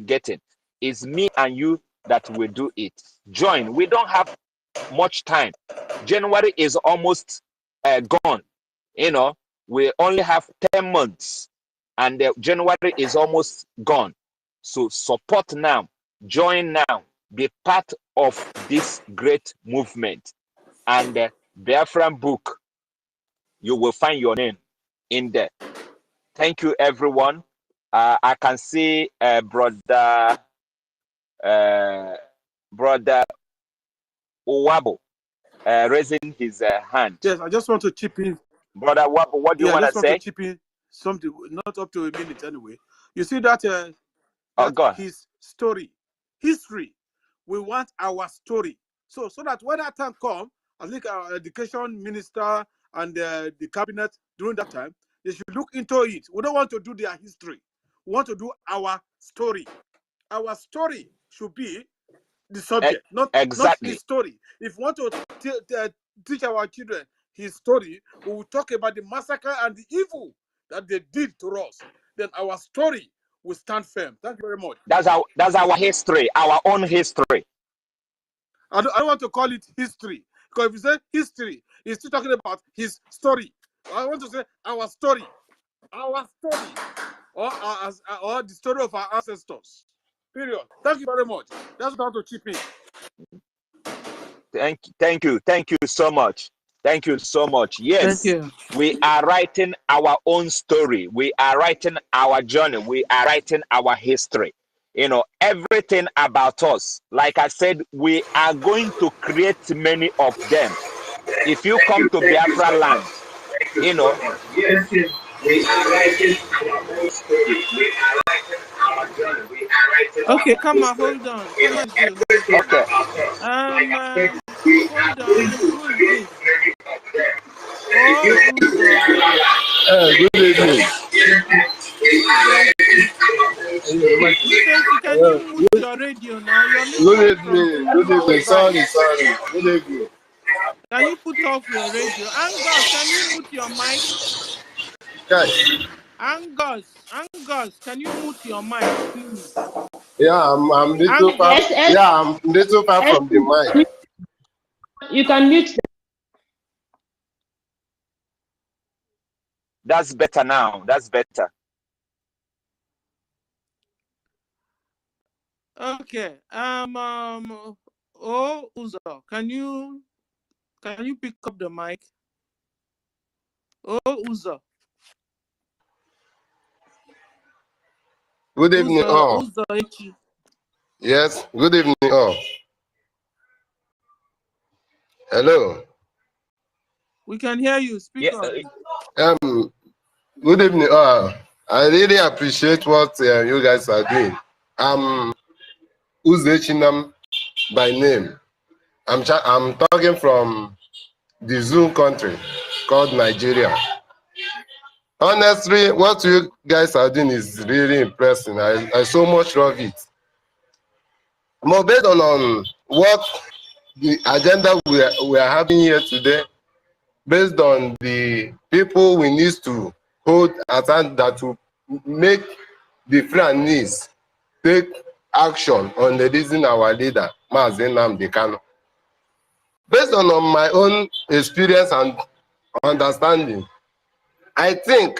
getting. It's me and you that will do it. Join. We don't have much time. January is almost gone. We only have 10 months and January is almost gone. So support now, join now, be part of this great movement. And the Biafran book, you will find your name in there. Thank you, everyone. I can see brother Owabo raising his hand. Yes, I just want to chip in. Brother Owabo, what do you want to say? I just want to chip in something, not up to a minute anyway. You see that, his story, history. We want our story. So that when that time comes, I think our education minister and the cabinet during that time, they should look into it. We don't want to do their history. We want to do our story. Our story should be the subject, not his story. If we want to teach our children his story, we will talk about the massacre and the evil that they did to us. Then our story will stand firm. Thank you very much. That's our history, our own history. I don't want to call it history, because if you say history, he's still talking about his story. I want to say our story, or the story of our ancestors. Period. Thank you very much. That's what I want to chip in. Thank you so much. Thank you so much. Yes, we are writing our own story. We are writing our journey. We are writing our history. Everything about us. Like I said, we are going to create many of them. If you come to Biafralands, Yes, we are writing our own story. We are writing our journey. We are writing. Okay, come on, hold on. Come on, Jill, hold on. Okay. Hold on. Who is this? Good evening. Can you mute your radio now? Good evening. Sorry. Good evening. Can you put off your radio? Angus, can you mute your mic? Guys. Angus, can you mute your mic, please? Yeah, I'm little far. Yeah, I'm little far from the mic. You can mute them. That's better now. That's better. Okay. Uzo, can you pick up the mic? Uzo. Good evening, all. Uzo. Yes, good evening, all. Hello. We can hear you. Speak up. Good evening, all. I really appreciate what you guys are doing. I'm Uzechinam by name. I'm talking from the Zoom country called Nigeria. Honestly, what you guys are doing is really impressive. I so much love it. More based on what the agenda we are having here today, based on the people we need to hold at hand that will make the Biafralands take action on the reason our leader, Mazi Nnamdi Kanu. Based on my own experience and understanding, I think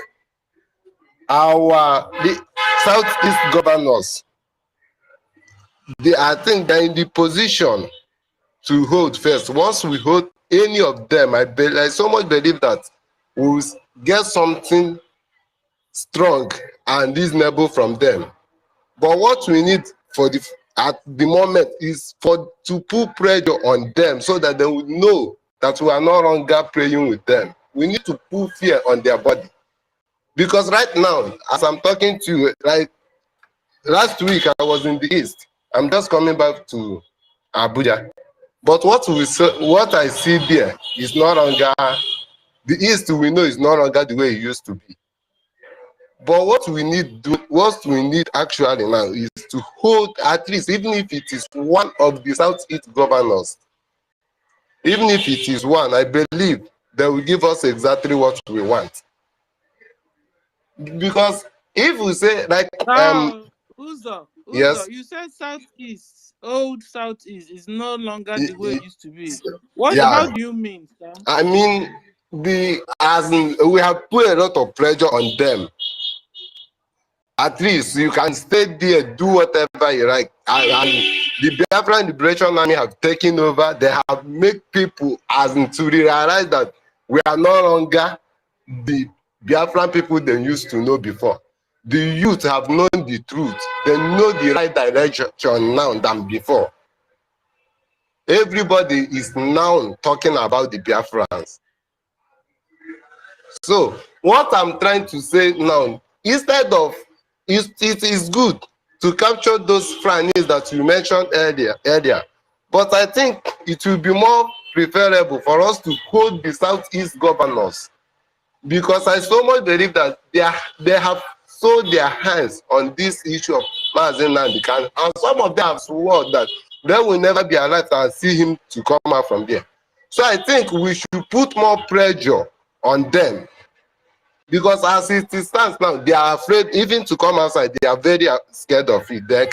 the Southeast governors, I think they're in the position to hold first. Once we hold any of them, I so much believe that we'll get something strong and reasonable from them. But what we need at the moment is to put pressure on them so that they will know that we are no longer praying with them. We need to put fear on their body. Because right now, as I'm talking to you, like last week I was in the East. I'm just coming back to Abuja. But what I see there is no longer, the East we know is no longer the way it used to be. But what we need actually now is to hold, at least, even if it is one of the Southeast governors, even if it is one, I believe they will give us exactly what we want. Because if we say like Uzo, yes, you said Southeast, old Southeast is no longer the way it used to be. yeah, How do you mean, sir? I mean we have put a lot of pressure on them. At least you can stay there, do whatever you like. And the Biafran Liberation Army have taken over. They have made people to realize that we are no longer the Biafran people they used to know before. The youth have known the truth. They know the right direction now than before. Everybody is now talking about the Biafrans. So what I'm trying to say now, instead of it is good to capture those Franese that you mentioned earlier. But I think it will be more preferable for us to hold the Southeast governors, because I so much believe that they have sold their hands on this issue of Mazen Nandikan, and some of them have sworn that they will never be alive and see him to come out from there. So I think we should put more pressure on them. Because as it stands now, they are afraid even to come outside. They are very scared of it. They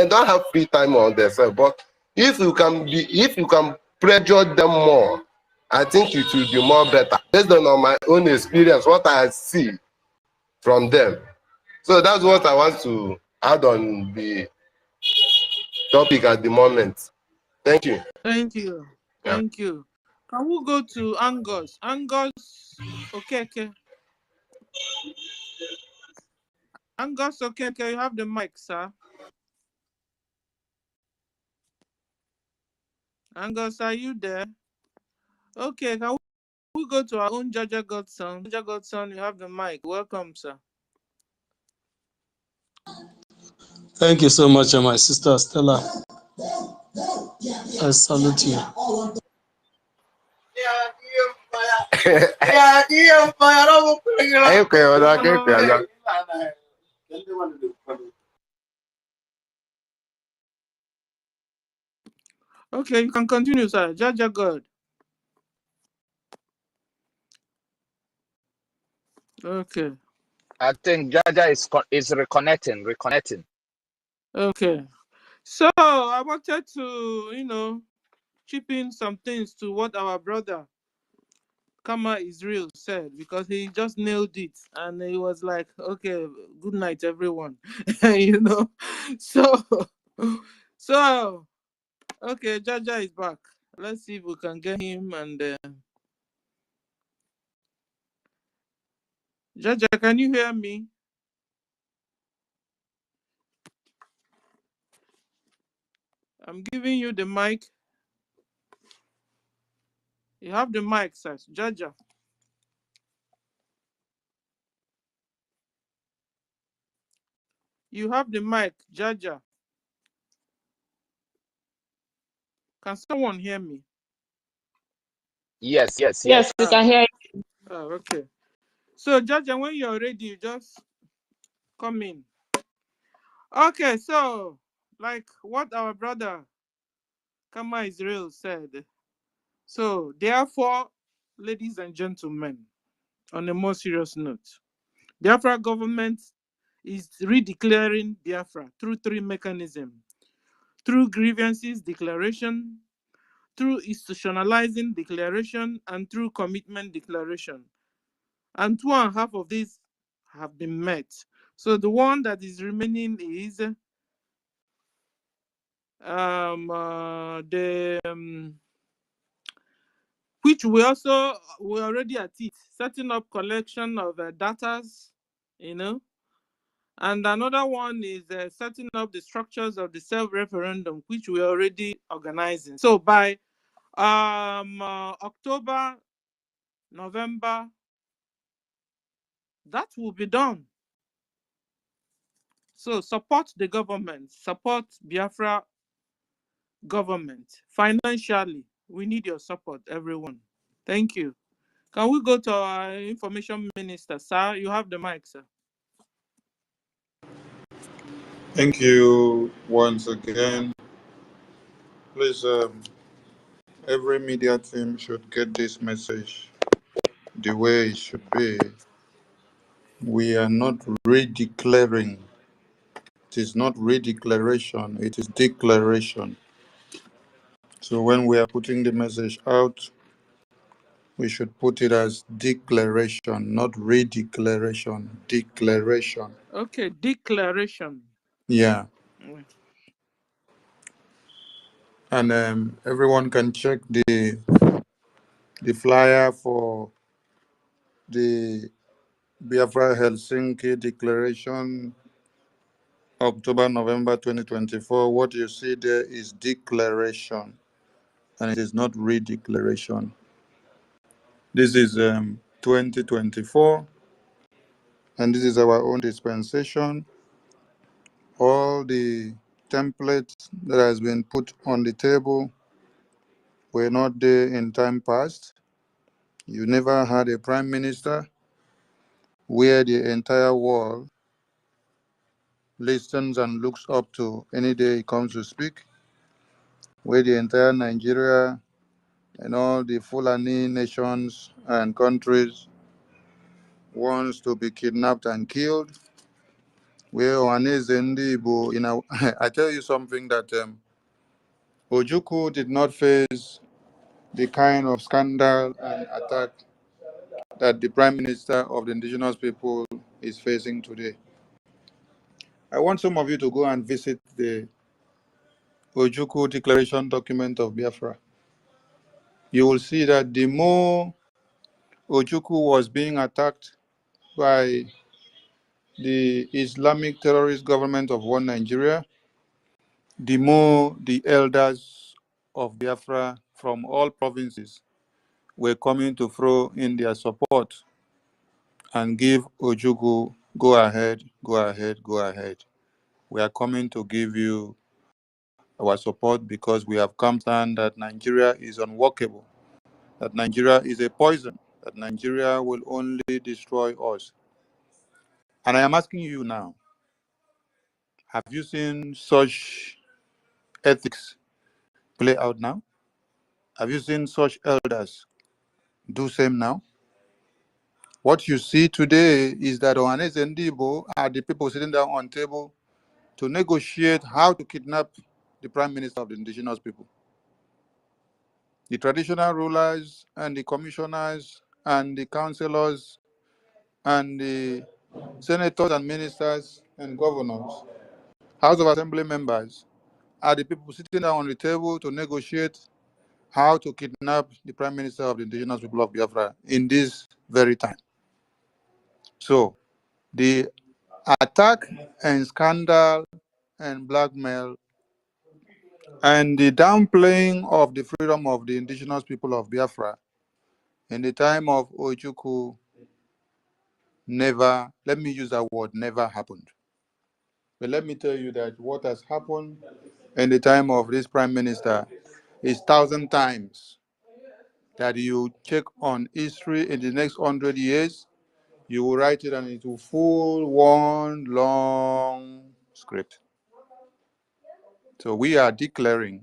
don't have free time on themselves. But if you can pressure them more, I think it will be more better. Based on my own experience, what I see from them. So that's what I want to add on the topic at the moment. Thank you. Thank you. Yeah. Thank you. Can we go to Angus? Angus, okay. Angus, okay, you have the mic, sir. Angus, are you there? Okay, can we go to our own Jaja Godson? Jaja Godson, you have the mic. Welcome, sir. Thank you so much, my sister Stella. I salute you. Okay, you can continue, sir. Jaja God. Okay. I think Jaja is reconnecting. Okay. So I wanted to, chip in some things to what our brother Kama Israel said, because he just nailed it, and he was like, okay, good night everyone. So okay, Jaja is back. Let's see if we can get him. And Jaja, can you hear me? I'm giving you the mic. You have the mic, sir. Jaja. You have the mic, Jaja. Can someone hear me? Yes. Yes, we can hear you. Oh, okay. So, Jaja, when you're ready, you just come in. Okay, so, like what our brother Kama Israel said. So, therefore, ladies and gentlemen, on a more serious note, Biafra government is redeclaring Biafra through three mechanisms: through grievances declaration, through institutionalizing declaration, and through commitment declaration. And 2.5 of these have been met. So the one that is remaining is which we already at it, setting up collection of datas, and another one is setting up the structures of the self-referendum, which we're already organizing. So by October, November, that will be done. So support the government, support Biafra government financially. We need your support, everyone. Thank you. Can we go to our information minister, sir? You have the mic, sir. Thank you once again. Please, every media team should get this message the way it should be. We are not redeclaring. It is not redeclaration, it is declaration. So when we are putting the message out, we should put it as declaration, not redeclaration, declaration. Okay, declaration. Yeah. Mm. And everyone can check the flyer for the Biafra Helsinki Declaration, October, November 2024. What you see there is declaration, and it is not redeclaration. This is 2024, and this is our own dispensation. All the templates that has been put on the table were not there in time past. You never had a prime minister where the entire world listens and looks up to any day he comes to speak, where the entire Nigeria and all the Fulani nations and countries wants to be kidnapped and killed. Where Ohaneze Ndị Igbo, I tell you something that Ojukwu did not face the kind of scandal and attack that the Prime Minister of the indigenous people is facing today. I want some of you to go and visit the Ojukwu Declaration document of Biafra. You will see that the more Ojukwu was being attacked by the Islamic terrorist government of one Nigeria, the more the elders of Biafra from all provinces were coming to throw in their support and give Ojukwu, go ahead, go ahead, go ahead. We are coming to give you our support because we have come to understand that Nigeria is unworkable, that Nigeria is a poison, that Nigeria will only destroy us. And I am asking you now, have you seen such ethics play out now? Have you seen such elders do same now? What you see today is that Ohaneze Ndị Igbo are the people sitting down on table to negotiate how to kidnap the Prime Minister of the indigenous people. The traditional rulers and the commissioners and the councillors and the senators and ministers and governors, House of Assembly members, are the people sitting down on the table to negotiate how to kidnap the Prime Minister of the indigenous people of Biafra in this very time. So the attack and scandal and blackmail and the downplaying of the freedom of the indigenous people of Biafra in the time of Ojukwu never, let me use that word, never happened. But let me tell you that what has happened in the time of this Prime Minister is 1,000 times that you check on history in the next 100 years, you will write it and it will full one long script. So we are declaring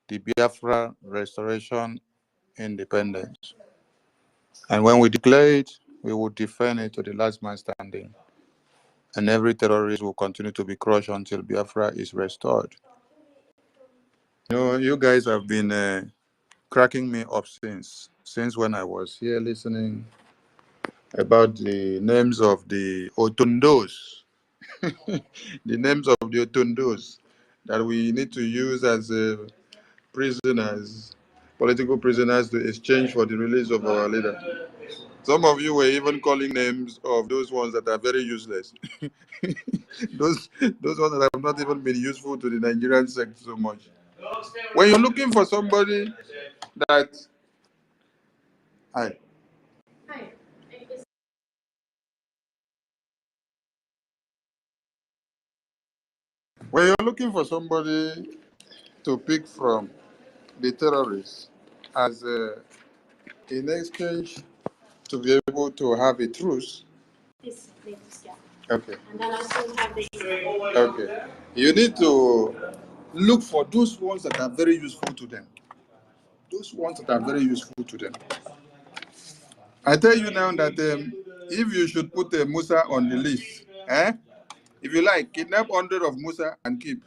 the Biafra restoration independence. And when we declare it, we will defend it to the last man standing. And every terrorist will continue to be crushed until Biafra is restored. You know, you guys have been cracking me up since when I was here listening about the names of the Otundos, the names of the Otundos that we need to use as prisoners, political prisoners to exchange for the release of our leader. Some of you were even calling names of those ones that are very useless. those ones that have not even been useful to the Nigerian sect so much. When you're looking for somebody that when you're looking for somebody to pick from the terrorists as in exchange to be able to have a truce, Okay. Okay. You need to look for those ones that are very useful to them. Those ones that are very useful to them. I tell you now that if you should put a Musa on the list, if you like, kidnap 100 of Musa and keep.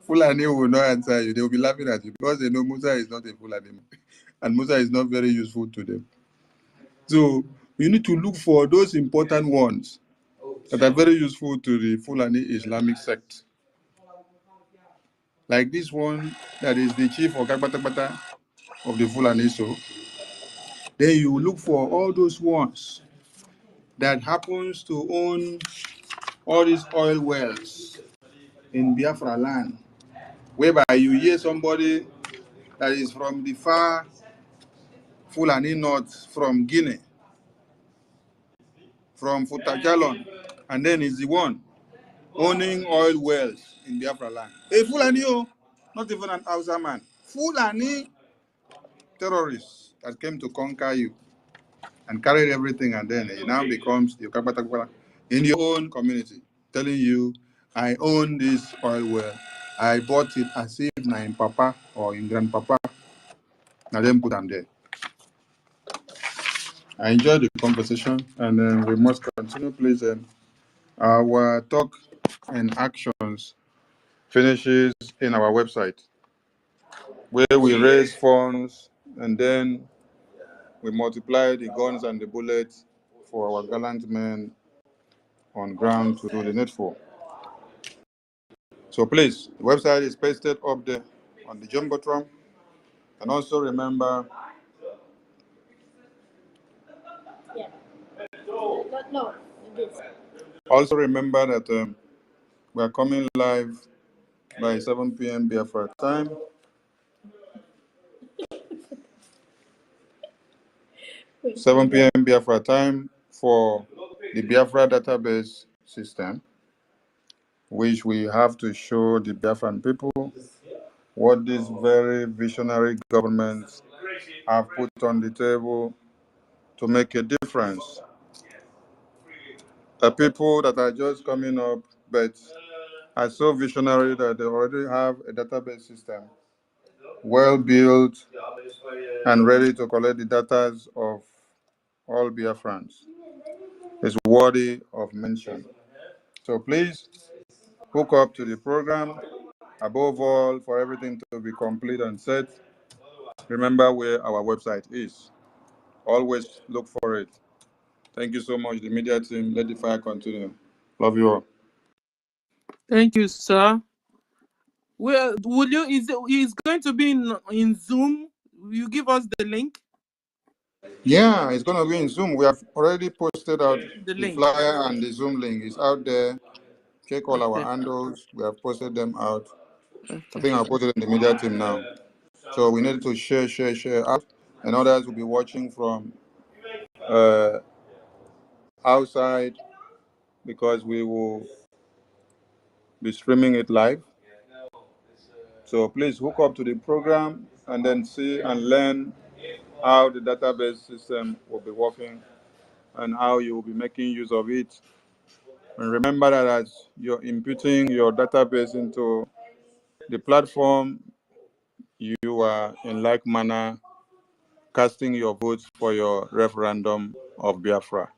Fulani will not answer you. They will be laughing at you because they know Musa is not a Fulani. And Musa is not very useful to them. So you need to look for those important ones that are very useful to the Fulani Islamic sect. Like this one that is the chief of Kakbatakbata of the Fulani. So then you look for all those ones that happens to own all these oil wells in Biafra land, whereby you hear somebody that is from the far Fulani North, from Guinea, from Futajalon, and then is the one owning oil wells in Biafra land. A Fulani, not even an Hausa man. Fulani terrorists that came to conquer you and carried everything, and then it now becomes your Kakbatakbata in your own community, telling you, I own this oil well. I bought it as if my in papa or in grandpapa. Now then put them there. I enjoyed the conversation, and we must continue, please. Our talk and actions finishes in our website, where we raise funds and then we multiply the guns and the bullets for our gallant men on ground to do the needful. So please, the website is pasted up there on the Jumbotron. And also remember, that we are coming live by 7 p.m. Biafra time. Wait, 7 p.m. Biafra time for the Biafra database system, which we have to show the Biafran people what these very visionary governments have put on the table to make a difference. The people that are just coming up, but are so visionary that they already have a database system well built and ready to collect the data of all Biafrans. Is worthy of mention. So please hook up to the program. Above all, for everything to be complete and set, remember where our website is. Always look for it. Thank you so much, the media team. Let the fire continue. Love you all. Thank you, sir. Well, will you? Is going to be in Zoom? Will you give us the link? Yeah, it's going to be in Zoom. We have already posted out The the link. flyer and the Zoom link. It's out there. Check all our Okay. handles. We have posted them out. Okay. I think I'll put it in the media team now. So we need to share out, and others will be watching from outside because we will be streaming it live. So please hook up to the program and then see and learn how the database system will be working and how you will be making use of it. And remember that as you're inputting your database into the platform, you are in like manner casting your votes for your referendum of Biafra.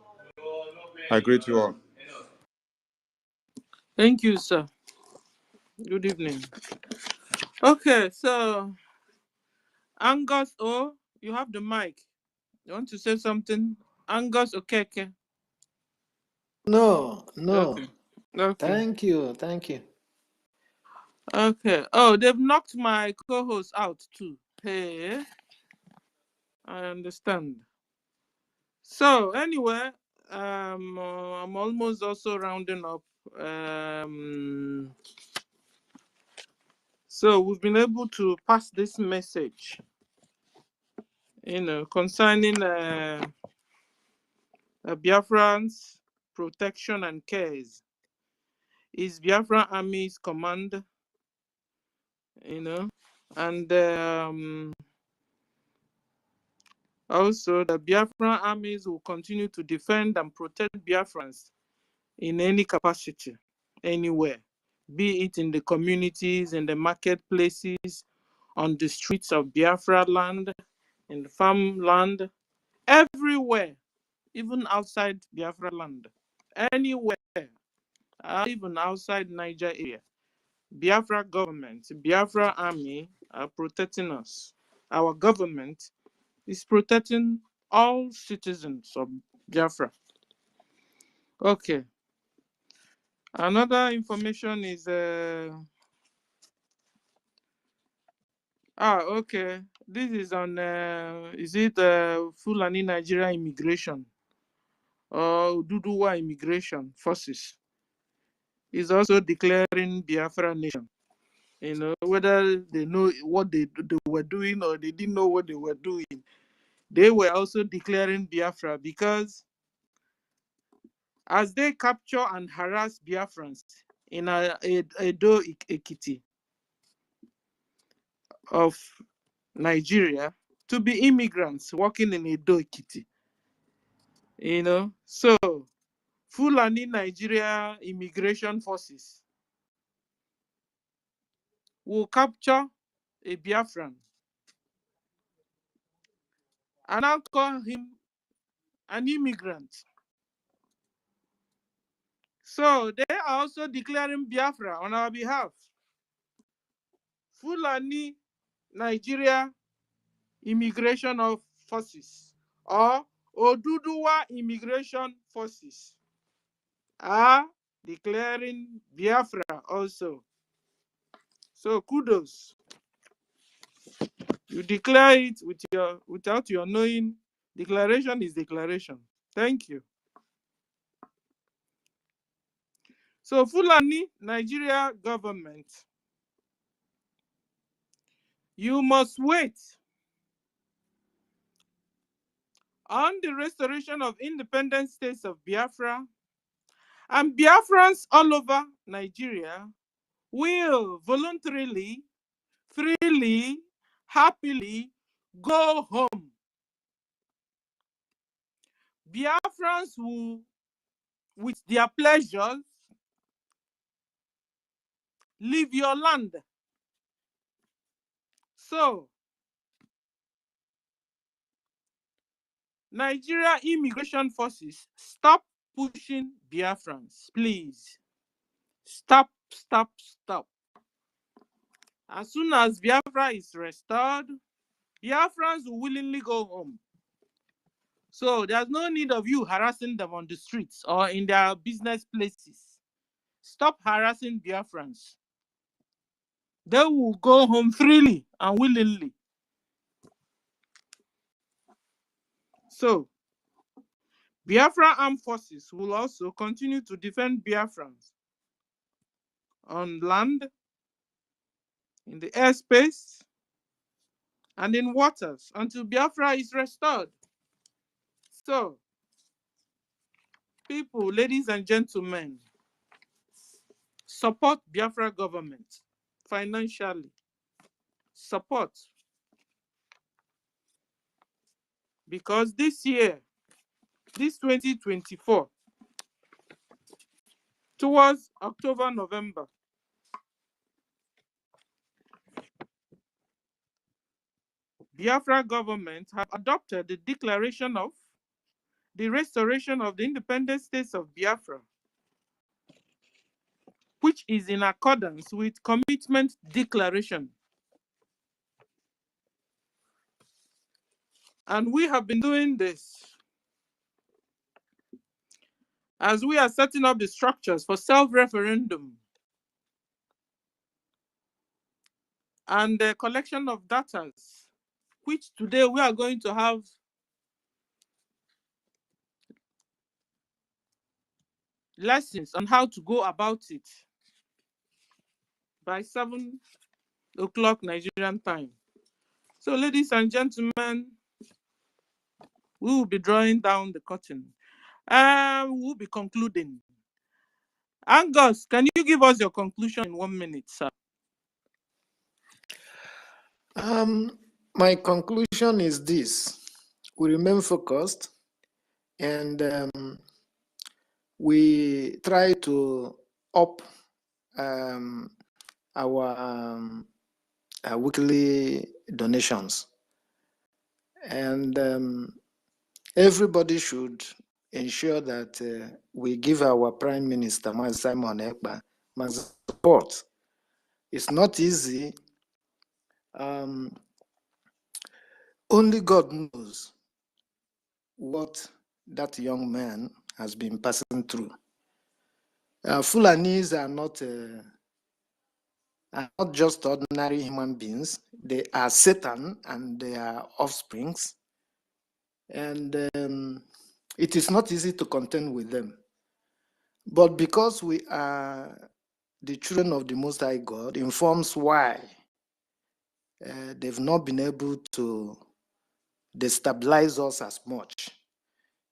I greet you all. Thank you, sir. Good evening. Okay, so Angus, you have the mic. You want to say something? Angus Okeke. No. Okay. Thank you. Okay. Oh, they've knocked my co-host out too. Hey, I understand. So anyway, I'm almost also rounding up. So we've been able to pass this message, concerning Biafrans protection and cares. Is Biafra Army's command, and Also, the Biafran armies will continue to defend and protect Biafrans in any capacity, anywhere, be it in the communities, in the marketplaces, on the streets of Biafra land, in the farmland, everywhere, even outside Biafra land, anywhere, even outside Niger area. Biafra government, Biafra army are protecting us. Our government is protecting all citizens of Biafra. Okay. Another information is okay. This is on is it Fulani Nigeria immigration or Duduwa immigration forces is also declaring Biafra nation. You know, whether they know what they were doing or they didn't know what they were doing, they were also declaring Biafra because as they capture and harass Biafrans in Edo Ekiti of Nigeria to be immigrants working in Edo Ekiti, you know, so Fulani Nigeria immigration forces will capture a Biafran and I'll call him an immigrant. So they are also declaring Biafra on our behalf. Fulani Nigeria immigration of forces or Oduduwa immigration forces are declaring Biafra also. So kudos. You declare it with without your knowing. Declaration is declaration. Thank you. So Fulani Nigeria government, you must wait on the restoration of independent states of Biafra, and Biafrans all over Nigeria will voluntarily, freely, happily go home. Biafrans will, with their pleasures, leave your land. So, Nigeria immigration forces, stop pushing Biafrans, please. Stop, stop, stop. As soon as Biafra is restored, Biafrans will willingly go home. So there's no need of you harassing them on the streets or in their business places. Stop harassing Biafrans. They will go home freely and willingly. So, Biafra armed forces will also continue to defend Biafrans on land, in the airspace, and in waters until Biafra is restored. So, people, ladies and gentlemen, support Biafra government financially. Support. Because this year, this 2024, towards October, November, Biafra government have adopted the declaration of the restoration of the independent states of Biafra, which is in accordance with commitment declaration. And we have been doing this as we are setting up the structures for self-referendum and the collection of data, which today we are going to have lessons on how to go about it by 7 o'clock Nigerian time. So, ladies and gentlemen, we will be drawing down the curtain. We will be concluding. Angus, can you give us your conclusion in 1 minute, sir? My conclusion is this. we remain focused, and we try to up our weekly donations. And everybody should ensure that we give our Prime Minister, Simon Ekpa, support. It's not easy. Only God knows what that young man has been passing through. Fulanis are not just ordinary human beings. They are Satan and they are offsprings. And it is not easy to contend with them. But because we are the children of the Most High God, informs why they've not been able to destabilize us as much.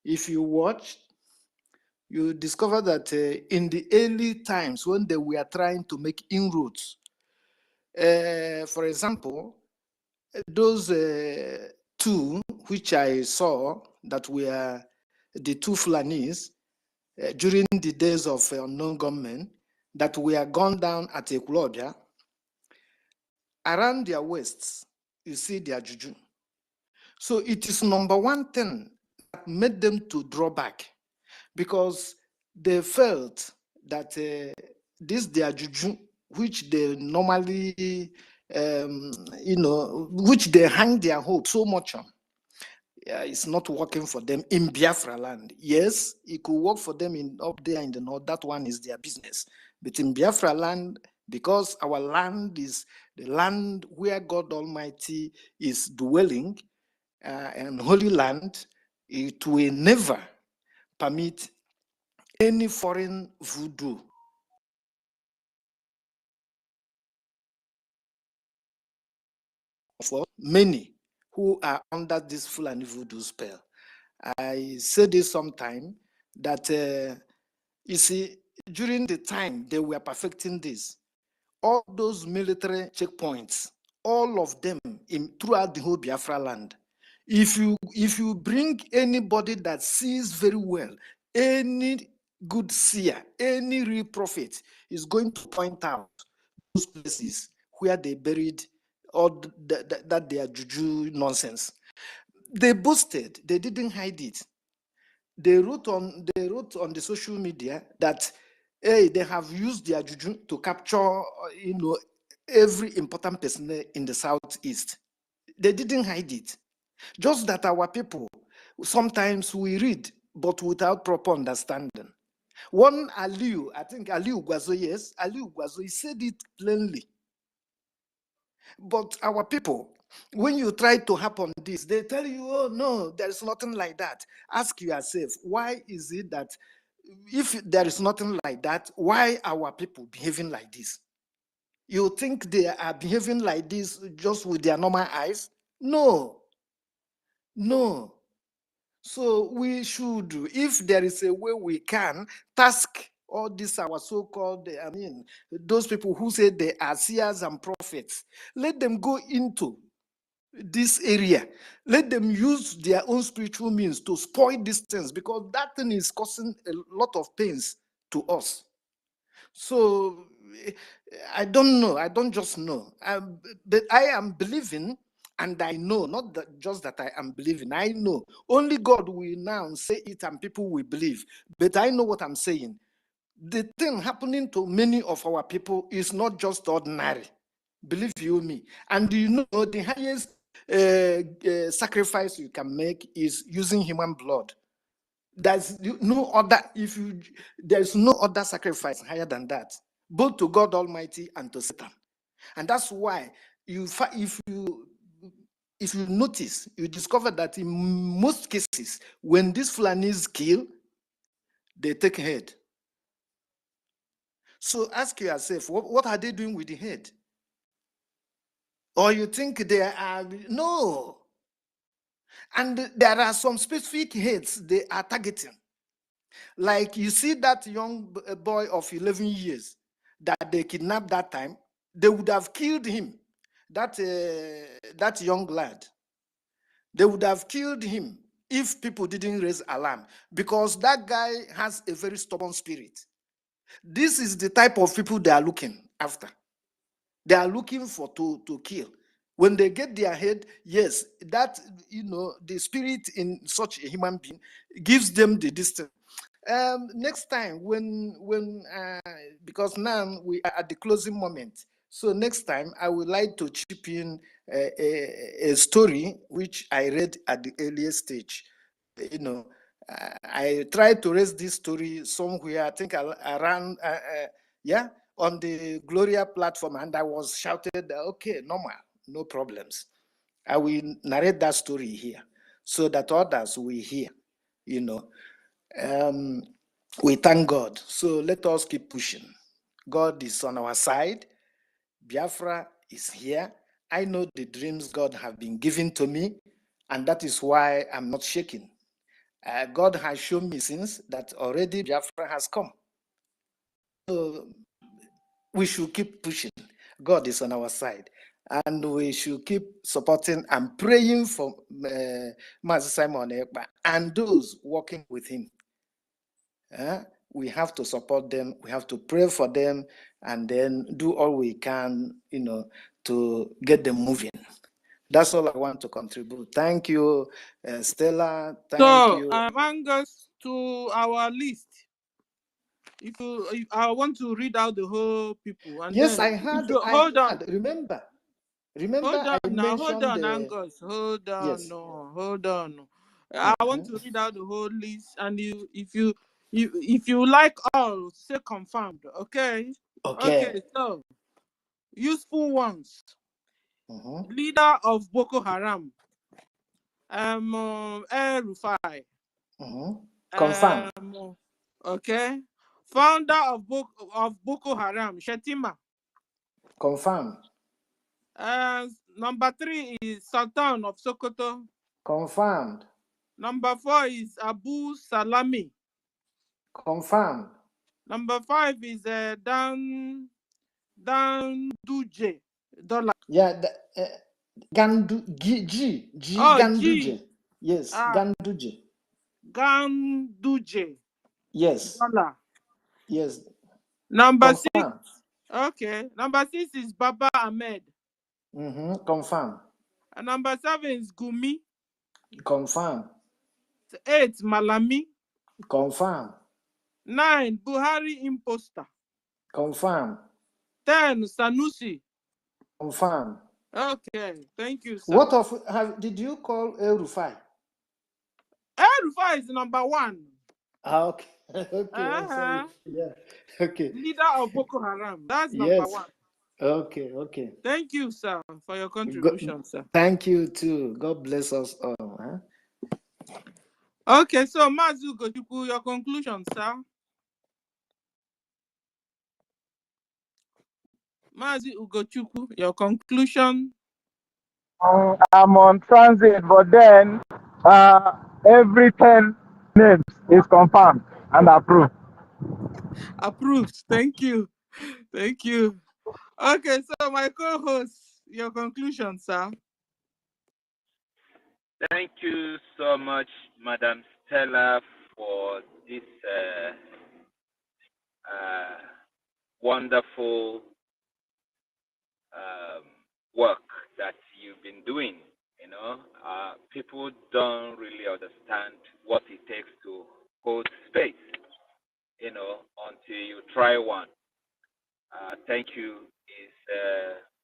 If you watch, you discover that in the early times when they were trying to make inroads, for example, those two which I saw that were the two Fulanis during the days of unknown gunmen that were gunned down at Ekulobia, around their waists, you see their juju. So it is number one thing that made them to draw back, because they felt that this their juju, which they normally, which they hang their hope so much on, it's not working for them in Biafra land. Yes, it could work for them in up there in the north. That one is their business. But in Biafra land, because our land is the land where God Almighty is dwelling, and holy land, it will never permit any foreign voodoo for many who are under this Fulani voodoo spell. I said this sometime that you see, during the time they were perfecting this, all those military checkpoints, all of them throughout the whole Biafra land, if you bring anybody that sees very well, any good seer, any real prophet is going to point out those places where they buried all that their juju nonsense. They boasted, they didn't hide it. They wrote on the social media that hey, they have used their juju to capture every important person in the southeast. They didn't hide it. Just that our people, sometimes we read, but without proper understanding. One Aliu, I think Aliu Gwazo, yes, Aliu Gwazo, he said it plainly. But our people, when you try to happen this, they tell you, oh no, there's nothing like that. Ask yourself, why is it that if there is nothing like that, why are our people behaving like this? You think they are behaving like this just with their normal eyes? No. No. So we should, if there is a way we can, task all these our so-called, those people who say they are seers and prophets, let them go into this area. Let them use their own spiritual means to spoil these things, because that thing is causing a lot of pains to us. So I don't know. I don't just know. But I am believing, and I know, not that just that I am believing. I know only God will now say it, and people will believe. But I know what I'm saying. The thing happening to many of our people is not just ordinary. Believe you me. And you know the highest sacrifice you can make is using human blood. There's no other. There's no other sacrifice higher than that, both to God Almighty and to Satan. And that's why if you notice, you discover that in most cases, when these Fulanis kill, they take head. So ask yourself, what are they doing with the head? Or you think they are, no. And there are some specific heads they are targeting. Like you see that young boy of 11 years that they kidnapped that time, they would have killed him, that young lad. They would have killed him if people didn't raise alarm, because that guy has a very stubborn spirit. This is the type of people they are looking after. They are looking for to kill. When they get their head, yes, that, the spirit in such a human being gives them the distance. Next time, because now we are at the closing moment, so next time I would like to chip in a story which I read at the earliest stage. I tried to raise this story somewhere, I think around, on the Gloria platform, and I was shouted, okay, normal, no problems. I will narrate that story here so that others will hear, we thank God. So let us keep pushing. God is on our side. Biafra is here. I know the dreams God have been giving to me, and that is why I'm not shaking. God has shown me since that already Biafra has come. So we should keep pushing. God is on our side. And we should keep supporting and praying for Master Simon Ekpa and those working with him. We have to support them. We have to pray for them, and then do all we can, to get them moving. That's all I want to contribute. Thank you, Stella. Thank So, you. Angus, to our list. If I want to read out the whole people, and Yes, then I had. hold on. Remember, Hold I on now, hold mentioned on, the. Angus. Hold on, Yes. no, hold on. I want to read out the whole list, and if you like all, say confirmed. Okay. Okay. So useful ones. Leader of Boko Haram. Rufai. Confirm. Okay. Founder of Boko Haram, Shetima. Confirm. Number 3 is Sultan of Sokoto. Confirmed. Number 4 is Abu Salami. Confirmed. Number 5 is Dan Duje Dollar. Yeah, Ganduje. G. Yes, Ganduje. Ganduje. Yes. Dollar. Yes. Number Confirm. 6. Okay. Number 6 is Baba Ahmed. Confirm. And number 7 is Gumi. Confirm. 8 Malami. Confirm. 9 Buhari Imposter. Confirm. 10 Sanusi. Confirm. Okay, thank you, sir. What did you call El Rufai? El Rufai is number 1. Okay. Okay. I'm sorry. Yeah. Okay. Leader of Boko Haram. That's number 1. Okay. Okay. Thank you, sir, for your contribution, sir. Thank you too. God bless us all. Huh? Okay, so Mazu Gochuku, your conclusion, sir. Mazi Ugochukwu, your conclusion. I'm on transit, but then every 10 names is confirmed and approved. Approved. Thank you. Thank you. Okay, so my co-host, your conclusion, sir. Thank you so much, Madam Stella, for this wonderful work that you've been doing. People don't really understand what it takes to hold space, until you try one. Thank you. It's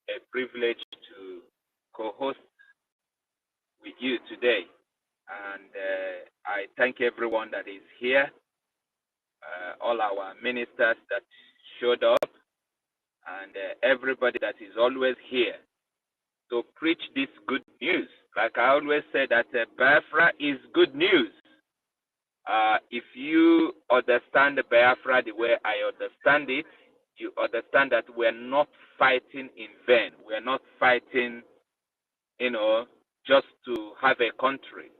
a privilege to co-host with you today. And I thank everyone that is here, all our ministers that showed up, and everybody that is always here to preach this good news. Like I always say that Biafra is good news. If you understand the Biafra the way I understand it, you understand that we're not fighting in vain. We're not fighting, just to have a country.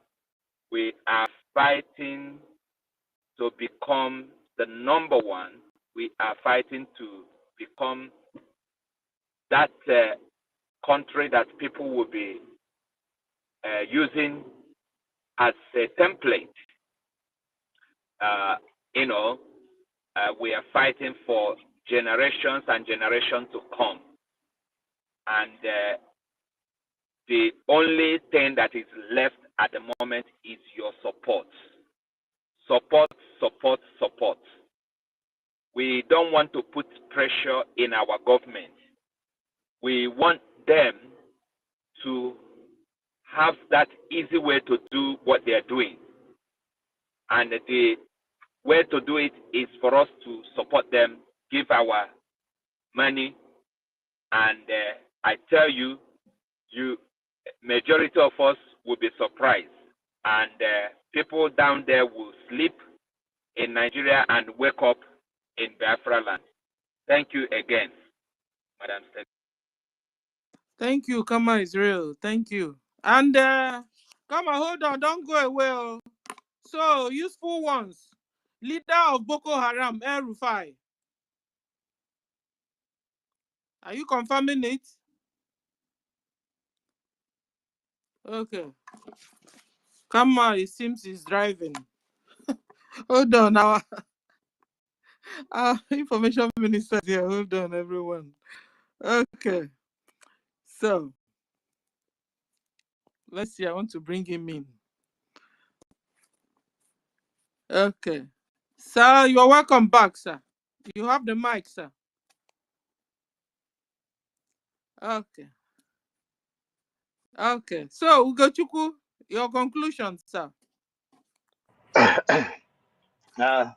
We are fighting to become the number one. We are fighting to become that country that people will be using as a template. You know, we are fighting for generations and generations to come. And the only thing that is left at the moment is your support. Support, support, support. We don't want to put pressure in our government. We want them to have that easy way to do what they are doing. And the way to do it is for us to support them, give our money, and I tell you, majority of us will be surprised, and people down there will sleep in Nigeria and wake up in Biafraland. Thank you again, Madam Secretary. Thank you, Kama Israel. Thank you. And Kama, hold on, don't go away. Oh. So, useful ones. Leader of Boko Haram, El Rufai. Are you confirming it? Okay. Kama, it seems he's driving. Hold on, our information minister here. Hold on, everyone. Okay. So, let's see. I want to bring him in. Okay. Sir, you're welcome back, sir. You have the mic, sir. Okay. Okay. So, Ugochukwu, your conclusion, sir.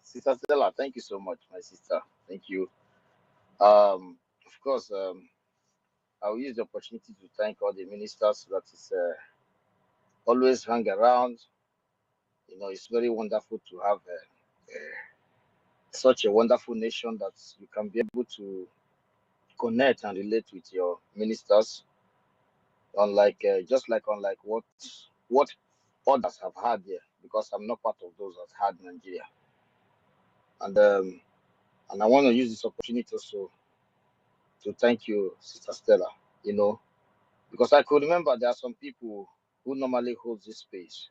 Sister Stella, thank you so much, my sister. Thank you. Of course, I will use the opportunity to thank all the ministers that is always hang around. You know, it's very wonderful to have such a wonderful nation that you can be able to connect and relate with your ministers. Unlike unlike what others have had there, because I'm not part of those that had Nigeria. And I want to use this opportunity also to thank you, Sister Stella. You know, because I could remember there are some people who normally hold this space.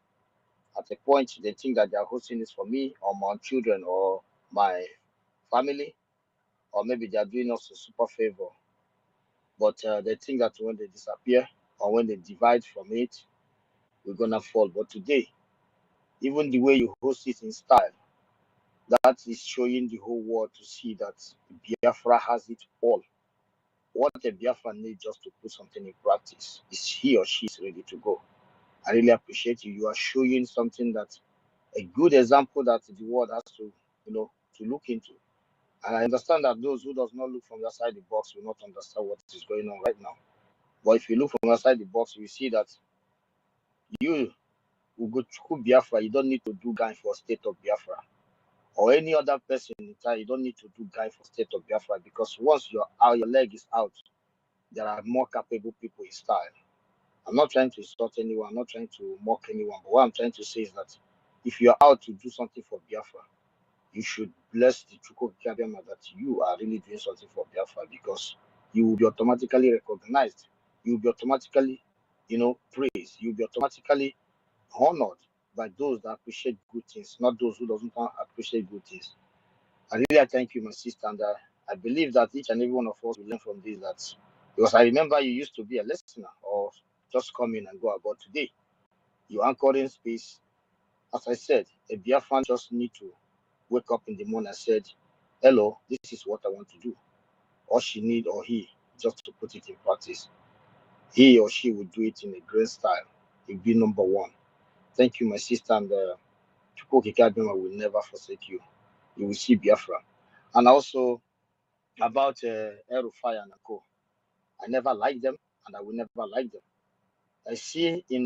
At a point, they think that they are hosting this for me or my children or my family, or maybe they are doing us a super favor. But they think that when they disappear or when they divide from it, we're gonna fall. But today, even the way you host it in style, that is showing the whole world to see that Biafra has it all. What a Biafra needs just to put something in practice is he or she is ready to go. I really appreciate you. You are showing something that a good example that the world has to, to look into. And I understand that those who does not look from outside the box will not understand what is going on right now. But if you look from outside the box, you see that you will go to Biafra. You don't need to do guy for state of Biafra or any other person in time. You don't need to do guy for state of Biafra, because once your leg is out, there are more capable people in style. I'm not trying to insult anyone. I'm not trying to mock anyone. But what I'm trying to say is that if you're out to do something for Biafra, you should bless the Chukwu Kabiama that you are really doing something for Biafra, because you will be automatically recognized. You will be automatically, praised. You will be automatically honored by those that appreciate good things, not those who doesn't appreciate good things. I really thank you, my sister, and I believe that each and every one of us will learn from this. That because I remember you used to be a listener or just come in and go about. Today, you anchored in space. As I said, a Biafran just need to wake up in the morning and said, hello, this is what I want to do. Or she need or he just to put it in practice. He or she will do it in a great style. It will be number one. Thank you, my sister, and Chukwu Kikabima will never forsake you. You will see Biafra. And also about Erufai and Co. I never liked them, and I will never like them. I see in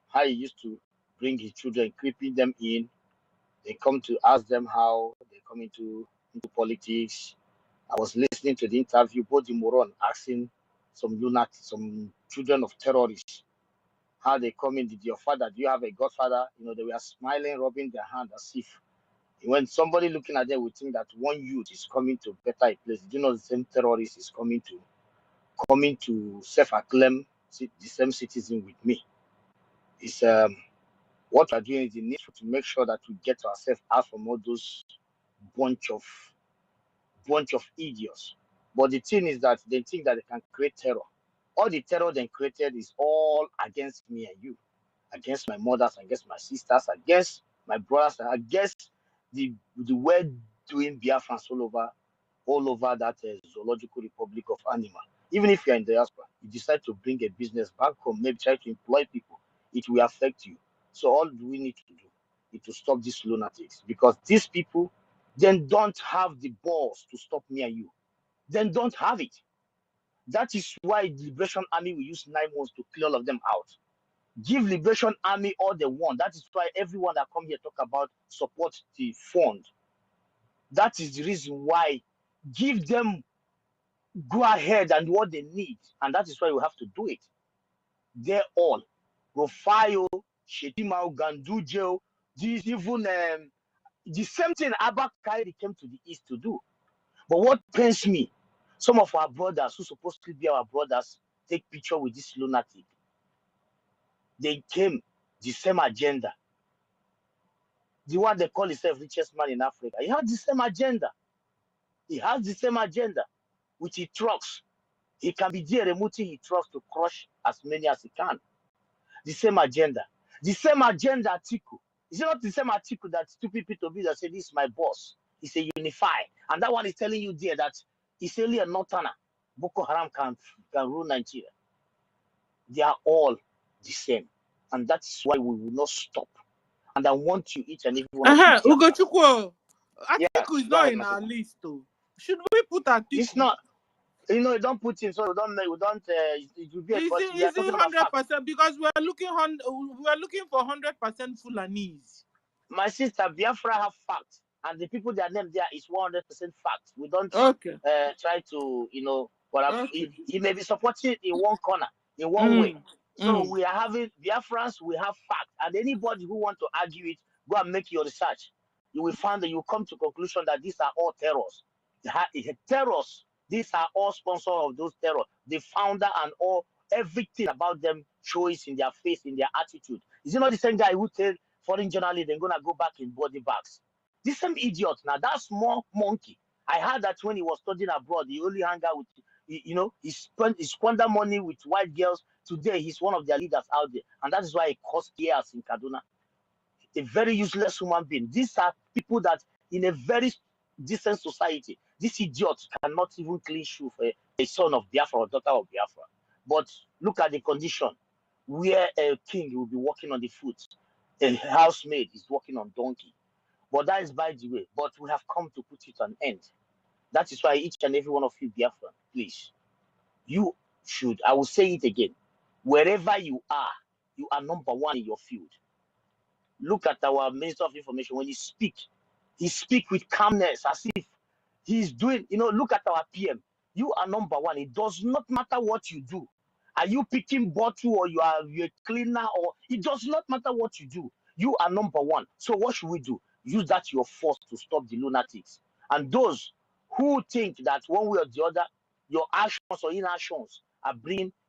how he used to bring his children, creeping them in. They come to ask them how they come into politics. I was listening to the interview, both the Moron asking some children of terrorists, how they come in. Did your father, do you have a godfather? They were smiling, rubbing their hand as if when somebody looking at them would think that one youth is coming to better a place. Do you know the same terrorist is coming to self-acclaim the same citizen with me? It's what we're doing is the need to make sure that we get ourselves out from all those bunch of idiots. But the thing is that they think that they can create terror. All the terror they created is all against me and you, against my mothers, against my sisters, against my brothers, against the world doing Biafrans all over that zoological republic of animal. Even if you're in the diaspora, you decide to bring a business back home, maybe try to employ people, it will affect you. So all we need to do is to stop these lunatics, because these people then don't have the balls to stop me and you. Then don't have it. That is why the Liberation Army will use 9 months to clear all of them out. Give Liberation Army all they want. That is why everyone that come here talk about support the fund. That is the reason why. Give them go ahead and what they need, and that is why we have to do it. They're all Rufio, Shetima, Ganduje, this even the same thing Abba Kairi came to the east to do. But what pains me, some of our brothers who supposed to be our brothers take picture with this lunatic. They came the same agenda. The one they call himself richest man in Africa. He has the same agenda. He has the same agenda with his trucks. He can be there removing his trucks to crush as many as he can. The same agenda. The same agenda article. Is it not the same article that stupid people that say this is my boss? It's a unify. And that one is telling you there that it's only a northerner. Boko Haram can rule Nigeria. They are all the same. And that's why we will not stop. And I want you, each and every one of you. Ugochukwu, Atiku yes, is not in our list, though. Should we put Atiku? It's not. You know, don't put him, so we don't. It will be. But we are talking about 100%? Because we are looking for 100% Fulanese. My sister, Biafra have facts, and the people that name there is 100% fact. We don't try to, but he may be supporting in one corner, in one way. So we are having Biafrans, we have facts, and anybody who want to argue it, go and make your research. You will find that you come to conclusion that these are all terrors. Terrors. These are all sponsors of those terror. The founder and all everything about them shows in their face, in their attitude. Is it not the same guy who tell foreign journalists they're gonna go back in body bags? This same idiot now, that small monkey. I heard that when he was studying abroad, he only hang out with, he squander money with white girls. Today, he's one of their leaders out there, and that is why he caused chaos in Kaduna. A very useless human being. These are people that, in a very decent society, this idiot cannot even clean shoe for a son of Biafra or daughter of Biafra. But look at the condition where a king will be walking on the foot, a housemaid is walking on donkey. But that is by the way. But we have come to put it an end. That is why each and every one of you, Biafra, please, you should, I will say it again, wherever you are number one in your field. Look at our Minister of Information. When he speak with calmness, as if he's doing, look at our PM. You are number one. It does not matter what you do. Are you picking bottle or you're a cleaner, or it does not matter what you do. You are number one. So what should we do? Use that your force to stop the lunatics. And those who think that one way or the other, your actions or inactions are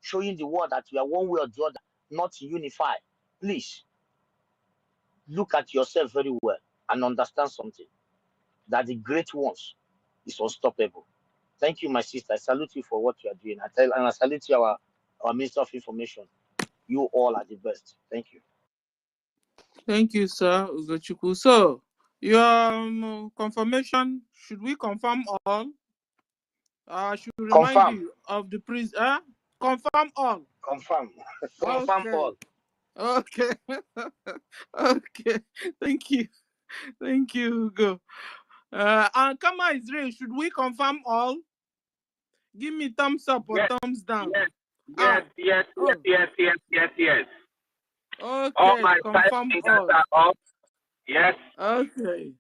showing the world that we are one way or the other, not unified. Please, look at yourself very well and understand something, that the great ones is unstoppable. Thank you, my sister. I salute you for what you are doing. I salute you, our Minister of Information. You all are the best. Thank you. Thank you, sir, Ugochukwu. So, your confirmation, should we confirm all? Should remind you of the prison. Confirm all. Confirm. Confirm all. Okay. Okay. Thank you. Thank you, Ugo. And Kama Israel, should we confirm all? Give me thumbs up or thumbs down. Yes. Okay, all my confirm all. Are up. Yes. Okay.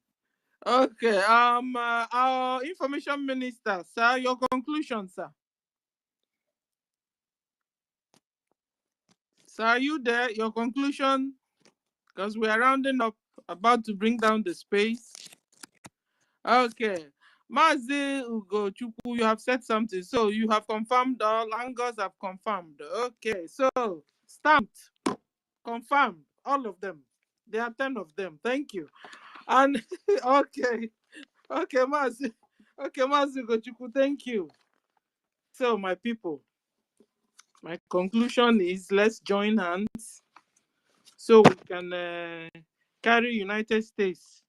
Our information minister, sir, your conclusion, sir. Sir, are you there? Your conclusion? Because we are rounding up, about to bring down the space. Okay. Mazi Ugochukwu, you have said something. So you have confirmed all. Angos have confirmed. Okay. So, stamped. Confirmed. All of them. There are 10 of them. Thank you. And okay. Okay, Mazi. Okay, Mazi Gochuku, thank you. So, my people, my conclusion is let's join hands so we can carry United States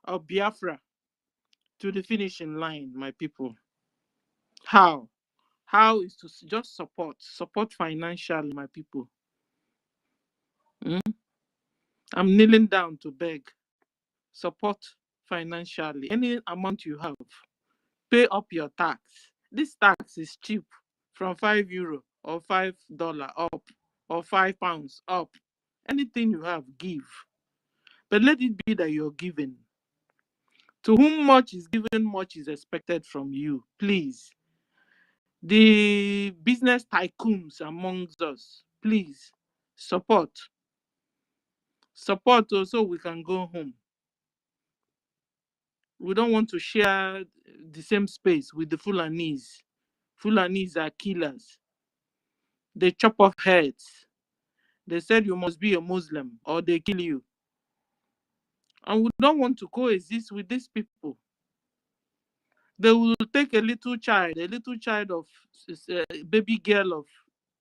of Biafra to the finishing line, my people. How? How is to just support financially, my people. I'm kneeling down to beg. Support financially. Any amount you have, pay up your tax. This tax is cheap, from €5 or $5 up, or £5 up. Anything you have, give. But let it be that you're giving. To whom much is given, much is expected from you. Please. The business tycoons amongst us, please support. Support so we can go home. We don't want to share the same space with the Fulanis. Fulanis are killers. They chop off heads. They said you must be a Muslim or they kill you. And we don't want to coexist with these people. They will take a little child of a baby girl of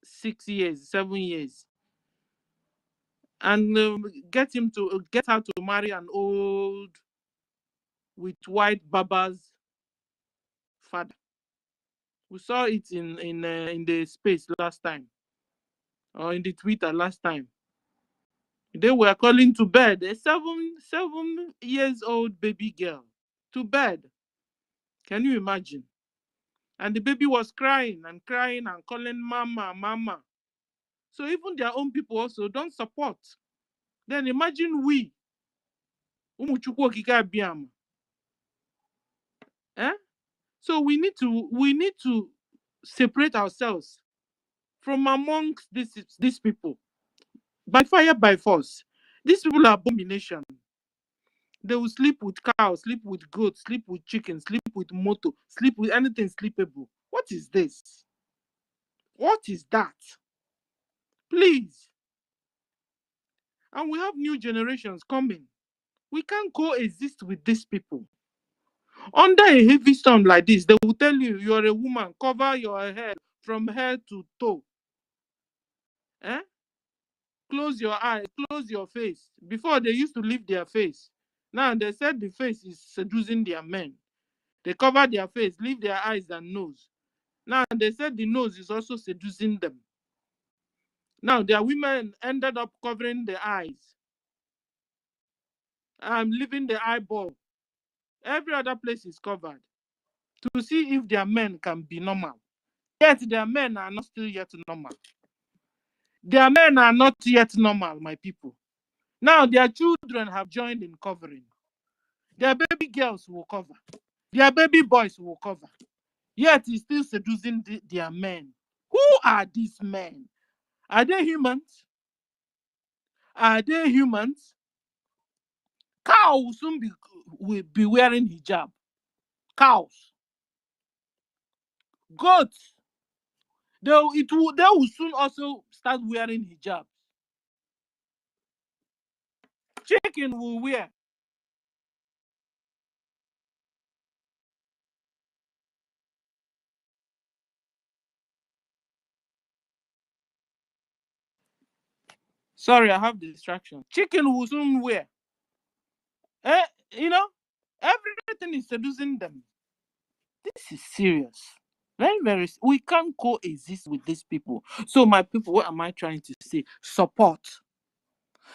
6 years, 7 years, and get her to marry an old with white Baba's father. We saw it in the space last time, or in the Twitter last time. They were calling to bed a 7 years old baby girl to bed. Can you imagine? And the baby was crying and calling mama, mama. So even their own people also don't support. Then imagine we. Eh? So we need to separate ourselves from amongst these people. By fire, by force. These people are abomination. They will sleep with cows, sleep with goats, sleep with chickens, sleep with moto, sleep with anything sleepable. What is this? What is that? Please. And we have new generations coming. We can't coexist with these people. Under a heavy storm like this, they will tell you, you're a woman, cover your head from head to toe. Eh? Close your eye, close your face. Before, they used to leave their face. Now, they said the face is seducing their men. They cover their face, leave their eyes and nose. Now, they said the nose is also seducing them. Now, their women ended up covering the eyes. Leaving the eyeball. Every other place is covered to see if their men can be normal. Yet, their men are not still yet normal. Their men are not yet normal, my people. Now, their children have joined in covering. Their baby girls will cover. Their baby boys will cover. Yet, he's still seducing their men. Who are these men? Are they humans? Are they humans? Cows will soon will be wearing hijab. Cows. Goats. They will soon also start wearing hijab. Chicken will wear. Sorry, I have the distraction. Chicken will soon wear. You know, everything is seducing them. This is serious. Very, very. We can't coexist with these people. So, my people, what am I trying to say? Support.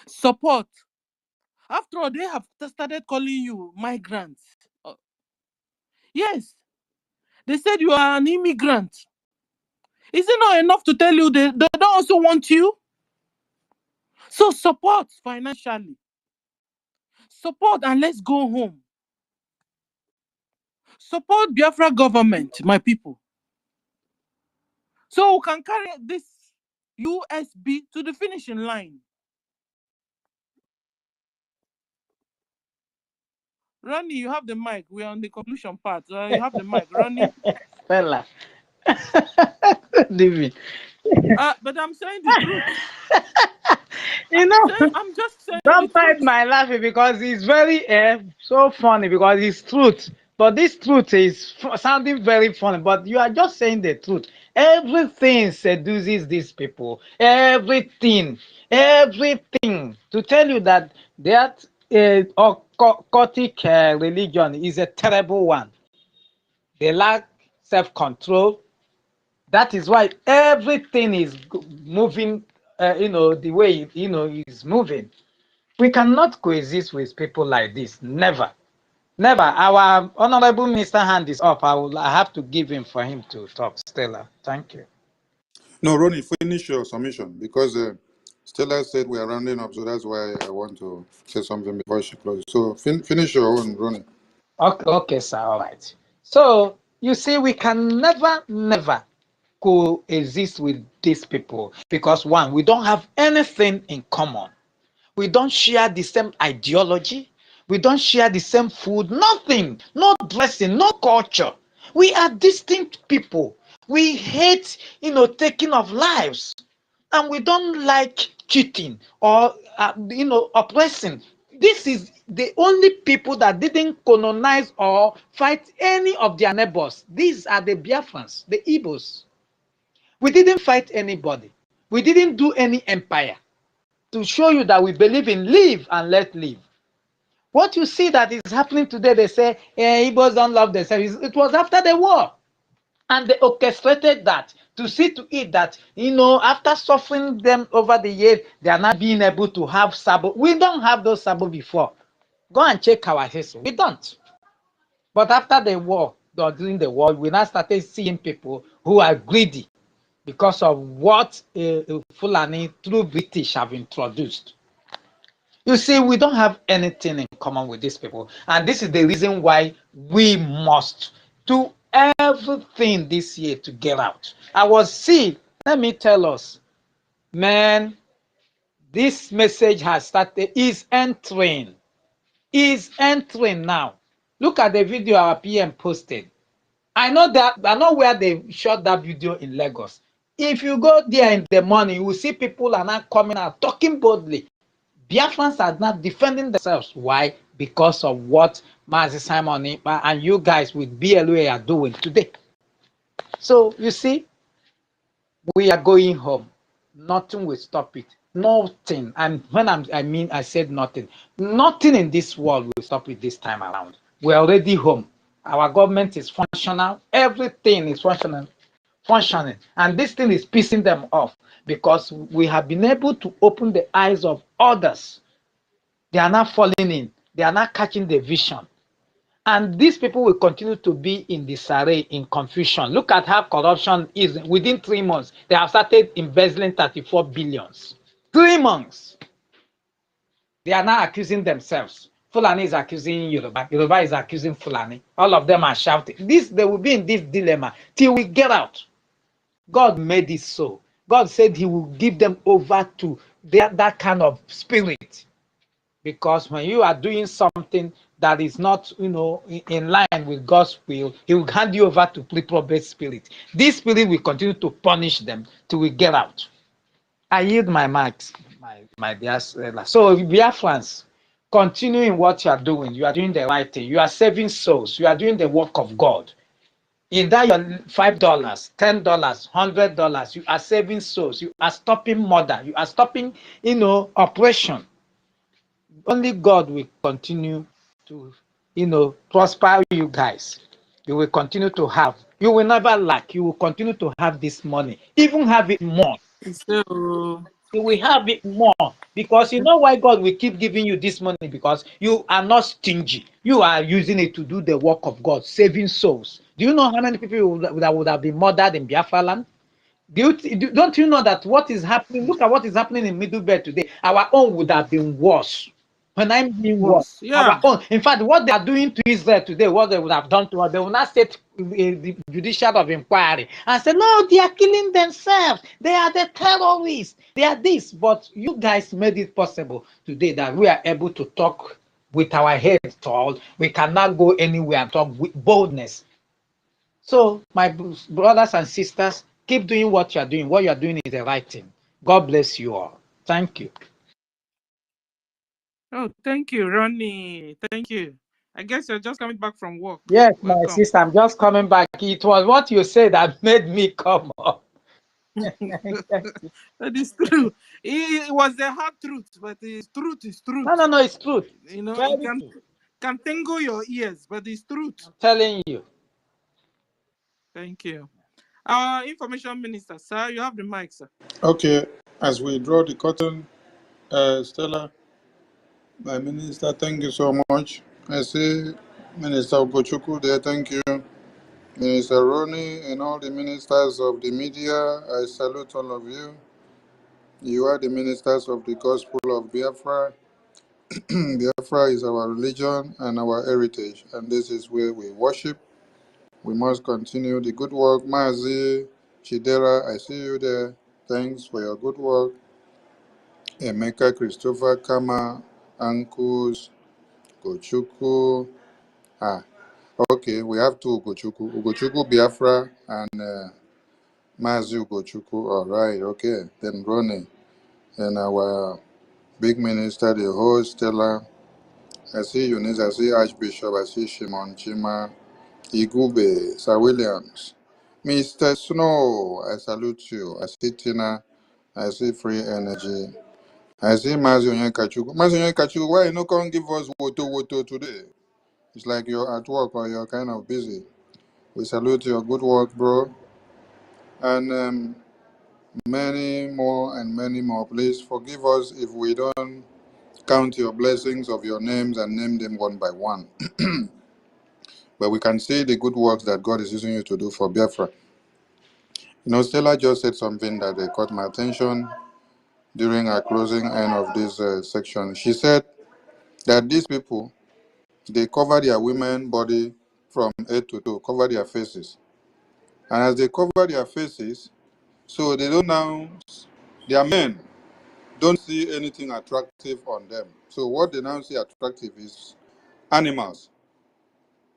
Support. After all, they have started calling you migrants. Yes. They said you are an immigrant. Is it not enough to tell you they don't also want you? So support financially. Support and let's go home. Support Biafra government, my people. So we can carry this USB to the finishing line. Ronnie, you have the mic. We are on the conclusion part. You have the mic, Ronnie. Stella. David. But I'm saying the truth. You know, I'm just saying the don't bite truth. my laughing because it's very so funny because it's truth. But this truth is sounding very funny. But you are just saying the truth. Everything seduces these people. Everything, everything. To tell you that that occultic religion is a terrible one. They lack self-control. That is why everything is moving. The way is moving. We cannot coexist with people like this. Never. Never. Our honorable minister hand is up. I have to give him for him to talk. Stella, thank you. No, Ronnie, finish your submission because Stella said we are rounding up, so that's why I want to say something before she closes. So finish your own, Ronnie. Okay, sir. All right. So you see, we can never coexist with these people because one, we don't have anything in common. We don't share the same ideology. We don't share the same food. Nothing. No dressing. No culture. We are distinct people. We hate, taking of lives, and we don't like cheating or oppressing. This is the only people that didn't colonize or fight any of their neighbors. These are the Biafrans, the Igbos. We didn't fight anybody. We didn't do any empire to show you that we believe in live and let live. What you see that is happening today, they say, Igbos don't love themselves. It was after the war. And they orchestrated that to see to it that, after suffering them over the years, they are not being able to have sabo. We don't have those sabo before. Go and check our history. We don't. But after the war, or during the war, we now started seeing people who are greedy because of what Fulani through British have introduced. You see, we don't have anything in common with these people. And this is the reason why we must do everything this year to get out. Let me tell us, man, this message has started, is entering now. Look at the video our PM posted. I know where they shot that video in Lagos. If you go there in the morning, you will see people are not coming out talking boldly. Biafrans are not defending themselves. Why? Because of what Mazi Simon and you guys with BLA are doing today. So you see, we are going home. Nothing will stop it. Nothing. And when I said nothing. Nothing in this world will stop it this time around. We're already home. Our government is functional. Everything is functioning. And this thing is pissing them off because we have been able to open the eyes of others. They are not falling in. They are not catching the vision. And these people will continue to be in disarray, in confusion. Look at how corruption is. Within 3 months, they have started embezzling 34 billions. 3 months. They are now accusing themselves. Fulani is accusing Yoruba. Yoruba is accusing Fulani. All of them are shouting. They will be in this dilemma till we get out. God made it so. God said he will give them over to that kind of spirit. Because when you are doing something that is not, in line with God's will, he will hand you over to reprobate spirit. This spirit will continue to punish them till we get out. I yield my marks, my dear. So, Biafrans, continuing what you are doing. You are doing the right thing. You are saving souls. You are doing the work of God. In that your $5, $10, $100, you are saving souls. You are stopping murder. You are stopping, oppression. Only God will continue to, prosper you guys. You will continue to have. You will never lack. You will continue to have this money, even have it more. So, You will have it more because you know why God will keep giving you this money, because you are not stingy. You are using it to do the work of God, saving souls. Do you know how many people that would have been murdered in Biafraland? Don't you know that what is happening? Look at what is happening in Middle Belt today. Our own would have been worse. When I mean what? was, Our yeah. own. In fact, what they are doing to Israel today, what they would have done to us, they will not set the judicial of inquiry and say, no, they are killing themselves. They are the terrorists. They are this. But you guys made it possible today that we are able to talk with our heads tall. We cannot go anywhere and talk with boldness. So, my brothers and sisters, keep doing what you are doing. What you are doing is the right thing. God bless you all. Thank you. Oh, thank you, Ronnie. Thank you. I guess you're just coming back from work. Yes, my Welcome. sister, I'm just coming back. It was what you said that made me come up. That is true. It was the hard truth, but the truth is truth. No, it's truth. You know, Very it true. can tingle your ears, but it's truth. I'm telling you. Thank you. Our information minister, sir, you have the mic, sir. Okay, as we draw the curtain, Stella, my minister, thank you so much. I see Minister Ugochukwu there, thank you. Minister Ronnie and all the ministers of the media, I salute all of you. You are the ministers of the gospel of Biafra. Biafra is our religion and our heritage, and this is where we worship. We must continue the good work. Mazi, Chidera, I see you there. Thanks for your good work. Emeka, Christopher, Kama, Ankus, Gochuku. Okay, we have two Ugochukwu. Ugochukwu Biafra and Mazi Ugochukwu. All right, okay. Then Ronnie and our big minister, the host, Stella. I see Eunice, I see Archbishop, I see Shimon Chima, Igube, Sir Williams. Mr. Snow, I salute you. I see Tina, I see Free Energy. I see Mazi Kachuku. Mazi Kachuku, why you not come give us WOTOWOTO today? It's like you're at work or you're kind of busy. We salute your good work, bro. And many more and many more. Please forgive us if we don't count your blessings of your names and name them one by one. But we can see the good works that God is using you to do for Biafra. You know, Stella just said something that caught my attention during our closing end of this section. She said that these people, they cover their women body from head to toe, cover their faces. And as they cover their faces, so they don't now, their men don't see anything attractive on them. So what they now see attractive is animals.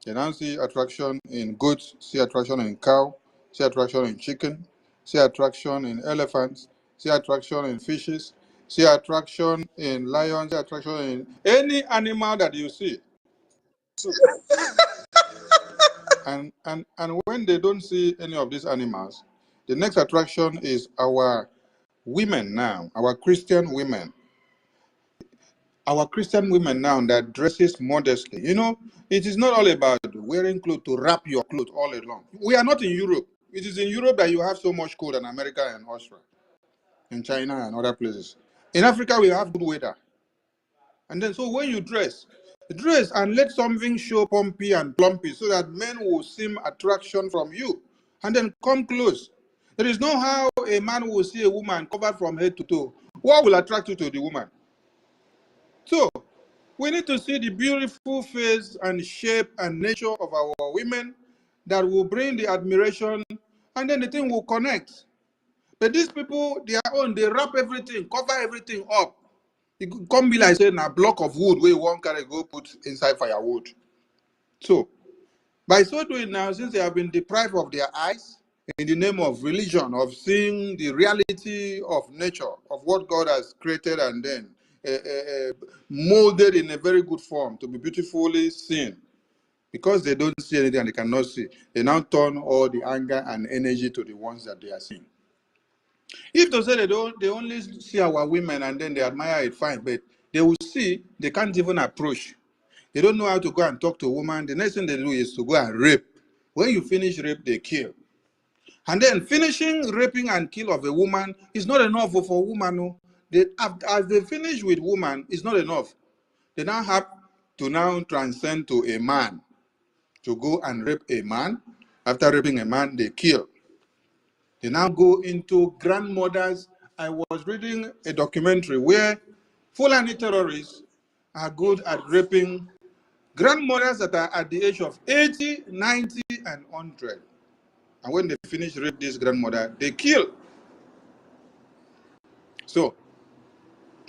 They now see attraction in goats, see attraction in cow, see attraction in chicken, see attraction in elephants, see attraction in fishes, see attraction in lions, see attraction in any animal that you see. And when they don't see any of these animals, the next attraction is our women now, our Christian women. Our Christian women now that dresses modestly. You know, it is not all about wearing clothes to wrap your clothes all along. We are not in Europe. It is in Europe that you have so much cold, and America and Austria, and China and other places. In Africa, we have good weather. And then, so when you dress and let something show pumpy and plumpy so that men will seem attraction from you. And then come close. There is no how a man will see a woman covered from head to toe. What will attract you to the woman? So, we need to see the beautiful face and shape and nature of our women that will bring the admiration, and then the thing will connect. But these people, their own, they wrap everything, cover everything up. It can't be like saying a block of wood where one carry go put inside firewood. So, by so doing now, since they have been deprived of their eyes, in the name of religion, of seeing the reality of nature, of what God has created and then molded in a very good form to be beautifully seen, because they don't see anything and they cannot see, they now turn all the anger and energy to the ones that they are seeing. If they say they only see our women and then they admire it, fine, but they will see, they can't even approach. They don't know how to go and talk to a woman. The next thing they do is to go and rape. When you finish rape, they kill. And then finishing raping and kill of a woman is not enough for a woman. No. As they finish with woman, it's not enough. They now have to now transcend to a man, to go and rape a man. After raping a man, they kill. They now go into grandmothers. I was reading a documentary where Fulani terrorists are good at raping grandmothers that are at the age of 80, 90, and 100. And when they finish rape this grandmother, they kill. So,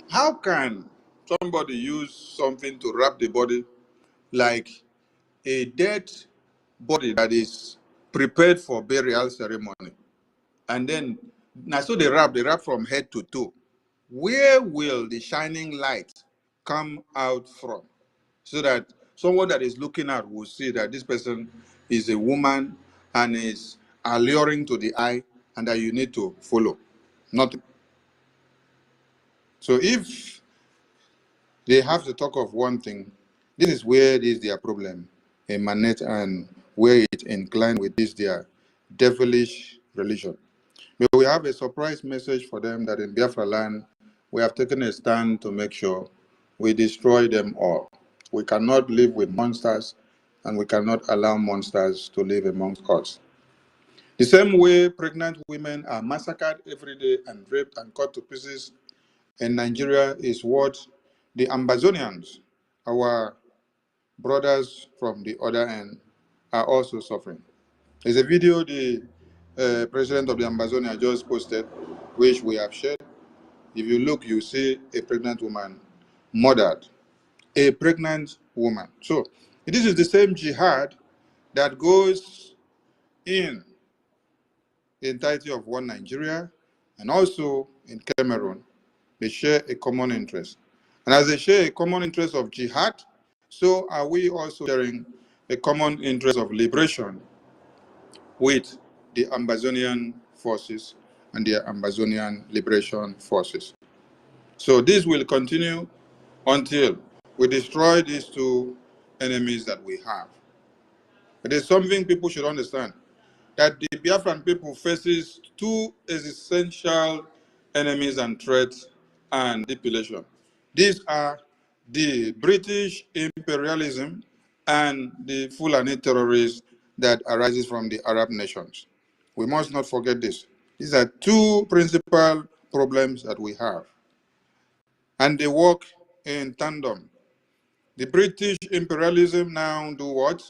how can somebody use something to wrap the body like a dead body that is prepared for burial ceremony? And then, now so they wrap from head to toe. Where will the shining light come out from, so that someone that is looking at will see that this person is a woman and is alluring to the eye, and that you need to follow. Nothing. So if they have to talk of one thing, this is where this their problem emanate and where it incline with this their devilish religion. But we have a surprise message for them that in Biafra land, we have taken a stand to make sure we destroy them all. We cannot live with monsters, and we cannot allow monsters to live amongst us. The same way pregnant women are massacred every day and raped and cut to pieces in Nigeria is what the Amazonians, our brothers from the other end, are also suffering. There's a video the president of the Amazonia just posted, which we have shared. If you look, you see a pregnant woman murdered. A pregnant woman. So this is the same jihad that goes in the entirety of one Nigeria and also in Cameroon. They share a common interest. And as they share a common interest of jihad, so are we also sharing a common interest of liberation with the Amazonian forces and the Amazonian liberation forces. So this will continue until we destroy these two enemies that we have. It is something people should understand, that the Biafran people faces two essential enemies and threats and depilation. These are the British imperialism and the Fulani terrorists that arises from the Arab nations. We must not forget this. These are two principal problems that we have. And they work in tandem. The British imperialism now do what?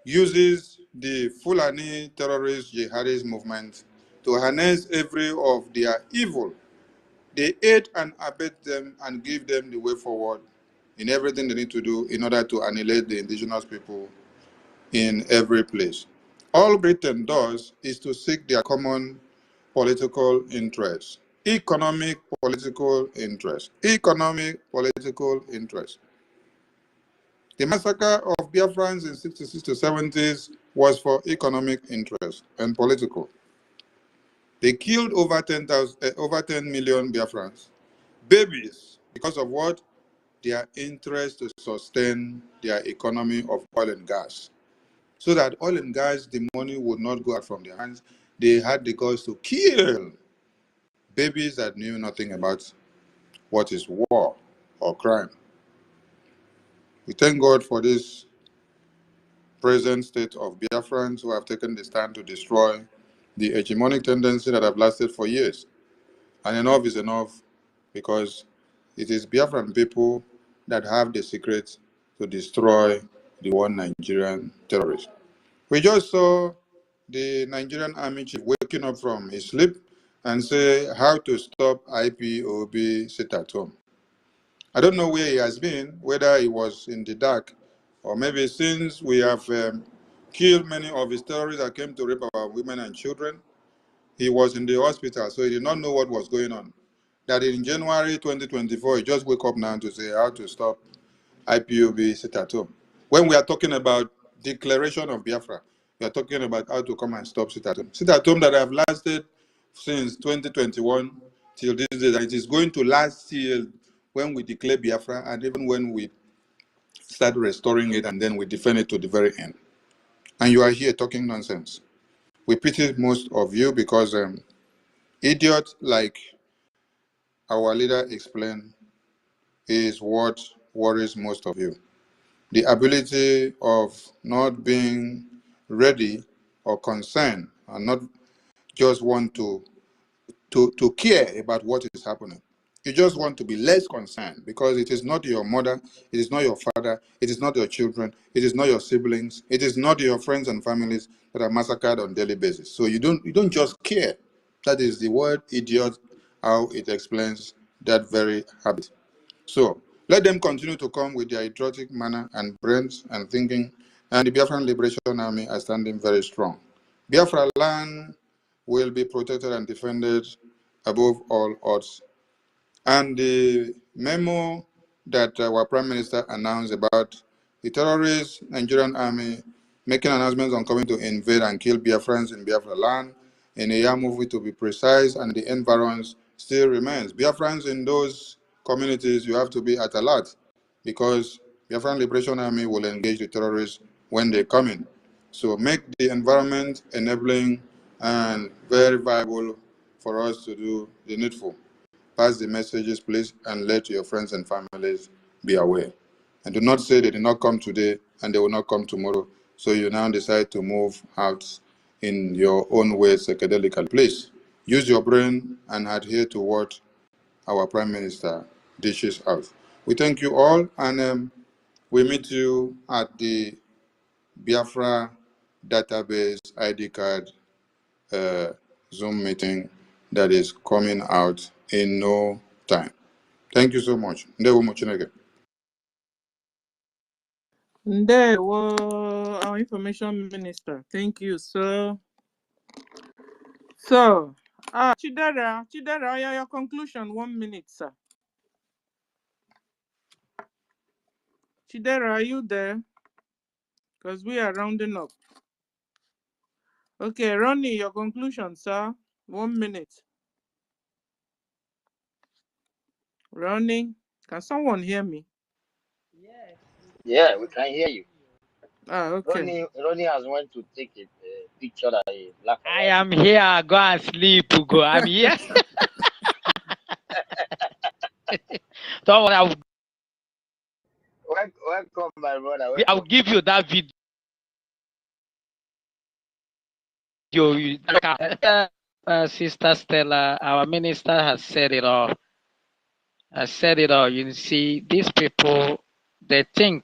Uses the Fulani terrorist jihadist movement to harness every of their evil. They aid and abet them and give them the way forward in everything they need to do in order to annihilate the indigenous people in every place. All Britain does is to seek their common political interests, economic political interests, economic political interests. The massacre of Biafrans in 66 to 70s was for economic interest and political. They killed over 10 million Biafrans, babies, because of what? Their interest to sustain their economy of oil and gas. So that oil and gas, the money would not go out from their hands. They had the guts to kill babies that knew nothing about what is war or crime. We thank God for this present state of Biafrans who have taken the stand to destroy the hegemonic tendency that have lasted for years. And enough is enough, because it is Biafran people that have the secret to destroy the one Nigerian terrorist. We just saw the Nigerian army chief waking up from his sleep and say how to stop IPOB sit at home. I don't know where he has been, whether he was in the dark, or maybe since we have killed many of his terrorists that came to rape our women and children, he was in the hospital, so he did not know what was going on. That in January 2024, he just woke up now to say how to stop IPOB sit at home. When we are talking about declaration of Biafra, we are talking about how to come and stop sit at home. Sit at home that have lasted since 2021 till this day, and it is going to last till when we declare Biafra, and even when we start restoring it and then we defend it to the very end. And you are here talking nonsense. We pity most of you because idiots like our leader explained is what worries most of you. The ability of not being ready or concerned and not just want to care about what is happening. You just want to be less concerned because it is not your mother, it is not your father, it is not your children, it is not your siblings, it is not your friends and families that are massacred on a daily basis. So you don't just care. That is the word idiot, how it explains that very habit. So let them continue to come with their idiotic manner and brains and thinking, and the Biafran Liberation Army are standing very strong. Biafra land will be protected and defended above all odds. And the memo that our Prime Minister announced about the terrorist Nigerian army making announcements on coming to invade and kill Biafrans in Biafraland, in a movie to be precise, and the environs still remains. Biafrans in those communities, you have to be at alert because Biafran Liberation Army will engage the terrorists when they come in. So make the environment enabling and very viable for us to do the needful. Pass the messages, please, and let your friends and families be aware. And do not say they did not come today and they will not come tomorrow. So you now decide to move out in your own way psychedelically. Please use your brain and adhere to what our Prime Minister dishes out. We thank you all, and we meet you at the Biafra database ID card Zoom meeting that is coming out in no time. Thank you so much. Ndewo Chineke. There was our information minister. Thank you, sir. So, Chidera, your conclusion, 1 minute, sir. Chidera, are you there? Because we are rounding up. Okay, Ronnie, your conclusion, sir. 1 minute. Ronnie, can someone hear me? Yeah, we can hear you. Okay. Ronnie has went to take a picture that is black and I white. am here. Go and sleep. Go. I'm here. Don't worry. Welcome, my brother. I'll Welcome. give you that video. Sister Stella, our minister has said it all. You see, these people, they think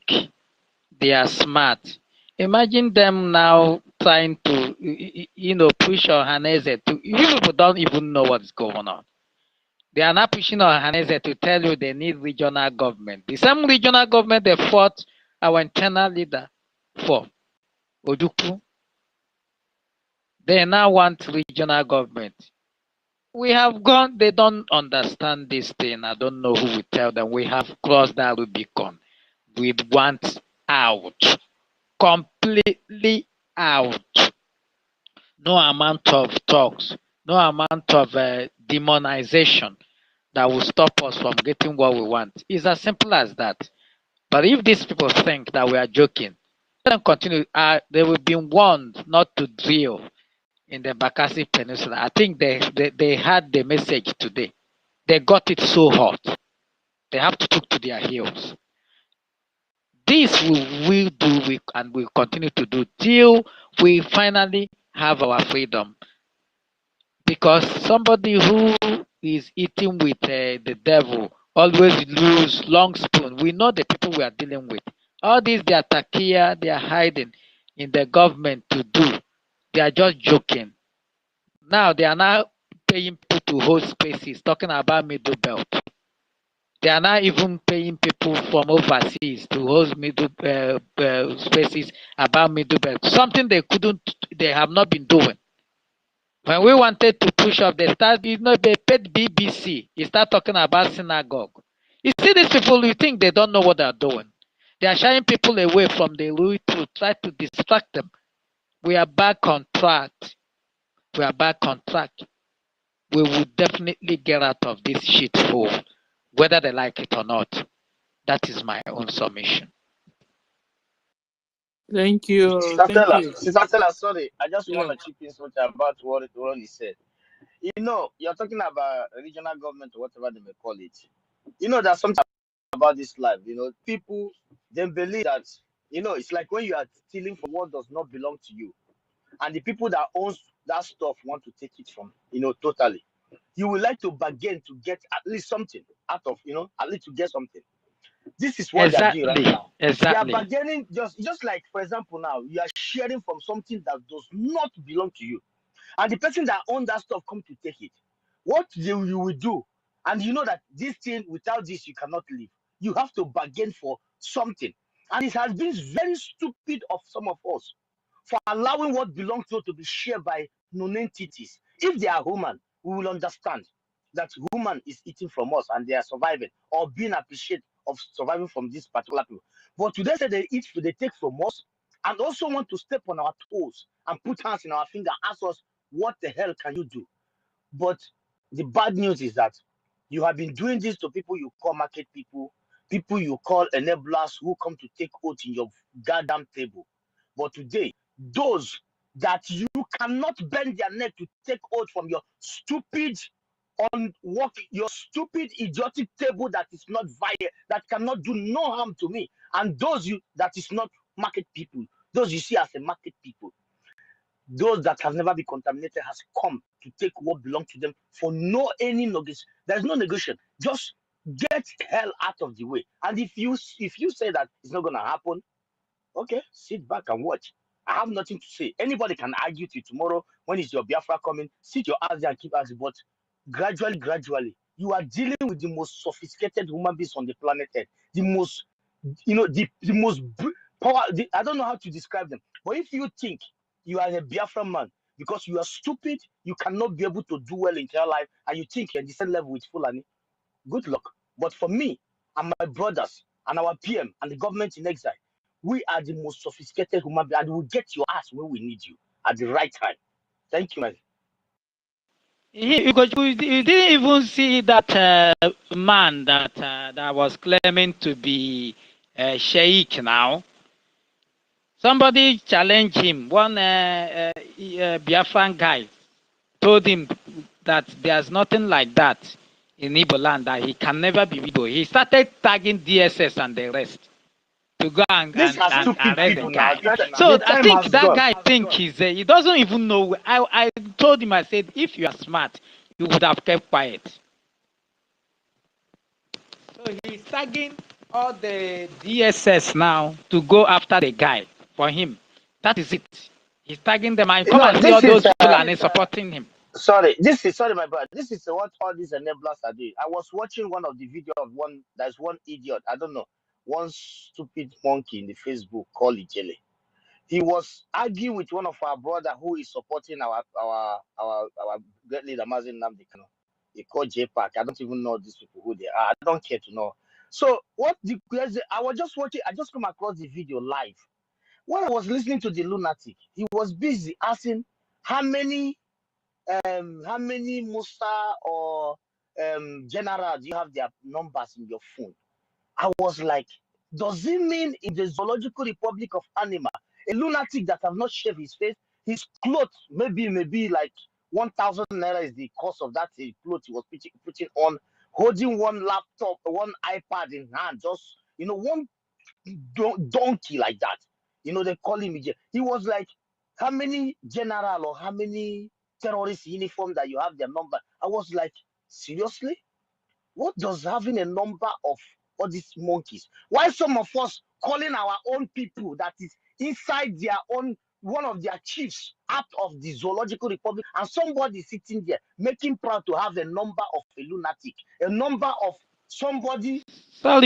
they are smart. Imagine them now trying to, push Ohaneze to. You people don't even know what's going on. They are now pushing Ohaneze to tell you they need regional government. The same regional government they fought our internal leader for, Ojukwu. They now want regional government. We have gone, they don't understand this thing. I don't know who will tell them. We have crossed that Rubicon. We want out. Completely out. No amount of talks, no amount of demonization that will stop us from getting what we want. It's as simple as that. But if these people think that we are joking, let them continue. They will be warned not to drill in the Bakassi Peninsula. I think they had the message today. They got it so hot. They have to took to their heels. This we do and will continue to do till we finally have our freedom. Because somebody who is eating with the devil always lose long spoon. We know the people we are dealing with. All these they are takia, they are hiding in the government to do. They are just joking. Now they are now paying people to hold spaces, talking about middle belt. They are now even paying people from overseas to host middle spaces about middle belt. Something they have not been doing. When we wanted to push up, they paid BBC. You start talking about synagogue. You see these people, you think they don't know what they're doing. They are shying people away from the Louis to try to distract them. We are back on track. We will definitely get out of this shithole, whether they like it or not. That is my own submission. Thank you. Thank you. Sister Stella, sorry. I just Yeah. want to chip in something about what Ronnie said. You're talking about regional government or whatever they may call it. There's something about this life. People, they believe that, it's like when you are stealing from what does not belong to you. And the people that owns that stuff want to take it from, totally. You would like to bargain to get at least something out of, at least to get something. This is what they are doing right now. They are bargaining just like, for example, now you are sharing from something that does not belong to you. And the person that owns that stuff come to take it. What you will do, and you know that this thing, without this, you cannot live. You have to bargain for something. And it has been very stupid of some of us for allowing what belongs to us to be shared by non-entities. If they are human, we will understand that human is eating from us and they are surviving or being appreciated of surviving from this particular people. But today say they eat, they take from us, and also want to step on our toes and put hands in our finger, ask us, what the hell can you do? But the bad news is that you have been doing this to people you call market people, people you call enablers who come to take oath in your goddamn table. But today, those that you cannot bend their neck to take oath from your stupid your stupid idiotic table that is not via, that cannot do no harm to me, and those you that is not market people, those you see as a market people, those that have never been contaminated has come to take what belongs to them for no any negotiation. There's no negotiation. Just get hell out of the way. And if you say that it's not gonna happen, okay, sit back and watch. I have nothing to say. Anybody can argue to you tomorrow when is your Biafra coming. Sit your ass there and keep asking. But gradually, you are dealing with the most sophisticated human beings on the planet Earth. The most, the most power. I don't know how to describe them. But if you think you are a Biafra man because you are stupid, you cannot be able to do well in your life, and you think you're at the same level with Fulani, good luck. But for me and my brothers and our PM and the government in exile, we are the most sophisticated human beings, and we will get your ass when we need you at the right time. Thank you, man. Because you didn't even see that man that was claiming to be Sheikh now. Somebody challenged him. One Biafran guy told him that there's nothing like that in Igbo land, that he can never be Igbo. He started tagging DSS and the rest to go and These are stupid arrest the people now. guy. That, So the I time think has that gone. guy he doesn't even know. I told him, I said, if you are smart, you would have kept quiet. So he's tagging all the DSS now to go after the guy for him. That is it. He's tagging them and come No, and see all this is those Fulani supporting him. sorry, my brother. This is what all these enablers are doing. I was watching one of the video of there's one idiot, I don't know, one stupid monkey in the Facebook called Ijele. He was arguing with one of our brother who is supporting our great leader Mazin Namdi Kano. He called JPAC. I don't even know these people who they are. I don't care to know. So I was just watching, I just come across the video live. When I was listening to the lunatic, he was busy asking how many Musa or general do you have their numbers in your phone? I was like, does it mean in the Zoological Republic of Anima, a lunatic that have not shaved his face, his clothes maybe like 1,000 naira is the cost of that clothes he was putting on, holding one laptop, one iPad in hand, just one donkey like that. They call him. He was like, how many general or how many terrorist uniform that you have their number? I was like, seriously? What does having a number of all these monkeys? Why some of us calling our own people that is inside their own, one of their chiefs out of the Zoological Republic, and somebody sitting there making proud to have a number of a lunatic, a number of somebody. Sorry.